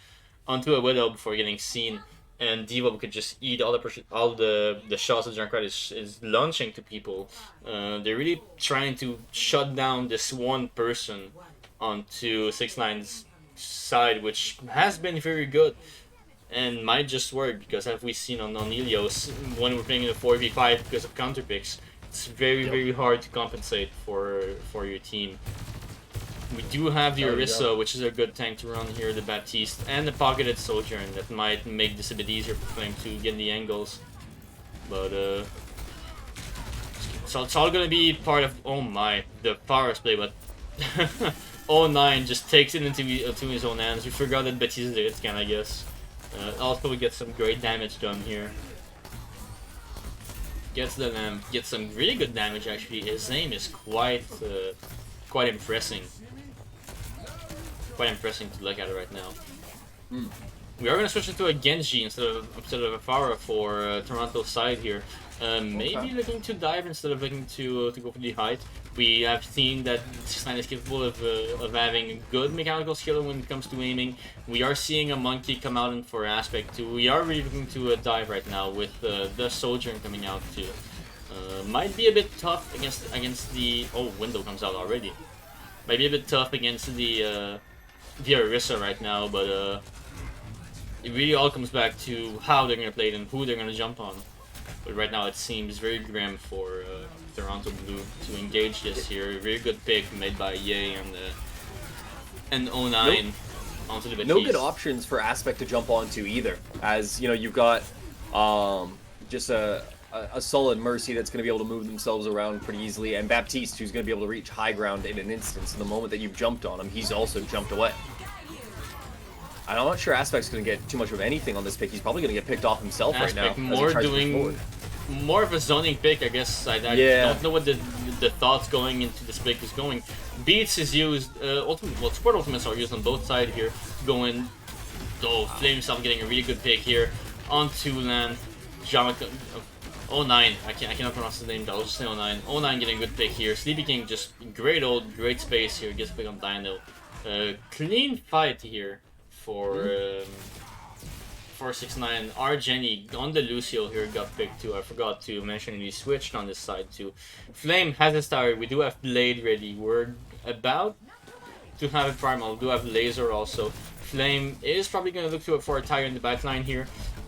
Speaker 1: a Widow before getting seen. And Diva could just eat all the shots that Junkrat is launching to people. They're really trying to shut down this one person onto 6-9's side, which has been very good and might just work because as we've seen on Ilios, when we're playing in a 4v5 because of counter picks, it's very hard to compensate for your team. We do have the Orisa, which is a good tank to run here, the Baptiste, and the Pocketed Sojourn that might make this a bit easier for Flame to get the angles. But, so it's all gonna be part of, oh my, the Forest play, but 09 just takes it into his own hands. We forgot that Baptiste did it, I guess. Also, we get some great damage done here. Gets some really good damage actually. His aim is quite impressive. Quite impressive to look at right now. We are gonna switch into a Genji instead of a Pharah for Toronto's side here. Maybe looking to dive instead of looking to go for the height. We have seen that 6-9 is capable of having good mechanical skill when it comes to aiming. We are seeing a Monkey come out in for Aspect too. We are really looking to dive right now with the Sojourn coming out too. Might be a bit tough against the Window comes out already. Might be a bit tough against the Orisa right now, but it really all comes back to how they're gonna play it and who they're gonna jump on. But right now it seems very grim for Toronto Blue to engage this here. Very good pick made by Ye and 09 onto the Batiste.
Speaker 2: No good options for Aspect to jump onto either, as you know you've got just a solid Mercy that's going to be able to move themselves around pretty easily, and Baptiste who's going to be able to reach high ground in an instant. So the moment that you've jumped on him, he's also jumped away. I'm not sure Aspect's going to get too much of anything on this pick. He's probably going to get picked off himself
Speaker 1: Aspect
Speaker 2: right now.
Speaker 1: more doing more of a zoning pick, I guess. I don't know what the thoughts going into this pick is going. Beats is used, Support Ultimates are used on both sides here. Going, Flame himself getting a really good pick here onto land. 09, I cannot pronounce his name, I'll just say 09. 09 getting a good pick here. Sleepy King just great space here, gets a pick on Dino. Clean fight here for 6-9. Our Jenny on the Lucio here got picked too. I forgot to mention he switched on this side too. Flame has a tower. We do have Blade ready. We're about to have a Primal. We do have Laser also. Flame is probably going to look for a tire in the backline here.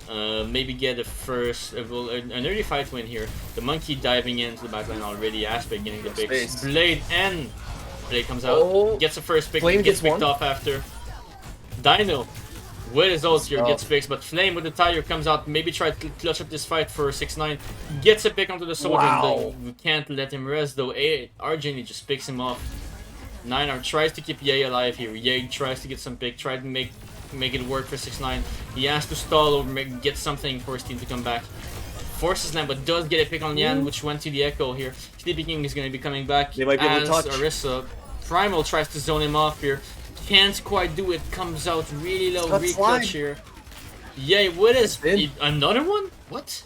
Speaker 1: Maybe get an early fight win here. The Monkey diving into the backline already. Aspect getting the picks. Blade comes out. Gets the first pick.
Speaker 2: Flame
Speaker 1: gets picked
Speaker 2: one.
Speaker 1: off after. Dino with his ult here gets fixed, but Flame with the tire comes out. Maybe try to clutch up this fight for 6-9. Gets a pick onto the Soldier.
Speaker 2: Wow.
Speaker 1: We can't let him rest though. Arjani just picks him off. 9R tries to keep Ye alive here. Ye tries to get some pick. Try to make it work for 6-9. He has to stall over, get something for his team to come back. Forces land, but does get a pick on Yan, which went to the Echo here. Sleepy King is going to be coming back
Speaker 2: They might be able to touch.
Speaker 1: Orisa. Primal tries to zone him off here. can't quite do it. Comes out really low.
Speaker 2: Got slide.
Speaker 1: Reclutch here. Yeah, what is
Speaker 2: In.
Speaker 1: another one? What?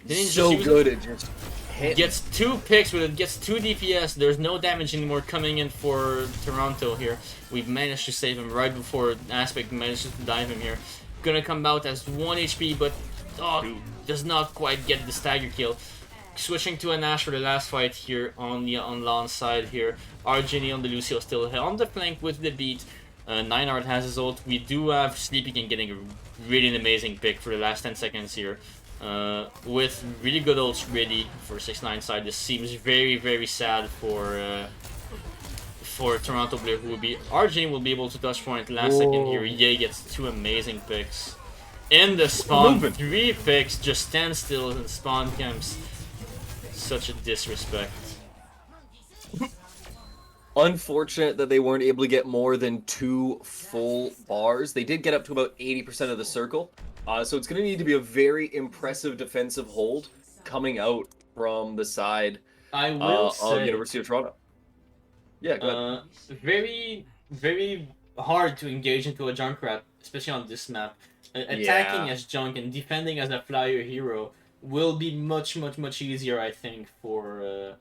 Speaker 1: Didn't he just
Speaker 2: So
Speaker 1: use
Speaker 2: good
Speaker 1: it?
Speaker 2: at just hit.
Speaker 1: Gets 2 picks with it, gets 2 DPS. There's no damage anymore coming in for Toronto here. We've managed to save him right before Aspect manages to dive him here. Gonna come out as 1 HP, but does not quite get the stagger kill. Switching to a Nash for the last fight here on the Lan's side here. Argini on the Lucio still on the flank with the beat. Nineart has his ult. We do have Sleepykin getting a really amazing pick for the last 10 seconds here. With really good ults ready for 6ix9ine side. This seems very sad for Toronto Blue, who will be Argini will be able to touch point last second here. Ye gets 2 amazing picks. In the spawn, 3 picks, just stand still in spawn camps. Such a disrespect.
Speaker 2: Unfortunate that they weren't able to get more than 2 full bars. They did get up to about 80% of the circle. So it's going to need to be a very impressive defensive hold coming out from the side
Speaker 1: I will
Speaker 2: of
Speaker 1: say,
Speaker 2: University of Toronto. Yeah, go ahead.
Speaker 1: very hard to engage into a Junkrat, especially on this map. Attacking as Junk and defending as a flyer hero will be much easier, I think, for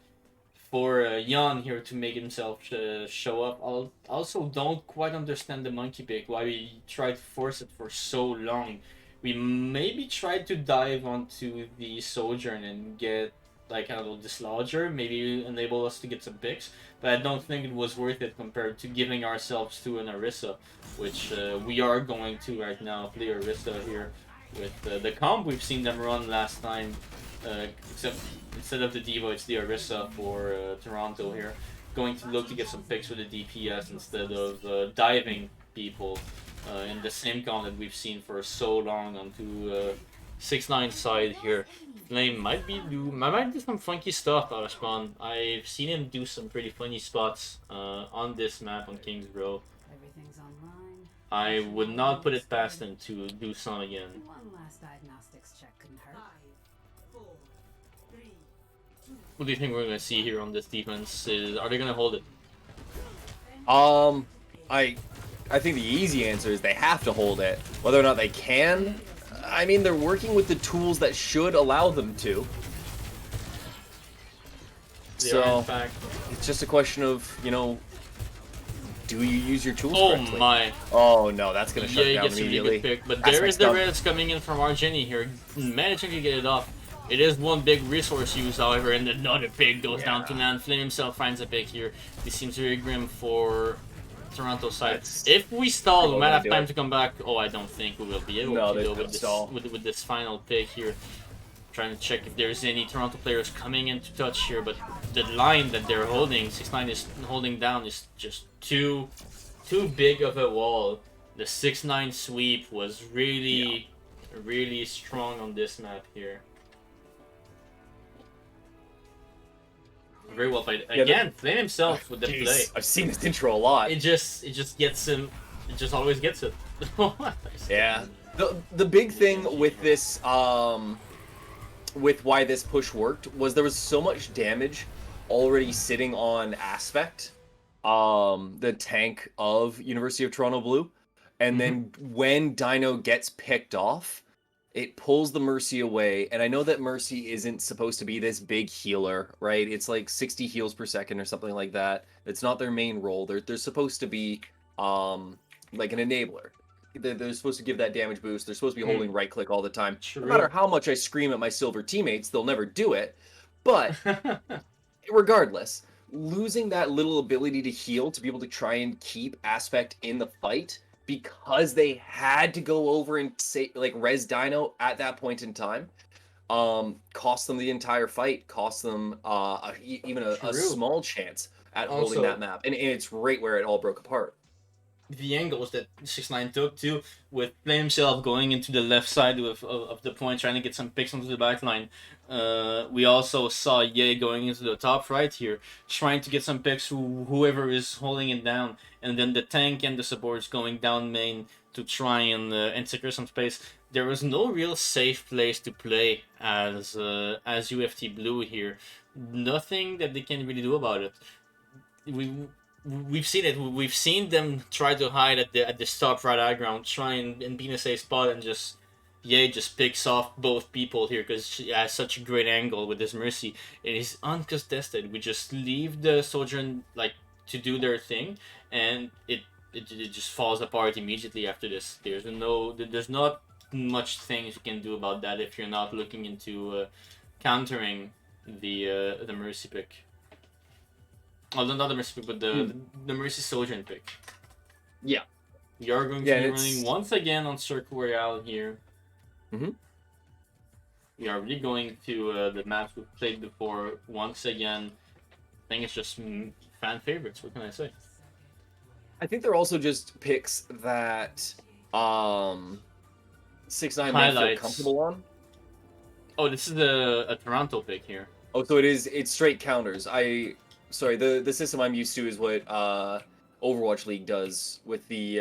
Speaker 1: Jan here to make himself show up. I also don't quite understand the monkey pick, why we tried to force it for so long. We maybe tried to dive onto the Sojourn and get like a little dislodger, maybe enable us to get some picks, but I don't think it was worth it compared to giving ourselves to an Orisa, which we are going to right now, play Orisa here with the comp we've seen them run last time, except instead of the Diva, it's the Orisa for Toronto here. Going to look to get some picks with the DPS instead of diving people in the same comp that we've seen for so long onto 6ix9ine side here. Flame might do some funky stuff out of spawn. I've seen him do some pretty funny spots on this map on King's Row.
Speaker 4: Everything's online.
Speaker 1: I would not put it past him to do some again.
Speaker 4: One last diagnostics check couldn't hurt.
Speaker 1: What do you think we're gonna see here on this defense? Are they gonna hold it?
Speaker 2: I think the easy answer is they have to hold it. Whether or not they can, I mean, they're working with the tools that should allow them to. So, it's just a question of, you know, do you use your tools correctly?
Speaker 1: Oh my.
Speaker 2: Oh no, that's going to shut down
Speaker 1: Gets
Speaker 2: immediately.
Speaker 1: a really good pick, but there is the Reds coming in from Argini here, managing to get it off. It is one big resource use, however, and another pick goes down to Nan. Flame himself finds a pick here. This seems very grim for Toronto side. If we stall, we might have time to come back. Oh, I don't think we will be able to go with this final pick here. Trying to check if there's any Toronto players coming in to touch here, but the line that they're holding, 6ix9ine is holding down, is just too big of a wall. The 6ix9ine sweep was really strong on this map here. Very well played. Again, Flame himself with the play.
Speaker 2: I've seen this intro a lot.
Speaker 1: It just gets him. It just always gets it.
Speaker 2: Yeah. The big thing with this, with why this push worked, was there was so much damage already sitting on Aspect, the tank of University of Toronto Blue, and then when Dino gets picked off, it pulls the Mercy away, and I know that Mercy isn't supposed to be this big healer, right? It's like 60 heals per second or something like that. It's not their main role. They're supposed to be like an enabler. They're supposed to give that damage boost. They're supposed to be holding right click all the time.
Speaker 1: True.
Speaker 2: No matter how much I scream at my silver teammates, they'll never do it. But regardless, losing that little ability to heal to be able to try and keep Aspect in the fight, because they had to go over and say like res Dino at that point in time, cost them the entire fight, cost them even a small chance at holding that map, and it's right where it all broke apart.
Speaker 1: The angles that 6ix9ine took too, with Flame himself going into the left side of the point, trying to get some picks onto the back line. We also saw Ye going into the top right here, trying to get some picks whoever is holding it down, and then the tank and the supports going down main to try and secure some space. There was no real safe place to play as UFT Blue here. Nothing that they can really do about it. we've seen it. We've seen them try to hide at the top right high ground, try and be in a safe spot, and just picks off both people here because she has such a great angle with this Mercy. It is uncontested. We just leave the Sojourn like to do their thing, and it just falls apart immediately after this. There's not much things you can do about that if you're not looking into countering the Mercy pick. Oh, not the Mercy pick, but the Mercy Sojourn pick.
Speaker 2: Yeah.
Speaker 1: We are going to be running once again on Circle Royale here.
Speaker 2: Mm-hmm.
Speaker 1: We are really going to the maps we've played before once again. I think it's just fan favorites. What can I say?
Speaker 2: I think they're also just picks that 6ix9ine might feel comfortable on.
Speaker 1: Oh, this is a Toronto pick here.
Speaker 2: Oh, so it's straight counters. Sorry, the system I'm used to is what Overwatch League does with the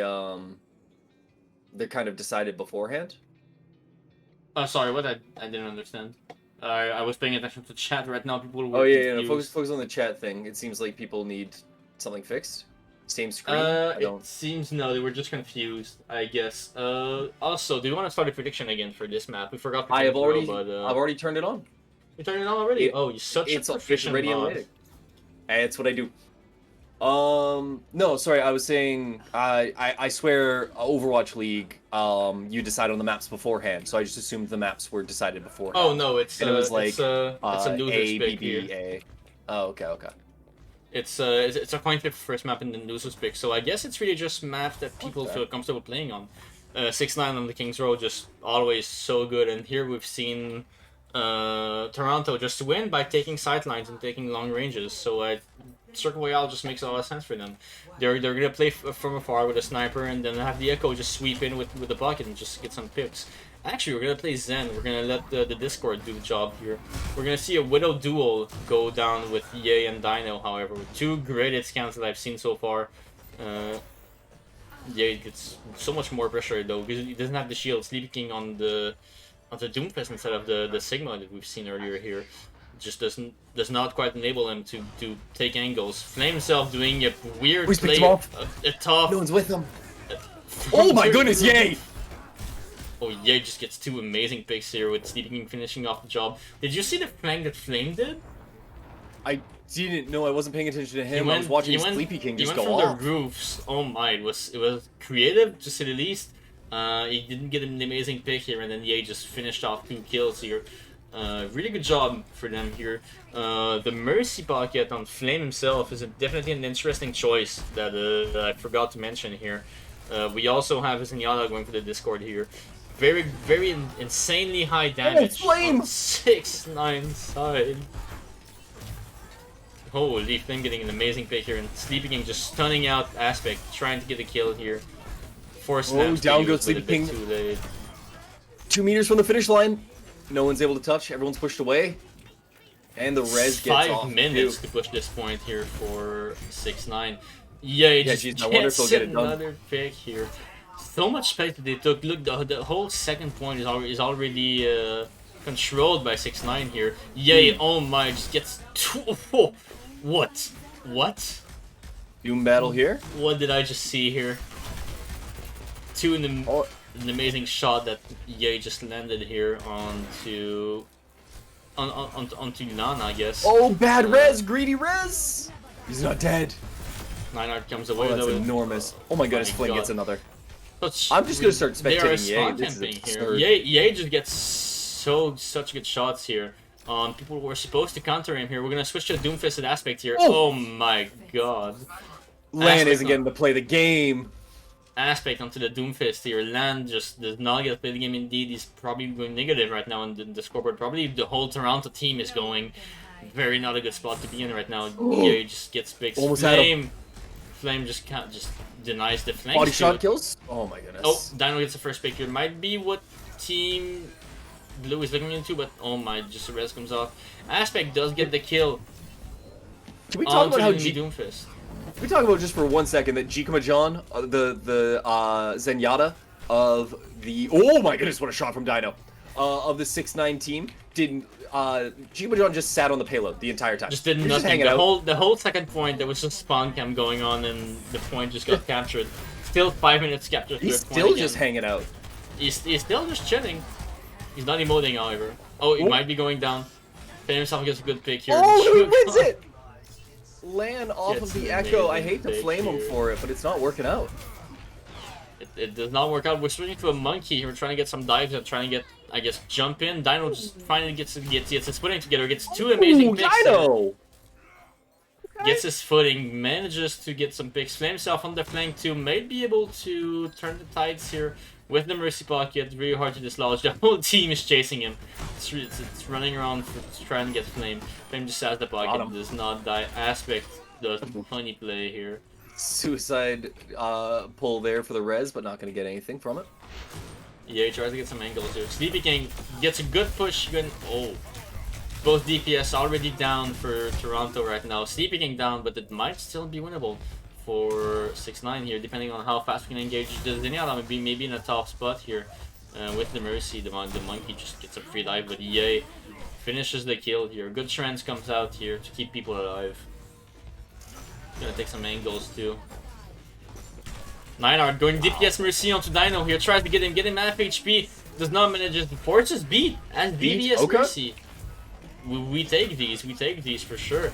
Speaker 2: they're kind of decided beforehand.
Speaker 1: Sorry, what? I didn't understand. I was paying attention to chat right now. People were
Speaker 2: no, focus on the chat thing. It seems like people need something fixed. Same screen.
Speaker 1: It seems no, they were just confused, I guess. Also, do you want to start a prediction again for this map? We forgot.
Speaker 2: I've already turned it on.
Speaker 1: You turned it on already? You're such a proficient
Speaker 2: ready and
Speaker 1: mod.
Speaker 2: waiting. It's what I do. No, sorry, I was saying, I swear, Overwatch League, you decide on the maps beforehand, so I just assumed the maps were decided beforehand.
Speaker 1: Oh no, it's
Speaker 2: and it was like
Speaker 1: it's a loser's
Speaker 2: A,
Speaker 1: pick
Speaker 2: B, B,
Speaker 1: here.
Speaker 2: A. Oh, okay.
Speaker 1: It's a coin flip first map in the loser's pick, so I guess it's really just map that people feel comfortable playing on. 6ix9ine on the King's Row, just always so good, and here we've seen Toronto just win by taking sightlines and taking long ranges, so Circle Royale just makes a lot of sense for them. They're gonna play from afar with a sniper and then have the Echo just sweep in with the bucket and just get some pips. Actually, we're gonna play Zen. We're gonna let the Discord do the job here. We're gonna see a Widow duel go down with Ye and Dino, however, with two great hit scans that I've seen so far. Ye gets so much more pressure though because he doesn't have the shield. Sleepy King on the Doomfist instead of the Sigma that we've seen earlier here. Just does not quite enable him to take angles. Flame himself doing a weird play, a tough.
Speaker 2: No one's with him. Oh my goodness, Ye!
Speaker 1: Oh, Ye just gets two amazing picks here with Sleepy King finishing off the job. Did you see the flank that Flame did?
Speaker 2: I didn't know. I wasn't paying attention to him. I was watching Sleepy King just go off.
Speaker 1: He went from the roofs. Oh my, it was creative to say the least. He didn't get an amazing pick here, and then Ye just finished off 2 kills here. Really good job for them here. The Mercy pocket on Flame himself is definitely an interesting choice that I forgot to mention here. We also have Zenyatta going for the Discord here. Very, very insanely high damage.
Speaker 2: Flame!
Speaker 1: 6ix9ine side. Holy, Flame getting an amazing pick here, and Sleepy King just stunning out Aspect, trying to get a kill here.
Speaker 2: Down goes Sleepy King. 2 meters from the finish line. No one's able to touch. Everyone's pushed away. And the res gets off.
Speaker 1: 5 minutes to push this point here for 6ix9ine. Yeah, just
Speaker 2: I wonder if they'll get it done.
Speaker 1: Another pick here. So much space that they took. Look, the whole second point is already controlled by 6ix9ine here. Yay! Oh my! Just gets what?
Speaker 2: Doom battle here.
Speaker 1: What did I just see here? An amazing shot that Ye just landed here onto Nana, I guess.
Speaker 2: Oh, bad res, greedy res. He's not dead.
Speaker 1: Neinhardt comes away.
Speaker 2: That's enormous. Oh my goodness, Flame gets another.
Speaker 1: Such
Speaker 2: I'm just gonna start spectating Ye. This is absurd.
Speaker 1: Ye just gets such good shots here. People were supposed to counter him here. We're gonna switch to Doomfisted Aspect here. Oh my god.
Speaker 2: Lan isn't getting to play the game.
Speaker 1: Aspect onto the Doomfist here. Land just does not get to play the game. Indeed, he's probably going negative right now on the scoreboard. Probably the whole Toronto team is going very not a good spot to be in right now. Ye just gets picked. Flame just denies the flank.
Speaker 2: Body shot kills? Oh my goodness.
Speaker 1: Oh, Dino gets the first pick here. Might be what Team Blue is looking into, but oh my, just the res comes off. Aspect does get the kill.
Speaker 2: Can we talk about how
Speaker 1: Doomfist?
Speaker 2: Can we talk about just for 1 second that Jikama-Jan, the Zenyatta of the... Oh my goodness, what a shot from Dino. of the 6-9 team didn't. Jibajon just sat on the payload the entire time.
Speaker 1: Just did
Speaker 2: He was
Speaker 1: nothing.
Speaker 2: hanging out.
Speaker 1: The whole second point, there was just spawn cam going on, and the point just got captured. Still 5 minutes captured.
Speaker 2: He's
Speaker 1: third
Speaker 2: still
Speaker 1: point
Speaker 2: just
Speaker 1: again.
Speaker 2: hanging out.
Speaker 1: He's still just chilling. He's not emoting, however. Oh, he might be going down. Fan himself gets a good pick here.
Speaker 2: Oh, he wins it! Lan off
Speaker 1: Gets
Speaker 2: of the
Speaker 1: an
Speaker 2: Echo. I
Speaker 1: amazing
Speaker 2: hate to
Speaker 1: pick
Speaker 2: flame him
Speaker 1: here.
Speaker 2: for it, but it's not working out.
Speaker 1: It does not work out. We're switching to a monkey. We're trying to get some dives and trying to get, I guess, jump in. Dino just finally gets his footing together. Gets two amazing
Speaker 2: Ooh,
Speaker 1: picks. Here.
Speaker 2: Dino!
Speaker 1: Gets his footing, manages to get some picks. Flame himself on the flank too. Might be able to turn the tides here with the Mercy Pocket. Very hard to dislodge. The whole team is chasing him. It's running around to try and get Flame. Flame just has the pocket. Does not die. Aspect does funny play here.
Speaker 2: Suicide pull there for the res, but not going to get anything from it.
Speaker 1: Yeah, he tries to get some angles here. Sleepy King gets a good push. Oh. Both DPS already down for Toronto right now. Sleepy King down, but it might still be winnable for 6-9 here, depending on how fast we can engage. The Zenyatta maybe in a top spot here with the Mercy. The monkey just gets a free dive, but Yay finishes the kill here. Good trends comes out here to keep people alive. Gonna take some angles too. Ninard going DPS Mercy onto Dino here. Tries to get him half HP. Does not manage it. Forces beat as DPS
Speaker 2: Okay.
Speaker 1: Mercy. We take these for sure.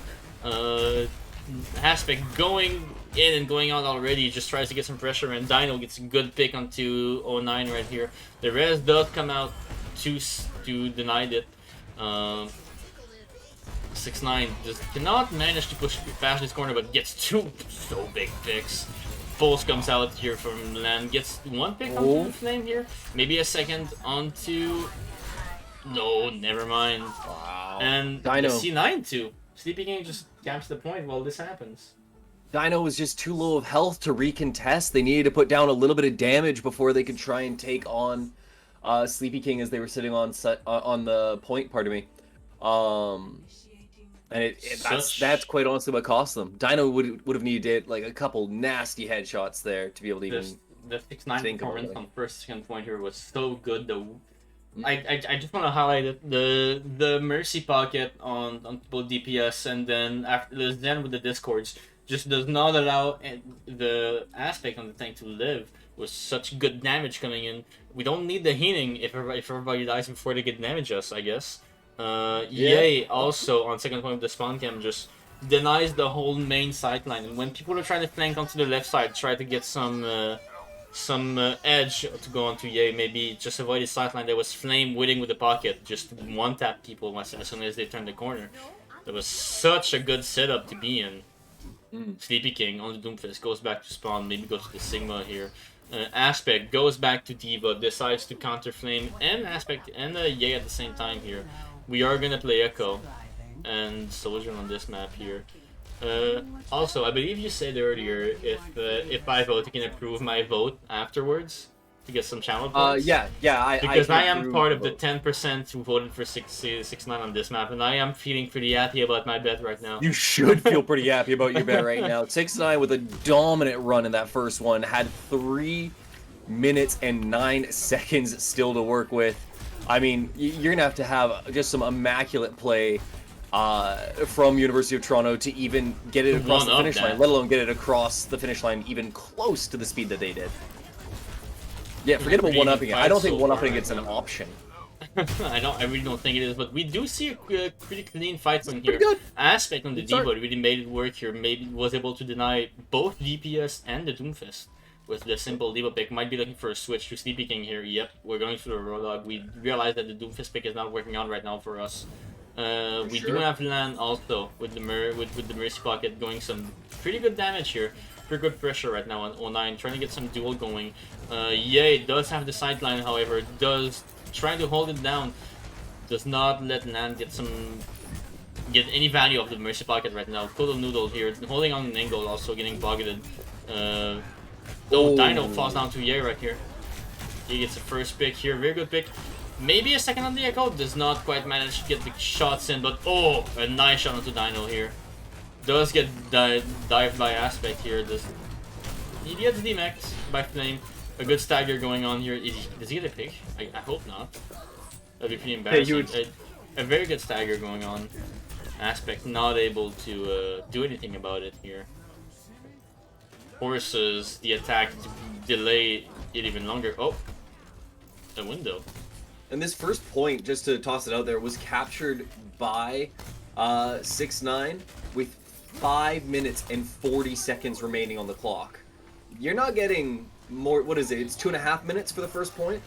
Speaker 1: Aspect going in and going out already, just tries to get some pressure, and Dino gets a good pick onto 09 right here. The res does come out to deny it. 6-9 just cannot manage to push past this corner, but gets two so big picks. Pulse comes out here from Land, gets one pick onto Flame here, maybe a second onto... No, never mind.
Speaker 2: Wow.
Speaker 1: And
Speaker 2: Dino.
Speaker 1: the C9 too. Sleepy King just camps the point while this happens.
Speaker 2: Dino was just too low of health to recontest. They needed to put down a little bit of damage before they could try and take on Sleepy King as they were sitting on the point. Pardon me. And that's quite honestly what cost them. Dino would have needed like a couple nasty headshots there to be able to even.
Speaker 1: The 6-9
Speaker 2: think about
Speaker 1: performance
Speaker 2: it.
Speaker 1: on first second point here was so good though. I just want to highlight it. The Mercy Pocket on both DPS, and then after the Zen with the Discords just does not allow the Aspect on the tank to live with such good damage coming in. We don't need the healing if everybody dies before they get damage us, I guess. Yay also on second point with the spawn cam just denies the whole main sideline, and when people are trying to flank onto the left side, try to get some edge to go onto Yay, maybe just avoid his sideline. There was Flame waiting with the pocket, just one tap people as soon as they turned the corner. That was such a good setup to be in. Sleepy King on the Doomfist goes back to spawn, maybe goes to the Sigma here. Aspect goes back to Diva, decides to counter Flame and Aspect and Yay at the same time here. We are gonna play Echo and Soldier on this map here. Also, I believe you said earlier if I vote, you can approve my vote afterwards to get some channel points.
Speaker 2: Yeah.
Speaker 1: Because I am
Speaker 2: approve
Speaker 1: part
Speaker 2: the
Speaker 1: of the
Speaker 2: vote.
Speaker 1: 10% who voted for 6-9 on this map, and I am feeling pretty happy about my bet right now.
Speaker 2: You should feel pretty happy about your bet right now. 6-9 with a dominant run in that first one had 3 minutes and 9 seconds still to work with. I mean, you're gonna have just some immaculate play from University of Toronto to even get it across the finish line, let alone get it across the finish line even close to the speed that they did. Yeah, forget about one-upping it. I don't think one-upping it's an option.
Speaker 1: I really don't think it is, but we do see a pretty clean fight from here.
Speaker 2: good.
Speaker 1: Aspect on the
Speaker 2: Good start.
Speaker 1: D-board really made it work here. Maybe was able to deny both DPS and the Doomfist with the simple Diva pick. Might be looking for a switch to Sleepy King here. Yep, we're going through the Roadhog. We realize that the Doomfist pick is not working out right now for us. We do have Lan also with the Mercy Pocket going some pretty good damage here. Pretty good pressure right now on 09, trying to get some duel going. Yay does have the sideline, however, trying to hold it down. Does not let Lan get any value of the Mercy Pocket right now. Total Noodle here, holding on an angle, also getting bogged. Dino falls down to Yay right here. He gets the first pick here, very good pick. Maybe a second on the Echo, does not quite manage to get the shots in, but a nice shot onto Dino here. Does get dived by Aspect here. He gets DMAX by Flame. A good stagger going on here. Does he get a pick? I hope not. That'd be pretty embarrassing.
Speaker 2: would-
Speaker 1: A very good stagger going on. Aspect not able to do anything about it here. Forces the attack to delay it even longer. Oh, a window.
Speaker 2: And this first point, just to toss it out there, was captured by 6ix9ine with 5 minutes and 40 seconds remaining on the clock. You're not getting more. What is it? It's 2.5 minutes for the first point.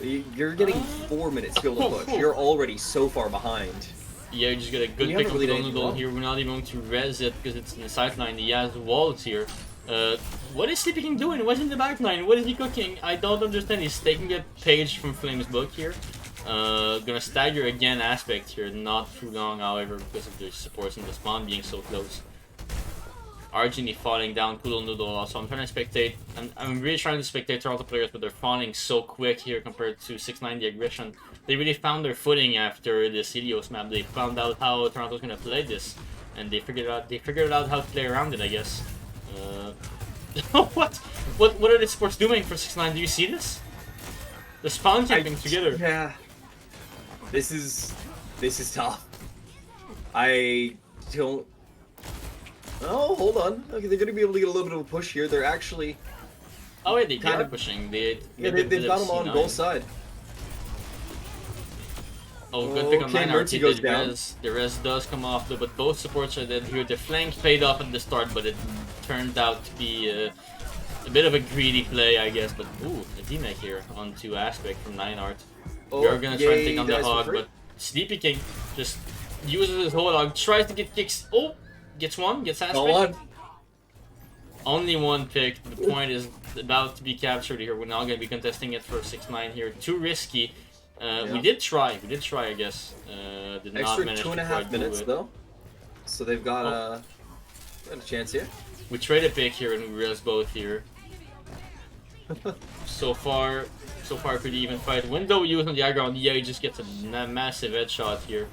Speaker 2: You're getting 4 minutes to be able to push. You're already so far behind.
Speaker 1: Yeah, you just get a good
Speaker 2: You
Speaker 1: pick
Speaker 2: haven't
Speaker 1: of
Speaker 2: really done
Speaker 1: Noodle
Speaker 2: anything
Speaker 1: here. We're not even going to res it because it's in the sideline. He has walls here. What is Sleepy King doing? What's in the backline? What is he cooking? I don't understand. He's taking a page from Flame's book here. Gonna stagger again Aspect here. Not too long, however, because of the supports and the spawn being so close. Argini falling down, Poodle Noodle also. I'm trying to spectate. I'm really trying to spectate Toronto players, but they're falling so quick here compared to 6ix9ine, the aggression. They really found their footing after this Helios map. They found out how Toronto's gonna play this, and they figured out how to play around it, I guess. What are the sports doing for 6ix9ine? Do you see this? The spawn camping together.
Speaker 2: Yeah. This is tough. I don't. Oh, hold on. Okay, they're gonna be able to get a little bit of a push here. They're actually.
Speaker 1: Oh wait, they kind
Speaker 2: Yeah.
Speaker 1: of pushing.
Speaker 2: Yeah, they've got them on both sides.
Speaker 1: Oh, good pick on
Speaker 2: Okay,
Speaker 1: 9
Speaker 2: Mercy goes down.
Speaker 1: The res does come off, though, but both supports are dead here. The flank paid off at the start, but it turned out to be a bit of a greedy play, I guess. But ooh, a D-Mech here onto Aspect from 9art. We're gonna try and take on the hog, but Sleepy King just uses his whole hog, tries to get kicks. Oh, gets one, gets Aspect.
Speaker 2: Go on.
Speaker 1: Only one pick. The point is about to be captured here. We're not gonna be contesting it for 6ix9ine here. Too risky. We did try, I guess. Did not
Speaker 2: Extra
Speaker 1: manage
Speaker 2: 2.5
Speaker 1: to quite do
Speaker 2: minutes
Speaker 1: it.
Speaker 2: though, so they've got a chance here.
Speaker 1: We trade a pick here and we res both here. so far pretty even fight. Window use on the aggro, and yeah, he just gets a massive headshot here.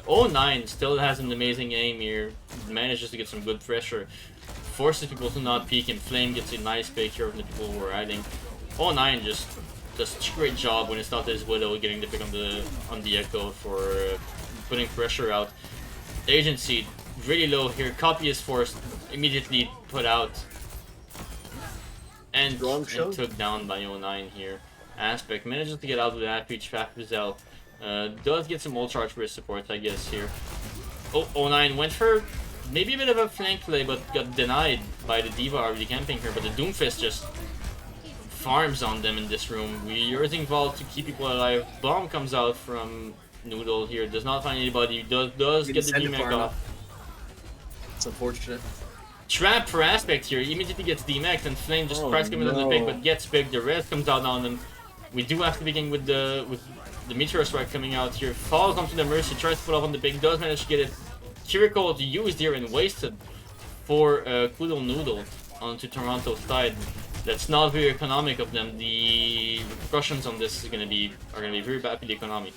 Speaker 1: 09 still has an amazing aim here, manages to get some good pressure, forces people to not peek, and Flame gets a nice pick here from the people who are hiding. 09 just does such a great job when it's not his Widow getting the pick on the Echo for putting pressure out. Agency really low here, copy is forced, immediately put out. And took down by 09 here. Aspect manages to get out of that reach Fafuzel. Does get some ult charge for his support, I guess, here. Oh, 09 went for maybe a bit of a flank play, but got denied by the D.Va already camping here. But the Doomfist just farms on them in this room. We're using Vault to keep people alive. Bomb comes out from Noodle here. Does not find anybody. Does get the D-Mech off.
Speaker 2: It's unfortunate.
Speaker 1: Trap for Aspect here. He immediately gets D-Mech, and Flame just tries to come in on the pick, but gets big. The res comes out on him. We do have to begin with the Meteor Strike coming out here. Falls onto the Mercy, tries to put up on the pick, does manage to get it. Kiriko used here and wasted for Poodle Noodle onto Toronto's side. That's not very economic of them. The repercussions on this are gonna be very bad for the economy.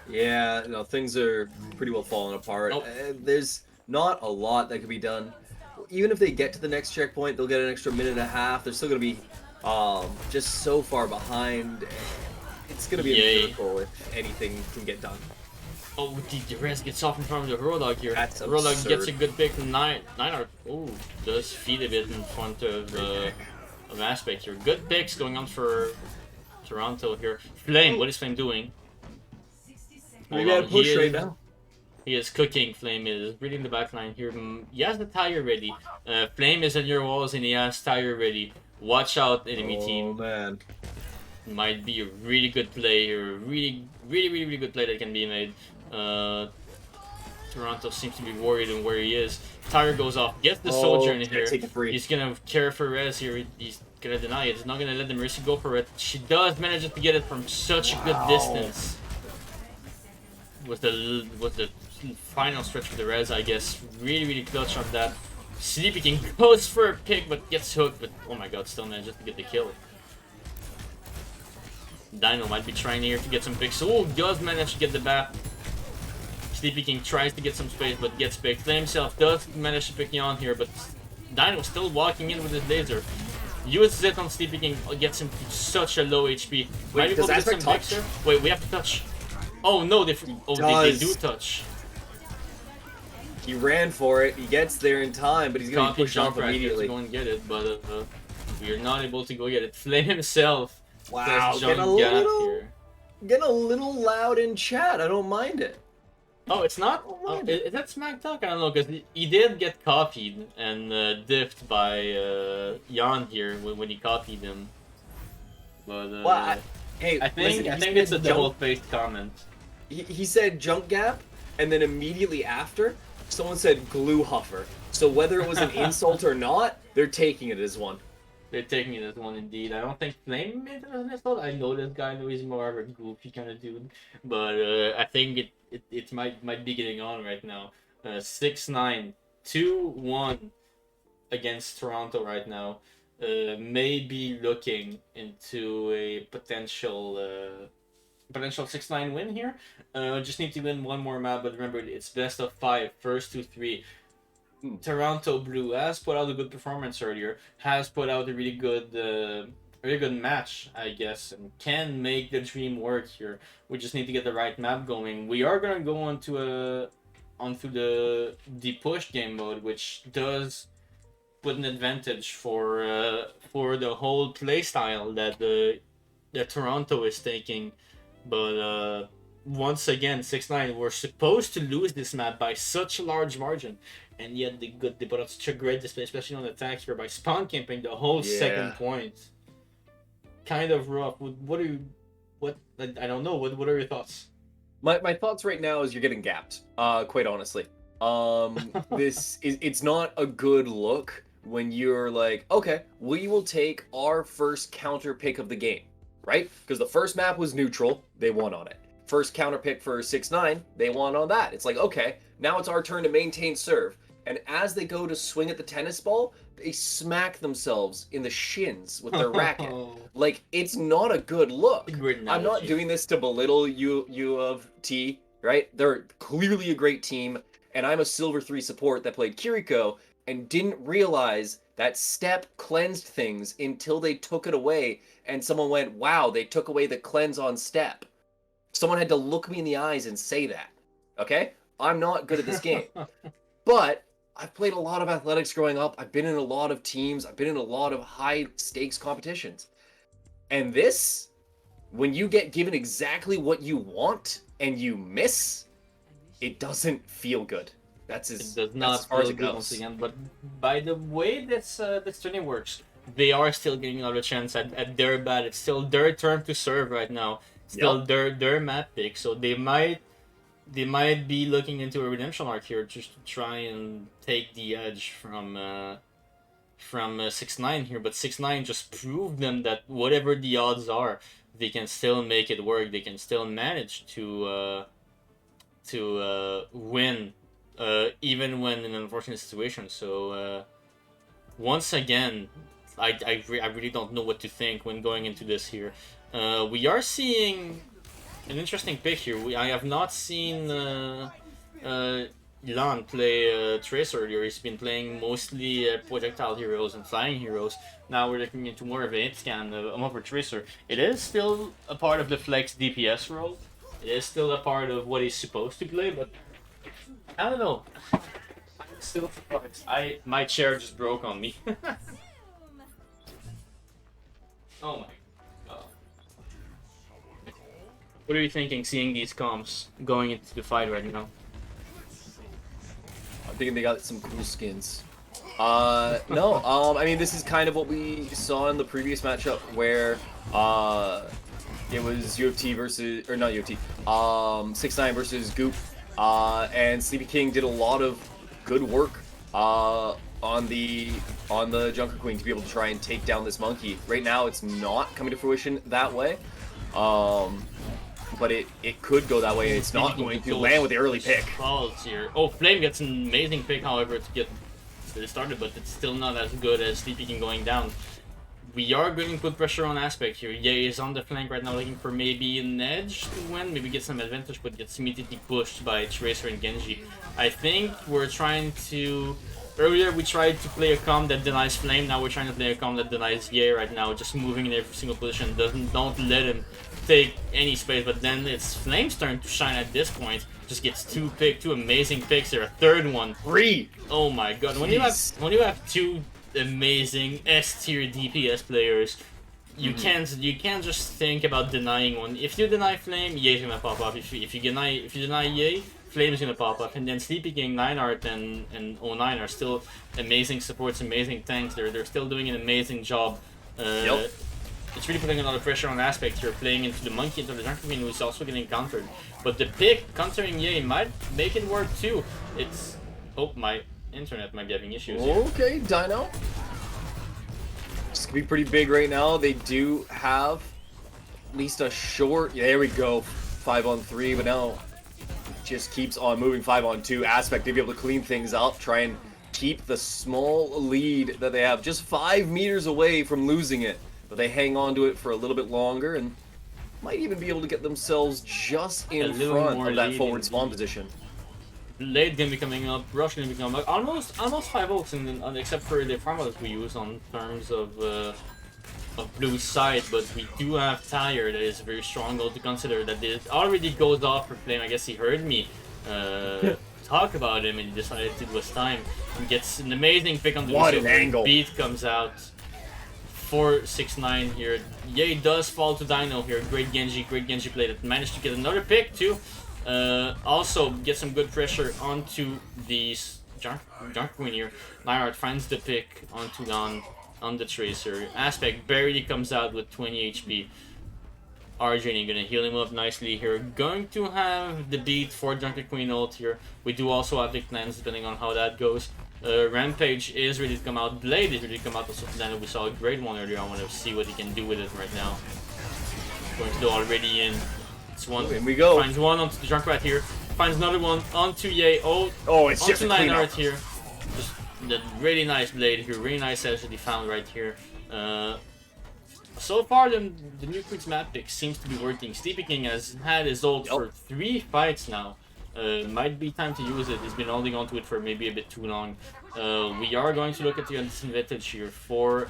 Speaker 2: Yeah, no, things are pretty well falling apart.
Speaker 1: Nope.
Speaker 2: There's not a lot that could be done. Even if they get to the next checkpoint, they'll get an extra minute and a half. They're still going to be just so far behind. It's going to be a miracle if anything can get done.
Speaker 1: Oh, the res gets off in front of the Rodog here.
Speaker 2: That's
Speaker 1: Rodog
Speaker 2: absurd.
Speaker 1: gets a good pick from 9 art. Oh, does feed a bit in front of Aspect here. Good picks going on for Toronto here. Flame, what is Flame doing?
Speaker 2: We got to push right now.
Speaker 1: He is cooking. Flame is reading the backline here. He has the tire ready. Flame is on your walls and he has tire ready. Watch out, enemy team.
Speaker 2: Oh man.
Speaker 1: Might be a really good play here. Really good play that can be made. Toronto seems to be worried on where he is. Tire goes off. Gets the soldier in here. He's gonna care for res here. He's gonna deny it. He's not gonna let the Mercy go for it. She does manage to get it from such a good distance. Was the final stretch for the res, I guess. Really clutch on that. Sleepy King goes for a pick, but gets hooked. But oh my god, still manages to get the kill. Dino might be trying here to get some picks. Oh, does manage to get the bat. Sleepy King tries to get some space, but gets picked. Flame himself does manage to pick Yon here, but Dino still walking in with his laser. uses it on Sleepy King, gets him to such a low HP. Might be
Speaker 2: does
Speaker 1: able to get
Speaker 2: Aspect
Speaker 1: some
Speaker 2: touch?
Speaker 1: Dexter. Wait, we have to touch. Oh no, they do touch.
Speaker 2: He ran for it. He gets there in time, but he's going to be
Speaker 1: Copy
Speaker 2: pushed off
Speaker 1: jump right here to
Speaker 2: immediately.
Speaker 1: go and get it, but we are not able to go get it. Flame himself.
Speaker 2: Wow,
Speaker 1: Says
Speaker 2: getting
Speaker 1: jump gap
Speaker 2: getting a little loud in chat. I don't mind it.
Speaker 1: Oh, it's not? Oh, is that Smack Talk? I don't know, because he did get copied and diffed by Jan here when he copied him. But
Speaker 2: Well, hey,
Speaker 1: I think
Speaker 2: listen,
Speaker 1: it's a double-faced comment.
Speaker 2: He said jump gap, and then immediately after, someone said glue huffer. So whether it was an insult or not, they're taking it as one.
Speaker 1: They're taking it as one indeed. I don't think Flame made it as an insult. I know this guy, I know he's more of a goofy kind of dude. But I think it might be getting on right now. 6-9, 2-1 against Toronto right now. May be looking into a potential 6-9 win here. Just need to win one more map, but remember, it's best of 5, first to 3. Toronto Blue has put out a good performance earlier, has put out a really good match, I guess, and can make the dream work here. We just need to get the right map going. We are gonna go onto the push game mode, which does put an advantage for the whole playstyle that Toronto is taking, but once again, 6-9, we're supposed to lose this map by such a large margin, and yet they put out such a great display, especially on attack here, by spawn camping the whole second point. Kind of rough. I don't know. What are your thoughts?
Speaker 2: My thoughts right now is you're getting gapped. Quite honestly, it's not a good look when you're like, okay, we will take our first counter pick of the game, right? Because the first map was neutral, they won on it. First counter pick for 6-9, they won on that. It's like, okay, now it's our turn to maintain serve. And as they go to swing at the tennis ball, they smack themselves in the shins with their racket. Like, it's not a good look. I'm not doing this to belittle U of T, right? They're clearly a great team, and I'm a Silver 3 support that played Kiriko and didn't realize that step cleansed things until they took it away, and someone went, wow, they took away the cleanse on step. Someone had to look me in the eyes and say that, okay? I'm not good at this game. But I've played a lot of athletics growing up. I've been in a lot of teams. I've been in a lot of high-stakes competitions. And this, when you get given exactly what you want and you miss, it doesn't feel good. It
Speaker 1: does not feel good once again, but by the way this tourney works, they are still getting another chance at their bat. It's still their turn to serve right now. Still their map pick, so they might be looking into a redemption arc here just to try and take the edge from 6-9 here. But 6-9 just proved them that whatever the odds are, they can still make it work. They can still manage to win, even when in an unfortunate situation. So once again, I really don't know what to think when going into this here. We are seeing an interesting pick here. I have not seen Ilan play Tracer earlier. He's been playing mostly projectile heroes and flying heroes. Now we're looking into more of a hit scan of Tracer. It is still a part of the flex DPS role. It is still a part of what he's supposed to play, but I don't know. I'm still surprised. My chair just broke on me. Oh my god. What are you thinking seeing these comps going into the fight right now?
Speaker 2: I'm thinking they got some cool skins. No, I mean, this is kind of what we saw in the previous matchup where it was UFT versus, or not UFT, 6-9 versus Goop, and Sleepy King did a lot of good work on the Junker Queen to be able to try and take down this monkey. Right now, it's not coming to fruition that way, but it could go that way. It's not going to land with the early pick.
Speaker 1: Here. Oh, Flame gets an amazing pick, however, to get started, but it's still not as good as Sleepy King going down. We are going to put pressure on Aspect here. Ye is on the flank right now, looking for maybe an edge to win, maybe get some advantage, but gets immediately pushed by Tracer and Genji. I think we're trying to Earlier we tried to play a comp that denies Flame, now we're trying to play a comp that denies Ye right now, just moving in every single position, don't let him take any space, but then it's Flame's turn to shine at this point. Just gets two amazing picks there, a third one.
Speaker 2: 3!
Speaker 1: Oh my god, when you have two amazing S-tier DPS players, you can't just think about denying one. If you deny Flame, Ye's gonna pop up. If you deny Ye, Flame's gonna pop up. And then Sleepy King, 9art and 09 are still amazing supports, amazing tanks. They're still doing an amazing job. It's really putting a lot of pressure on Aspect here, playing into the Monkey, into the Junker Queen, who's also getting countered. But the pick countering Ye might make it work too. It's... Oh, my internet might be having issues here.
Speaker 2: Okay, Dino. This could be pretty big right now. They do have at least a short... Yeah, there we go. 5-on-3, but now just keeps on moving 5-on-2. Aspect to be able to clean things up, try and keep the small lead that they have just 5 meters away from losing it. But they hang on to it for a little bit longer and might even be able to get themselves just in front of that forward spawn position.
Speaker 1: Blade gonna be coming up, Rush gonna be coming up, almost 5 ults, except for the farm that we use on terms of Blue's side, but we do have Tyre that is a very strong ult to consider, that it already goes off for Flame. I guess he heard me talk about him and he decided it was time. He gets an amazing pick on the
Speaker 2: What an angle!
Speaker 1: Beat comes out. 4-6-9 here. Ye does fall to Dino here. Great Genji play that managed to get another pick too. Also get some good pressure onto the Junker Queen here. 9art finds the pick onto on the Tracer. Aspect barely comes out with 20 HP. Arjun gonna heal him up nicely here. Going to have the beat for Junker Queen ult here. We do also have the clans depending on how that goes. Rampage is ready to come out. Blade is ready to come out. Also, then we saw a great one earlier. I want to see what he can do with it right now. Going to do already in. It's one.
Speaker 2: In we go.
Speaker 1: Finds one onto the Junkrat here. Finds another one onto Ye.
Speaker 2: Oh, it's just a
Speaker 1: 9art here. Just the really nice Blade here. Really nice actually found right here. So far, the new Queen's map pick seems to be working. Sleepy King has had his ult for 3 fights now. Might be time to use it. He's been holding on to it for maybe a bit too long. We are going to look at the disadvantage here for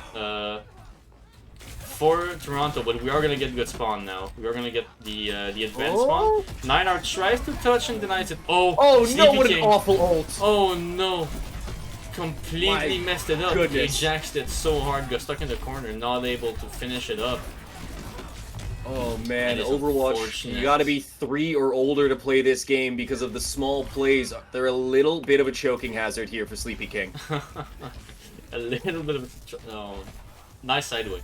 Speaker 1: Toronto, but we are gonna get good spawn now. We are gonna get the advanced spawn. 9art tries to touch and denies it. Oh
Speaker 2: no! What an awful ult!
Speaker 1: Oh no! Completely messed it up.
Speaker 2: Goodness.
Speaker 1: He jaxed it so hard, got stuck in the corner, not able to finish it up.
Speaker 2: Oh man,
Speaker 1: That is
Speaker 2: Overwatch,
Speaker 1: unfortunate.
Speaker 2: you gotta be 3 or older to play this game because of the small plays. They're a little bit of a choking hazard here for Sleepy King.
Speaker 1: A little bit of nice sideway.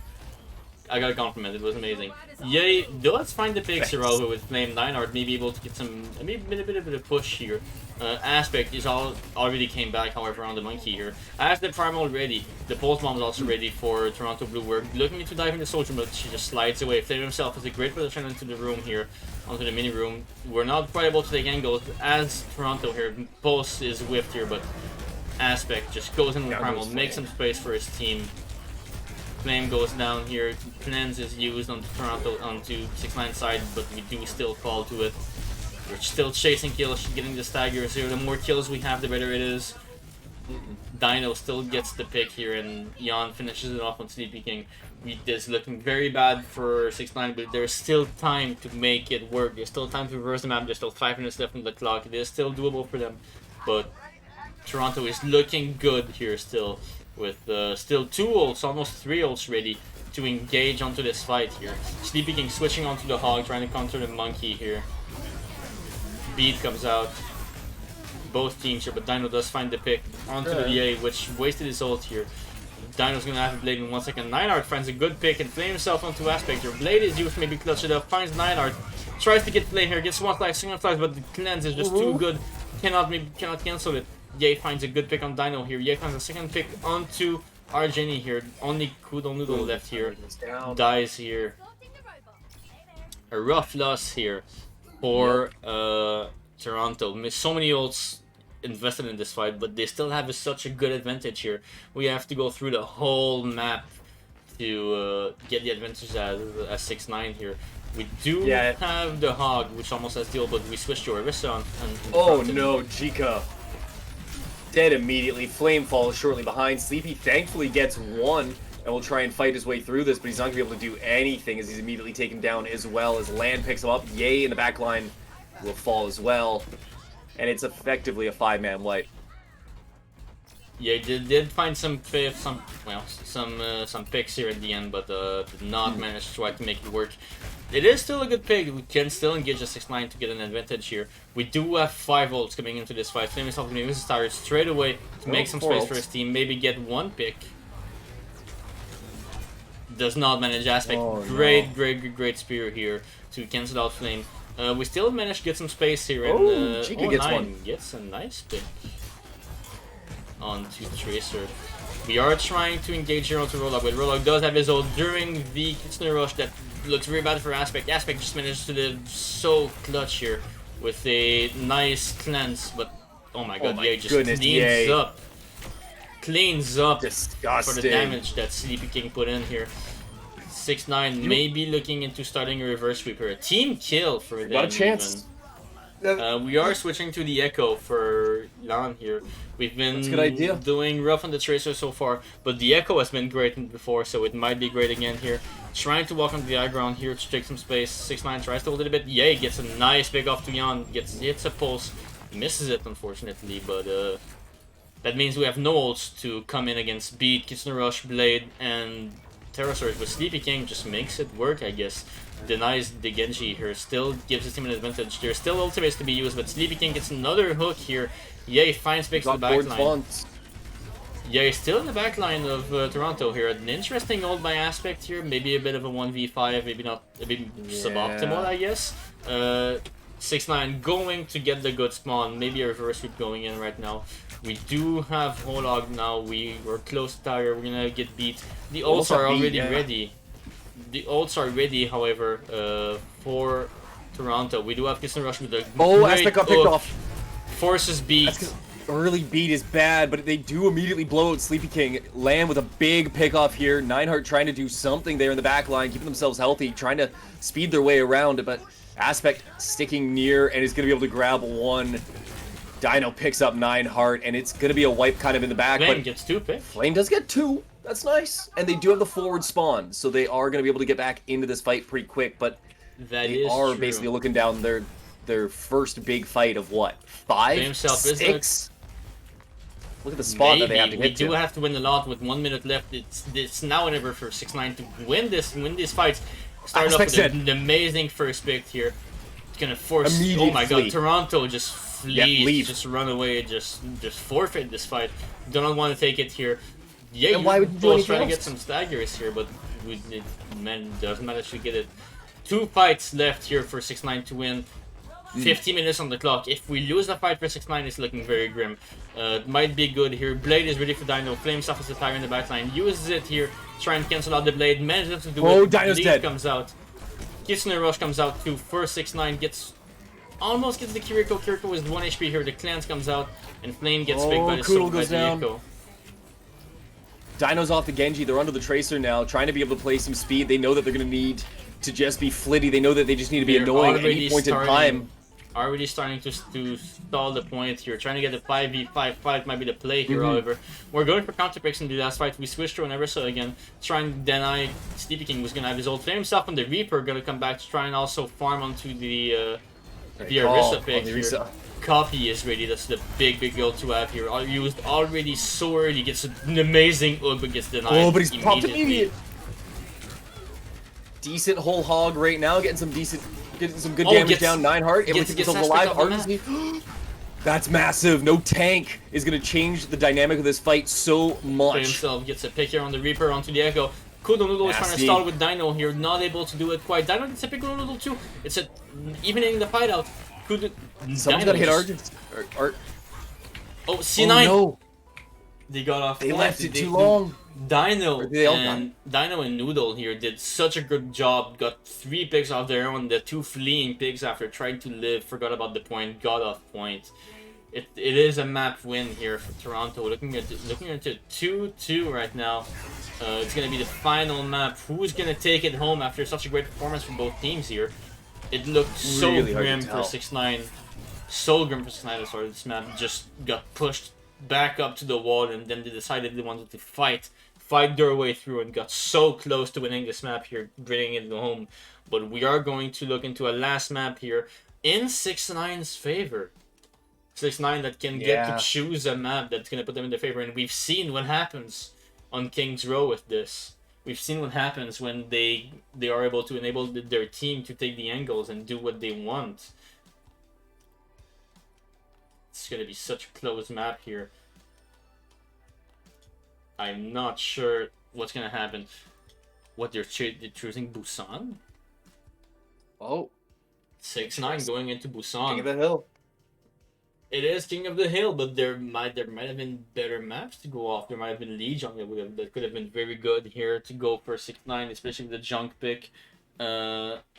Speaker 1: I got a compliment, it was amazing. Ye does find the pick Sirocco with Flame. 9art may be able to get some, maybe a bit of a push here. Aspect is already came back, however, on the Monkey here. As the Primal ready, the Pulse Bomb is also ready for Toronto Blue. We're looking to dive into Soldier, but she just slides away. Flame himself has a great position into the room here, onto the mini room. We're not quite able to take angles as Toronto here. Pulse is whiffed here, but Aspect just goes in with Primal, makes some space for his team. Flame goes down here. Cleanse is used onto Toronto, onto 6-9 side, but we do still fall to it. We're still chasing kills, getting the staggers here. The more kills we have, the better it is. Dino still gets the pick here, and Jan finishes it off on Sleepy King. This is looking very bad for 6-9, but there's still time to make it work. There's still time to reverse the map. There's still 5 minutes left on the clock. It is still doable for them, but Toronto is looking good here still, with still 2 ults, almost 3 ults ready to engage onto this fight here. Sleepy King switching onto the Hog, trying to counter the Monkey here. Beat comes out. Both teams here, but Dino does find the pick onto the DA, which wasted his ult here. Dino's gonna have a Blade in 1 second. 9art finds a good pick and Flame himself onto Aspect here. Blade is used, maybe clutch it up, finds 9art, tries to get Flame here, gets 1 slice, single slice, but the cleanse is just too good. Cannot cancel it. Ye finds a good pick on Dino here. Ye finds a second pick onto Arjani here. Only Kudo Noodle left here. Dies here. A rough loss here for Toronto. So many ults invested in this fight, but they still have such a good advantage here. We have to go through the whole map to get the advantage as 6-9 here. We do have the Hog, which almost has deal, but we switched to Orisa on
Speaker 2: oh no, Jika. Dead immediately. Flame falls shortly behind. Sleepy thankfully gets one and will try and fight his way through this, but he's not going to be able to do anything as he's immediately taken down as well as Land picks him up. Yay in the back line will fall as well. And it's effectively a 5-man wipe.
Speaker 1: Yeah, did find some picks here at the end, but did not manage to try to make it work. It is still a good pick. We can still engage the 6-9 to get an advantage here. We do have 5 ults coming into this fight. Flame himself going to use his tires straight away to make some space for his team. Maybe get one pick. Does not manage Aspect.
Speaker 2: Oh,
Speaker 1: great spear here to cancel out Flame. We still managed to get some space here, and
Speaker 2: Chica gets one.
Speaker 1: Gets a nice pick onto Tracer. We are trying to engage here onto Rollock, but Rollock does have his ult during the Kitsune rush that looks very bad for Aspect. Aspect just managed to live so clutch here with a nice cleanse, but oh my god, yeah, just cleans up
Speaker 2: Disgusting.
Speaker 1: for the damage that Sleepy King put in here. 6-9 may be looking into starting a reverse sweep here. A team kill for them.
Speaker 2: Got a chance.
Speaker 1: We are switching to the Echo for Lan here. We've been doing rough on the Tracer so far, but the Echo has been great before, so it might be great again here. Trying to walk onto the high ground here to take some space. 6-9 tries to hold it a bit. Yay, gets a nice big off to Yan. Hits a pulse. Misses it, unfortunately, but that means we have no ults to come in against Beat, Kitsune Rush, Blade, and Pterosaurs, but Sleepy King just makes it work, I guess. Denies the Genji here, still gives his team an advantage. There's still ultimates to be used, but Sleepy King gets another hook here. Yay, finds picks in the backline. Yay, still in the backline of Toronto here. An interesting ult by Aspect here, maybe a bit of a 1v5, maybe not, maybe suboptimal, I guess. 6-9 going to get the good spawn, maybe a reverse sweep going in right now. We do have Holog now, we're close to Tire, we're gonna get beat. The ults are already ready. The ults are ready, however, for Toronto. We do have Kitsune Rush with a
Speaker 2: Aspect got picked off.
Speaker 1: Forces Beat.
Speaker 2: Early beat is bad, but they do immediately blow out Sleepy King. Land with a big pick off here. Nineheart trying to do something there in the back line, keeping themselves healthy, trying to speed their way around, but Aspect sticking near and is going to be able to grab one. Dino picks up Nineheart, and it's going to be a wipe kind of in the back.
Speaker 1: Flame
Speaker 2: but
Speaker 1: gets 2 picks.
Speaker 2: Flame does get 2. That's nice. And they do have the forward spawn, so they are going to be able to get back into this fight pretty quick, but they are basically looking down their first big fight of what? 5? 6? Look at the spot that they have to get to.
Speaker 1: We do have to win a lot with 1 minute left. It's now or never for 6-9 to win this fight. Start off with an amazing first pick here. It's gonna force. Oh my god, Toronto just flees, just run away, just forfeit this fight. Do not want to take it here. Yeah,
Speaker 2: and why would you do anything
Speaker 1: try to get some staggers here, but doesn't manage to get it. 2 fights left here for 6-9 to win. 50 minutes on the clock. If we lose the fight for 6-9, it's looking very grim. It might be good here. Blade is ready for Dino. Flame suffers the tire in the backline. Uses it here. Try and cancel out the Blade. Manages to do it.
Speaker 2: Oh, Dino's dead.
Speaker 1: Comes out. Kitsune Rush comes out too. First 6-9 almost gets the Kiriko. Kiriko is 1 HP here. The Cleanse comes out. And Flame gets picked by the Echo.
Speaker 2: Dino's off the Genji. They're under the Tracer now. Trying to be able to play some speed. They know that they're going to need to just be flitty. They know that they just need to be annoying at any point in time.
Speaker 1: Already starting to stall the point here. Trying to get a 5v5 fight might be the play here, however. We're going for counter picks in the last fight. We switched to an Everso again. Trying to deny Sleepy King was going to have his ult. Flame himself on the Reaper. Going to come back to try and also farm onto the Orisa pick here. Copy is ready. That's the big ult to have here. Used already so early. Gets an amazing ult, but gets denied.
Speaker 2: Oh, but he's popped immediate. Decent whole hog right now. Getting some good damage down. Nineheart able to keep himself alive. That's massive. No tank is going to change the dynamic of this fight so much.
Speaker 1: Play himself gets a pick here on the Reaper onto the Echo. Kudo Noodle is trying to stall with Dino here. Not able to do it quite. Dino gets a pick on Noodle too. It's evening the fight out.
Speaker 2: Someone's got to hit Argent.
Speaker 1: Oh, C9. Oh, no. They got off.
Speaker 2: They left it too long.
Speaker 1: Dino and Noodle here did such a good job. Got 3 picks off their own. The 2 fleeing picks after trying to live. Forgot about the point. Got off point. It is a map win here for Toronto. Looking into 2-2 right now. It's gonna be the final map. Who's gonna take it home after such a great performance from both teams here? It looked so really grim for 6-9. So grim for 6-9 at the start of this map. Just got pushed back up to the wall, and then they decided they wanted to fight their way through, and got so close to winning this map here, bringing it home. But we are going to look into a last map here in 6ix9ine's favor. 6ix9ine that can get to choose a map that's going to put them in their favor, and we've seen what happens on King's Row with this. We've seen what happens when they are able to enable their team to take the angles and do what they want. It's going to be such a close map here. I'm not sure what's going to happen. What, they're choosing Busan?
Speaker 2: Oh.
Speaker 1: 6ix9ine going into Busan.
Speaker 2: King of the Hill.
Speaker 1: It is King of the Hill, but there might have been better maps to go off. There might have been Legion that could have been very good here to go for 6ix9ine, especially with the junk pick. I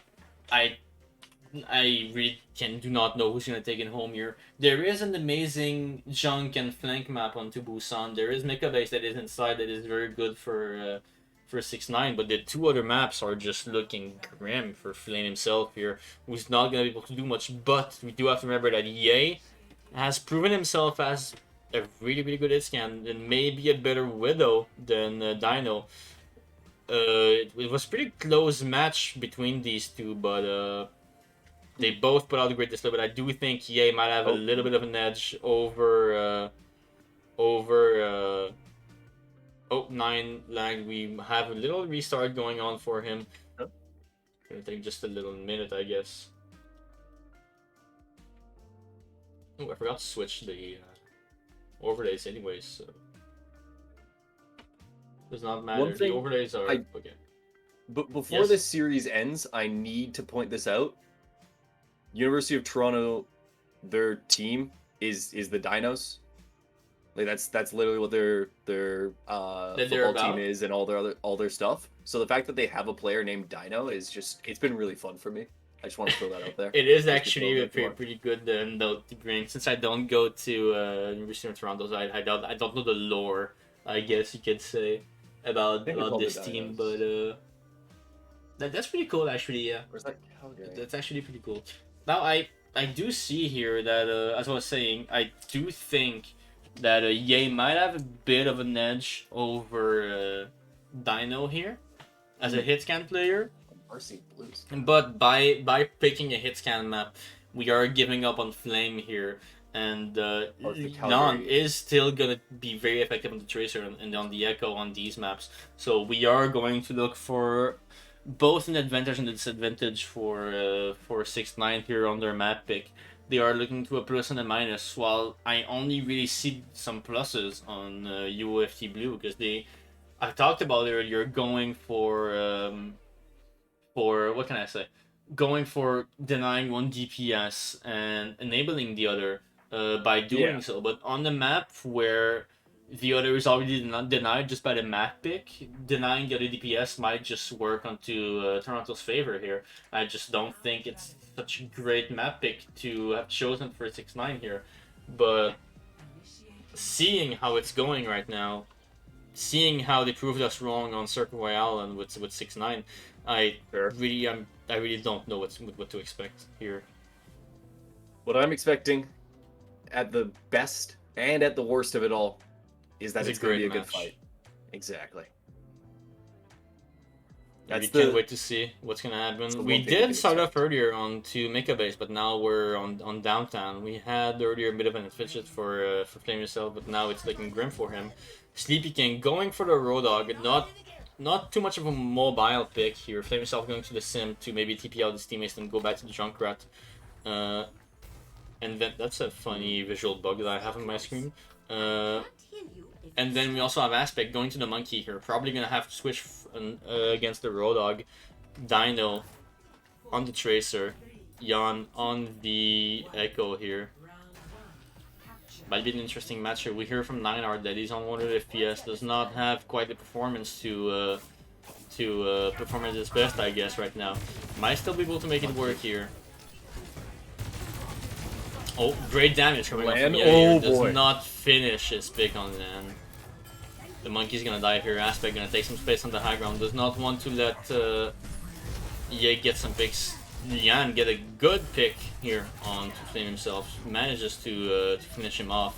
Speaker 1: really do not know who's gonna take it home here. There is an amazing junk and flank map onto Busan. There is Mecha Base that is inside that is very good for 6ix9ine, but the two other maps are just looking grim for Flame himself here, who's not gonna be able to do much. But we do have to remember that EA has proven himself as a really, really good hit scan and maybe a better Widow than Dino. It was a pretty close match between these two, but they both put out a great display. But I do think EA might have a little bit of an edge over Oh, 9 lag. We have a little restart going on for him. Gonna take just a little minute, I guess. Oh, I forgot to switch the overlays anyways, so does not matter. The overlays are okay.
Speaker 2: But before this series ends, I need to point this out. University of Toronto, their team is the Dinos. Like that's literally what their football team is, and all their stuff. So the fact that they have a player named Dino is just, it's been really fun for me. I just want to throw that out there.
Speaker 1: It is actually a pretty good note to bring. Since I don't go to University of Toronto, so I don't know the lore, I guess you could say, about this team, but that's pretty cool actually. Yeah,
Speaker 2: where's that Calgary?
Speaker 1: That's actually pretty cool. Now I do see here that as I was saying, I do think that Ye might have a bit of an edge over Dino here as a hit scan player. But by picking a hit scan map, we are giving up on Flame here, and Nan is still gonna be very effective on the Tracer and on the Echo on these maps. So we are going to look for both an advantage and a disadvantage for 6ix9ine here on their map pick. They are looking to a plus and a minus, while I only really see some pluses on UOFT Blue, because I talked about earlier going for what can I say? Going for denying one DPS and enabling the other by doing so. But on the map where the other is already denied just by the map pick, denying the other DPS might just work onto Toronto's favor here. I just don't think it's such a great map pick to have chosen for 6ix9ine here. But seeing how it's going right now, seeing how they proved us wrong on Circle Royale and with 6ix9ine, I really don't know what to expect here.
Speaker 2: What I'm expecting, at the best and at the worst of it all, is that it's going to be a good fight. Exactly.
Speaker 1: We can't wait to see what's going to happen. We did start off earlier on to Mecha Base, but now we're on downtown. We had earlier a bit of an advantage for Flame himself, but now it's looking grim for him. Sleepy King going for the Road Dog, not too much of a mobile pick here. Flame himself going to the Sim to maybe TP out his teammates and go back to the Junkrat. And then that's a funny visual bug that I have on my screen. And then we also have Aspect going to the Monkey here. Probably going to have to switch against the Road Dog. Dino on the Tracer. Jan on the Echo here. Might be an interesting match here. We hear from 9art that he's on 100 FPS. Does not have quite the performance to perform at his best, I guess, right now. Might still be able to make it work here. Oh, great damage from
Speaker 2: Lan.
Speaker 1: Does not finish his pick on Lan. The Monkey's gonna die here. Aspect gonna take some space on the high ground. Does not want to let Ye get some picks. Yan get a good pick here on Flame himself. Manages to finish him off.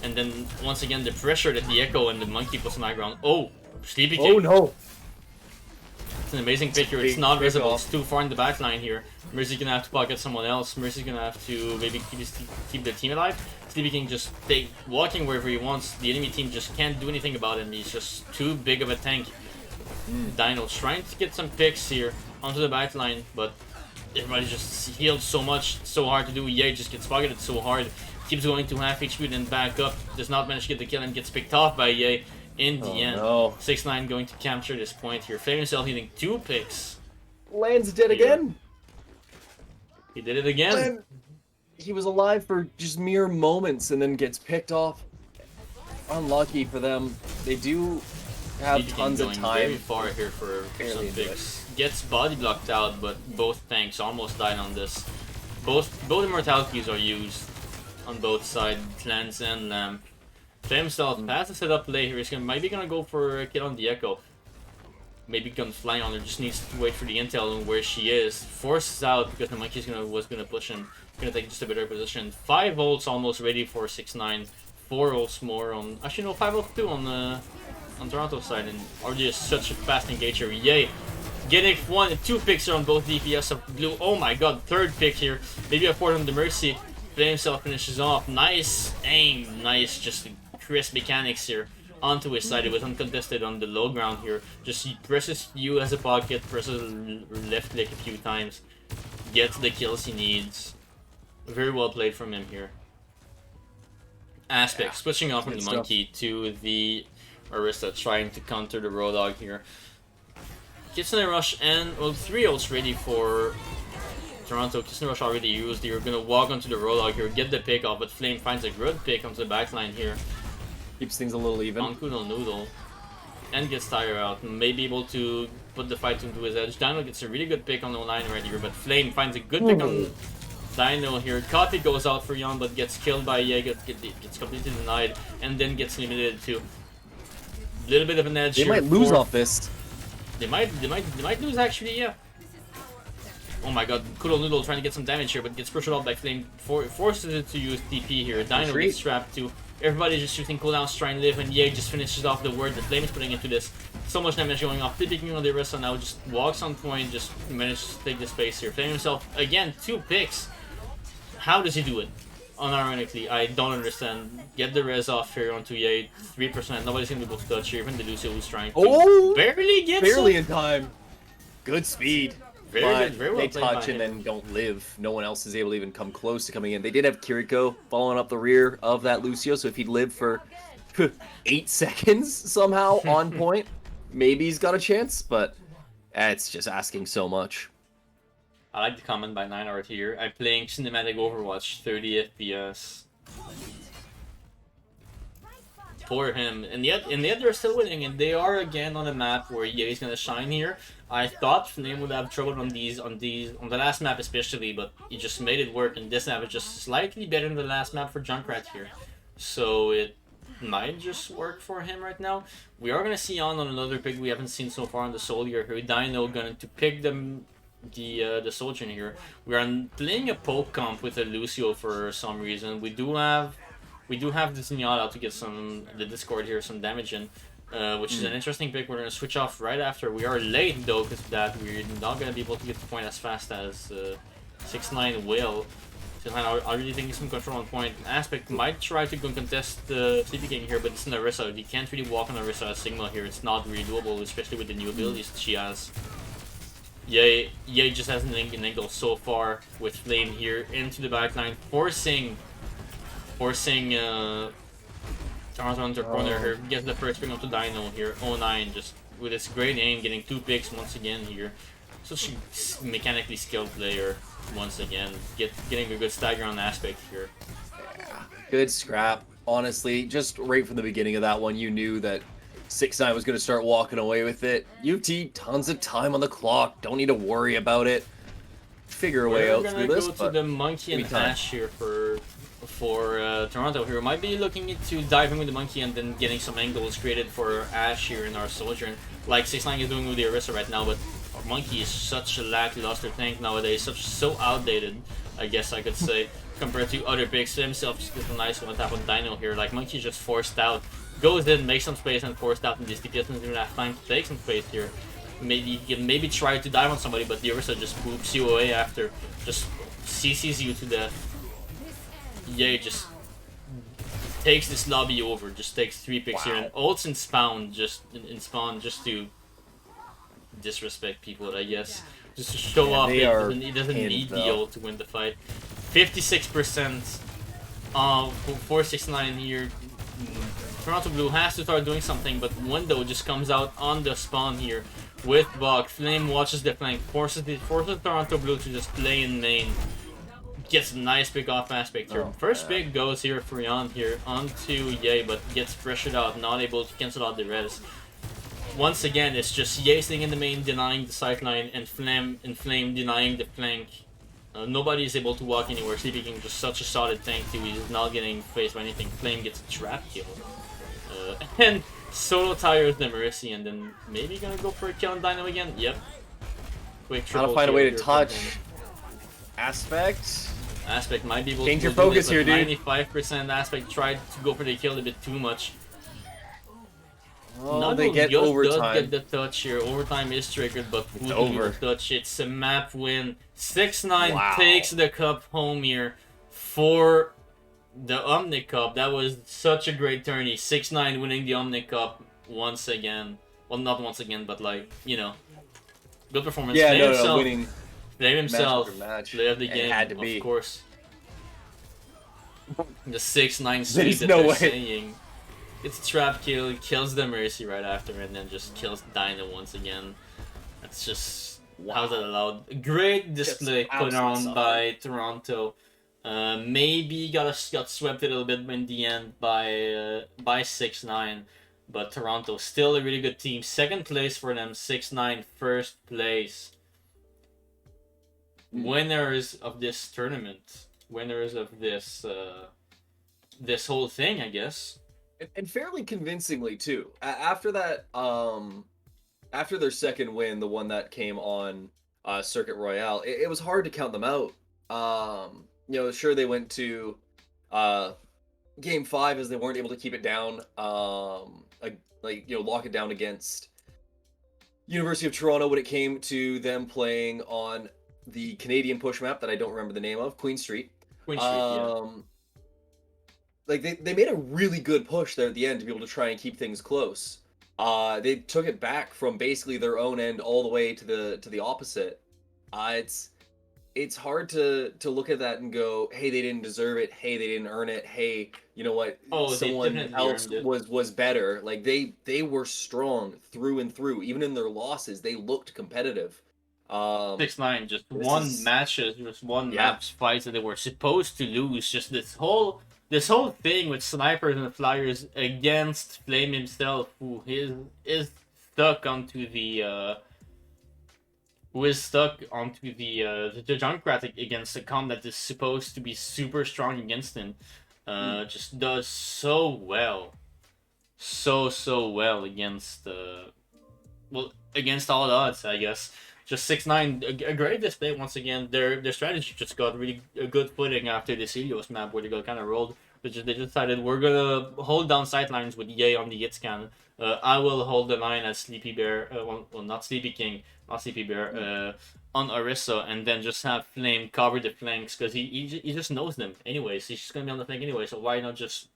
Speaker 1: And then once again the pressure that the Echo and the Monkey puts on the ground. Oh, Sleepy King.
Speaker 2: Oh no!
Speaker 1: It's an amazing pick here. It's
Speaker 2: Big
Speaker 1: not visible.
Speaker 2: off.
Speaker 1: It's too far in the back line here. Mercy's gonna have to pocket someone else. Mercy's gonna have to maybe keep the team alive. Sleepy King just walking wherever he wants. The enemy team just can't do anything about him. He's just too big of a tank. Dino trying to get some picks here onto the back line, but everybody just healed so much. So hard to do. Ye just gets pocketed so hard. Keeps going to half HP, then back up. Does not manage to get the kill and gets picked off by Ye. In the end,
Speaker 2: no.
Speaker 1: 6ix9ine going to capture this point here. Flame himself hitting 2 picks.
Speaker 2: Lan's dead
Speaker 1: Yeah.
Speaker 2: again.
Speaker 1: He did it again.
Speaker 2: Lan, he was alive for just mere moments and then gets picked off. Unlucky for them. They do have
Speaker 1: Sleepy King
Speaker 2: tons of
Speaker 1: going very
Speaker 2: time.
Speaker 1: far here for
Speaker 2: Barely
Speaker 1: some
Speaker 2: into
Speaker 1: picks. Gets body blocked out, but both tanks almost died on this. Both immortalities are used on both sides, Clans and Lamb. Flame himself passes it up late here. He's maybe gonna go for a kill on the Echo. Maybe gonna fly on her. Just needs to wait for the intel on where she is. Forces out because the Monkey's was gonna push him. Gonna take just a better position. 5 ults almost ready for 6ix9ine. 4 ults more on. Actually no, 5 ults too on Toronto's side, and already is such a fast engager. Yay! Getting 2 picks here on both DPS of blue. Oh my god, 3rd pick here. Maybe a 4th on the Mercy. Flame himself finishes off. Nice aim, nice just crisp mechanics here onto his side. It was uncontested on the low ground here. Just he presses U as a pocket, presses left click a few times, gets the kills he needs. Very well played from him here. Aspect switching off from the
Speaker 2: Good
Speaker 1: Monkey to the Arista, trying to counter the Roadhog here. Gets in a rush and well, 3 ults ready for Toronto. Kiss and Rush already used. You're gonna walk onto the Roadhog here, get the pick off, but Flame finds a good pick onto the backline here.
Speaker 2: Keeps things a little even.
Speaker 1: On Kuno Noodle. And gets Tire out. May be able to put the fight into his edge. Dino gets a really good pick on 09 right here, but Flame finds a good pick on Dino here. Copy goes out for Yon, but gets killed by Ye, gets completely denied, and then gets limited to a little bit of an edge
Speaker 2: They
Speaker 1: here.
Speaker 2: might lose
Speaker 1: for-
Speaker 2: off this.
Speaker 1: They might lose actually, yeah. Oh my god, Kudo Noodle trying to get some damage here, but gets pushed off by Flame. Forces it to use TP here. Dino
Speaker 2: Retreat.
Speaker 1: gets trapped too. Everybody's just shooting cooldowns, trying to live, and Ye just finishes off the word that Flame is putting into this. So much damage going off. Picking on the Arista now just walks on point, just manages to take the space here. Flame himself, again, 2 picks. How does he do it? Unironically, I don't understand. Get the res off here onto Ye, 3%. Nobody's gonna be able to touch here, even the Lucio who's trying to.
Speaker 2: Oh!
Speaker 1: Barely gets
Speaker 2: Barely
Speaker 1: it.
Speaker 2: in time. Good speed.
Speaker 1: Very
Speaker 2: But
Speaker 1: good, very well
Speaker 2: they
Speaker 1: played by
Speaker 2: touch and
Speaker 1: him.
Speaker 2: then don't live. No one else is able to even come close to coming in. They did have Kiriko following up the rear of that Lucio, so if he'd lived for 8 seconds somehow on point, maybe he's got a chance, but it's just asking so much.
Speaker 1: I like the comment by 9art here. I'm playing cinematic Overwatch, 30 FPS. For him, and yet they're still winning, and they are again on a map where Ye's gonna shine here. I thought Flame would have trouble on the last map especially, but he just made it work, and this map is just slightly better than the last map for Junkrat here. So it might just work for him right now. We are gonna see on another pick we haven't seen so far on the Soldier here. Dino going to pick them. The soldier in here. We are playing a poke comp with a Lucio for some reason. We do have the Zenyatta to get the Discord here, some damage in, which is an interesting pick. We're gonna switch off right after. We are late though, because that we're not gonna be able to get the point as fast as 6ix9ine will. 6ix9ine already taking some control on point. Aspect might try to go contest the Sleepy King here, but it's an Orisa. You can't really walk on Orisa as Sigma here. It's not really doable, especially with the new abilities that she has. Ye just has an angle so far with Flame here into the backline, forcing Toronto into corner here. Gets the first pick up to Dino here. 09 just with his great aim, getting 2 picks once again here. Such a mechanically skilled player once again. Getting a good stagger on Aspect here.
Speaker 2: Yeah, good scrap. Honestly, just right from the beginning of that one, you knew that 6ix9ine was going to start walking away with it. UT, tons of time on the clock. Don't need to worry about it. Figure a way out
Speaker 1: We're
Speaker 2: through
Speaker 1: gonna
Speaker 2: this.
Speaker 1: go to
Speaker 2: But
Speaker 1: the Monkey and
Speaker 2: give me time.
Speaker 1: Ash here for Toronto here. Might be looking into diving with the Monkey and then getting some angles created for Ash here in our Soldier, like 6ix9ine is doing with the Orisa right now. But our Monkey is such a lackluster tank nowadays, so outdated, I guess I could say. compared to other picks. Himself just gets a nice one tap on Dino here. Like Monkey just forced out, goes in, makes some space and forced out, and this DP doesn't even have time to take some space here. Maybe you can try to dive on somebody, but the Orisa just boops you away after, just CCs you to death. Yeah, just takes this lobby over, just takes 3 picks here, and ults in spawn just to disrespect people, I guess. Just to show off he doesn't need the ult to win the fight. 56% 469 here. Toronto Blue has to start doing something, but Window just comes out on the spawn here with Bog. Flame watches the flank, forces Toronto Blue to just play in main. Gets a nice pick off Aspect here. First pick goes here for Yon here onto Ye, but gets pressured out, not able to cancel out the res. Once again, it's just Ye sitting in the main, denying the sideline, and Flame denying the flank. Nobody is able to walk anywhere. Sleepy King just such a solid tank too. He's not getting faced by anything. Flame gets a trap kill. And solo tires the Mercy, and then maybe gonna go for a kill on Dino again. Yep. Quick triple.
Speaker 2: Gotta find a way to
Speaker 1: here
Speaker 2: touch. Aspect.
Speaker 1: Aspect might be able
Speaker 2: Change
Speaker 1: to
Speaker 2: your focus
Speaker 1: do it,
Speaker 2: here, dude.
Speaker 1: 95% Aspect tried to go for the kill a bit too much.
Speaker 2: Oh, they get overtime.
Speaker 1: Does get the touch here. Overtime is triggered, but who will touch? It's a map win. 6-9 takes the cup home here for the Omnic Cup. That was such a great tourney. 6-9 winning the Omnic Cup once again. Well, not once again, but like, you know, good performance.
Speaker 2: Yeah, no, winning.
Speaker 1: Blame himself.
Speaker 2: Match.
Speaker 1: Play of the game,
Speaker 2: had to be.
Speaker 1: of course. The 6-9 sweep
Speaker 2: There's
Speaker 1: that
Speaker 2: no
Speaker 1: they're
Speaker 2: way.
Speaker 1: saying. It's a trap kill, kills the Mercy right after, and then just kills Dino once again. That's just... How's that allowed? Great display put on by Toronto. Maybe got swept a little bit in the end by 6-9. But Toronto still a really good team. Second place for them, 6-9 first place. Winners of this tournament. Winners of this this whole thing, I guess.
Speaker 2: And fairly convincingly too. After that, after their second win, the one that came on Circuit Royale, it was hard to count them out. You know, sure they went to Game 5 as they weren't able to keep it down. Like you know, lock it down against University of Toronto when it came to them playing on the Canadian push map that I don't remember the name of, Queen Street.
Speaker 1: Yeah.
Speaker 2: Like they made a really good push there at the end to be able to try and keep things close. They took it back from basically their own end all the way to the opposite. It's hard to look at that and go, hey, they didn't deserve it. Hey, they didn't earn it. Hey, you know what? Someone else was better. Like they were strong through and through. Even in their losses, they looked competitive.
Speaker 1: 6-9 just won matches, just won maps, fights that they were supposed to lose. Just this whole thing with snipers and flyers against Flame himself, who is stuck onto the Junkrat against a comp that is supposed to be super strong against him. Just does so well against against all odds, I guess. Just 6-9, a great display once again. Their strategy just got really a good footing after the Celios map where they got kind of rolled. They decided we're gonna hold down sidelines with Ye on the hit scan. I will hold the line as Sleepy Bear, well not Sleepy King, not Sleepy Bear, on Orisa, and then just have Flame cover the flanks because he just knows them anyways. He's just gonna be on the flank anyway, so why not just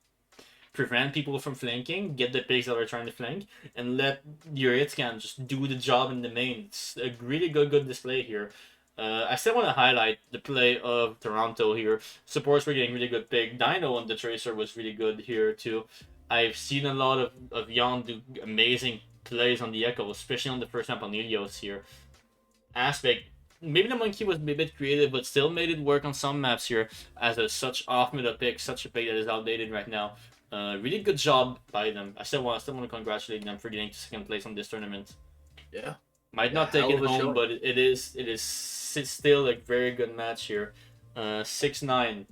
Speaker 1: prevent people from flanking, get the pigs that are trying to flank, and let your hit scan just do the job in the main. It's a really good display here. I still want to highlight the play of Toronto here. Supports were getting really good pick. Dino on the Tracer was really good here too. I've seen a lot of Yon do amazing plays on the Echo, especially on the first map on Ilios here. Aspect, maybe the Monkey was a bit creative, but still made it work on some maps here as such off-meta pick, such a pick that is outdated right now. Really good job by them. I still want to congratulate them for getting to second place on this tournament.
Speaker 2: Yeah.
Speaker 1: Might not take it home, but it is still a very good match here. 6-9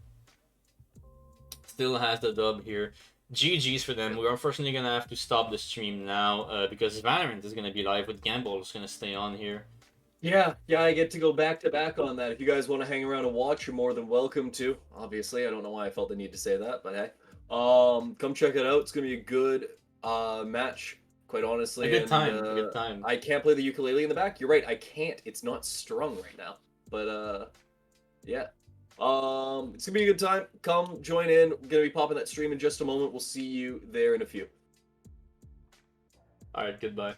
Speaker 1: still has the dub here. GG's for them. We're unfortunately gonna have to stop the stream now because Valorant is gonna be live with Gamble. It's gonna stay on here.
Speaker 2: Yeah, I get to go back to back on that. If you guys want to hang around and watch, you're more than welcome to. Obviously, I don't know why I felt the need to say that, but hey. Come check it out. It's gonna be a good match, quite honestly.
Speaker 1: A good
Speaker 2: And
Speaker 1: time. A good time.
Speaker 2: I can't play the ukulele in the back. You're right, I can't. It's not strung right now. But yeah. It's gonna be a good time. Come join in. We're gonna be popping that stream in just a moment. We'll see you there in a few.
Speaker 1: All right. Goodbye.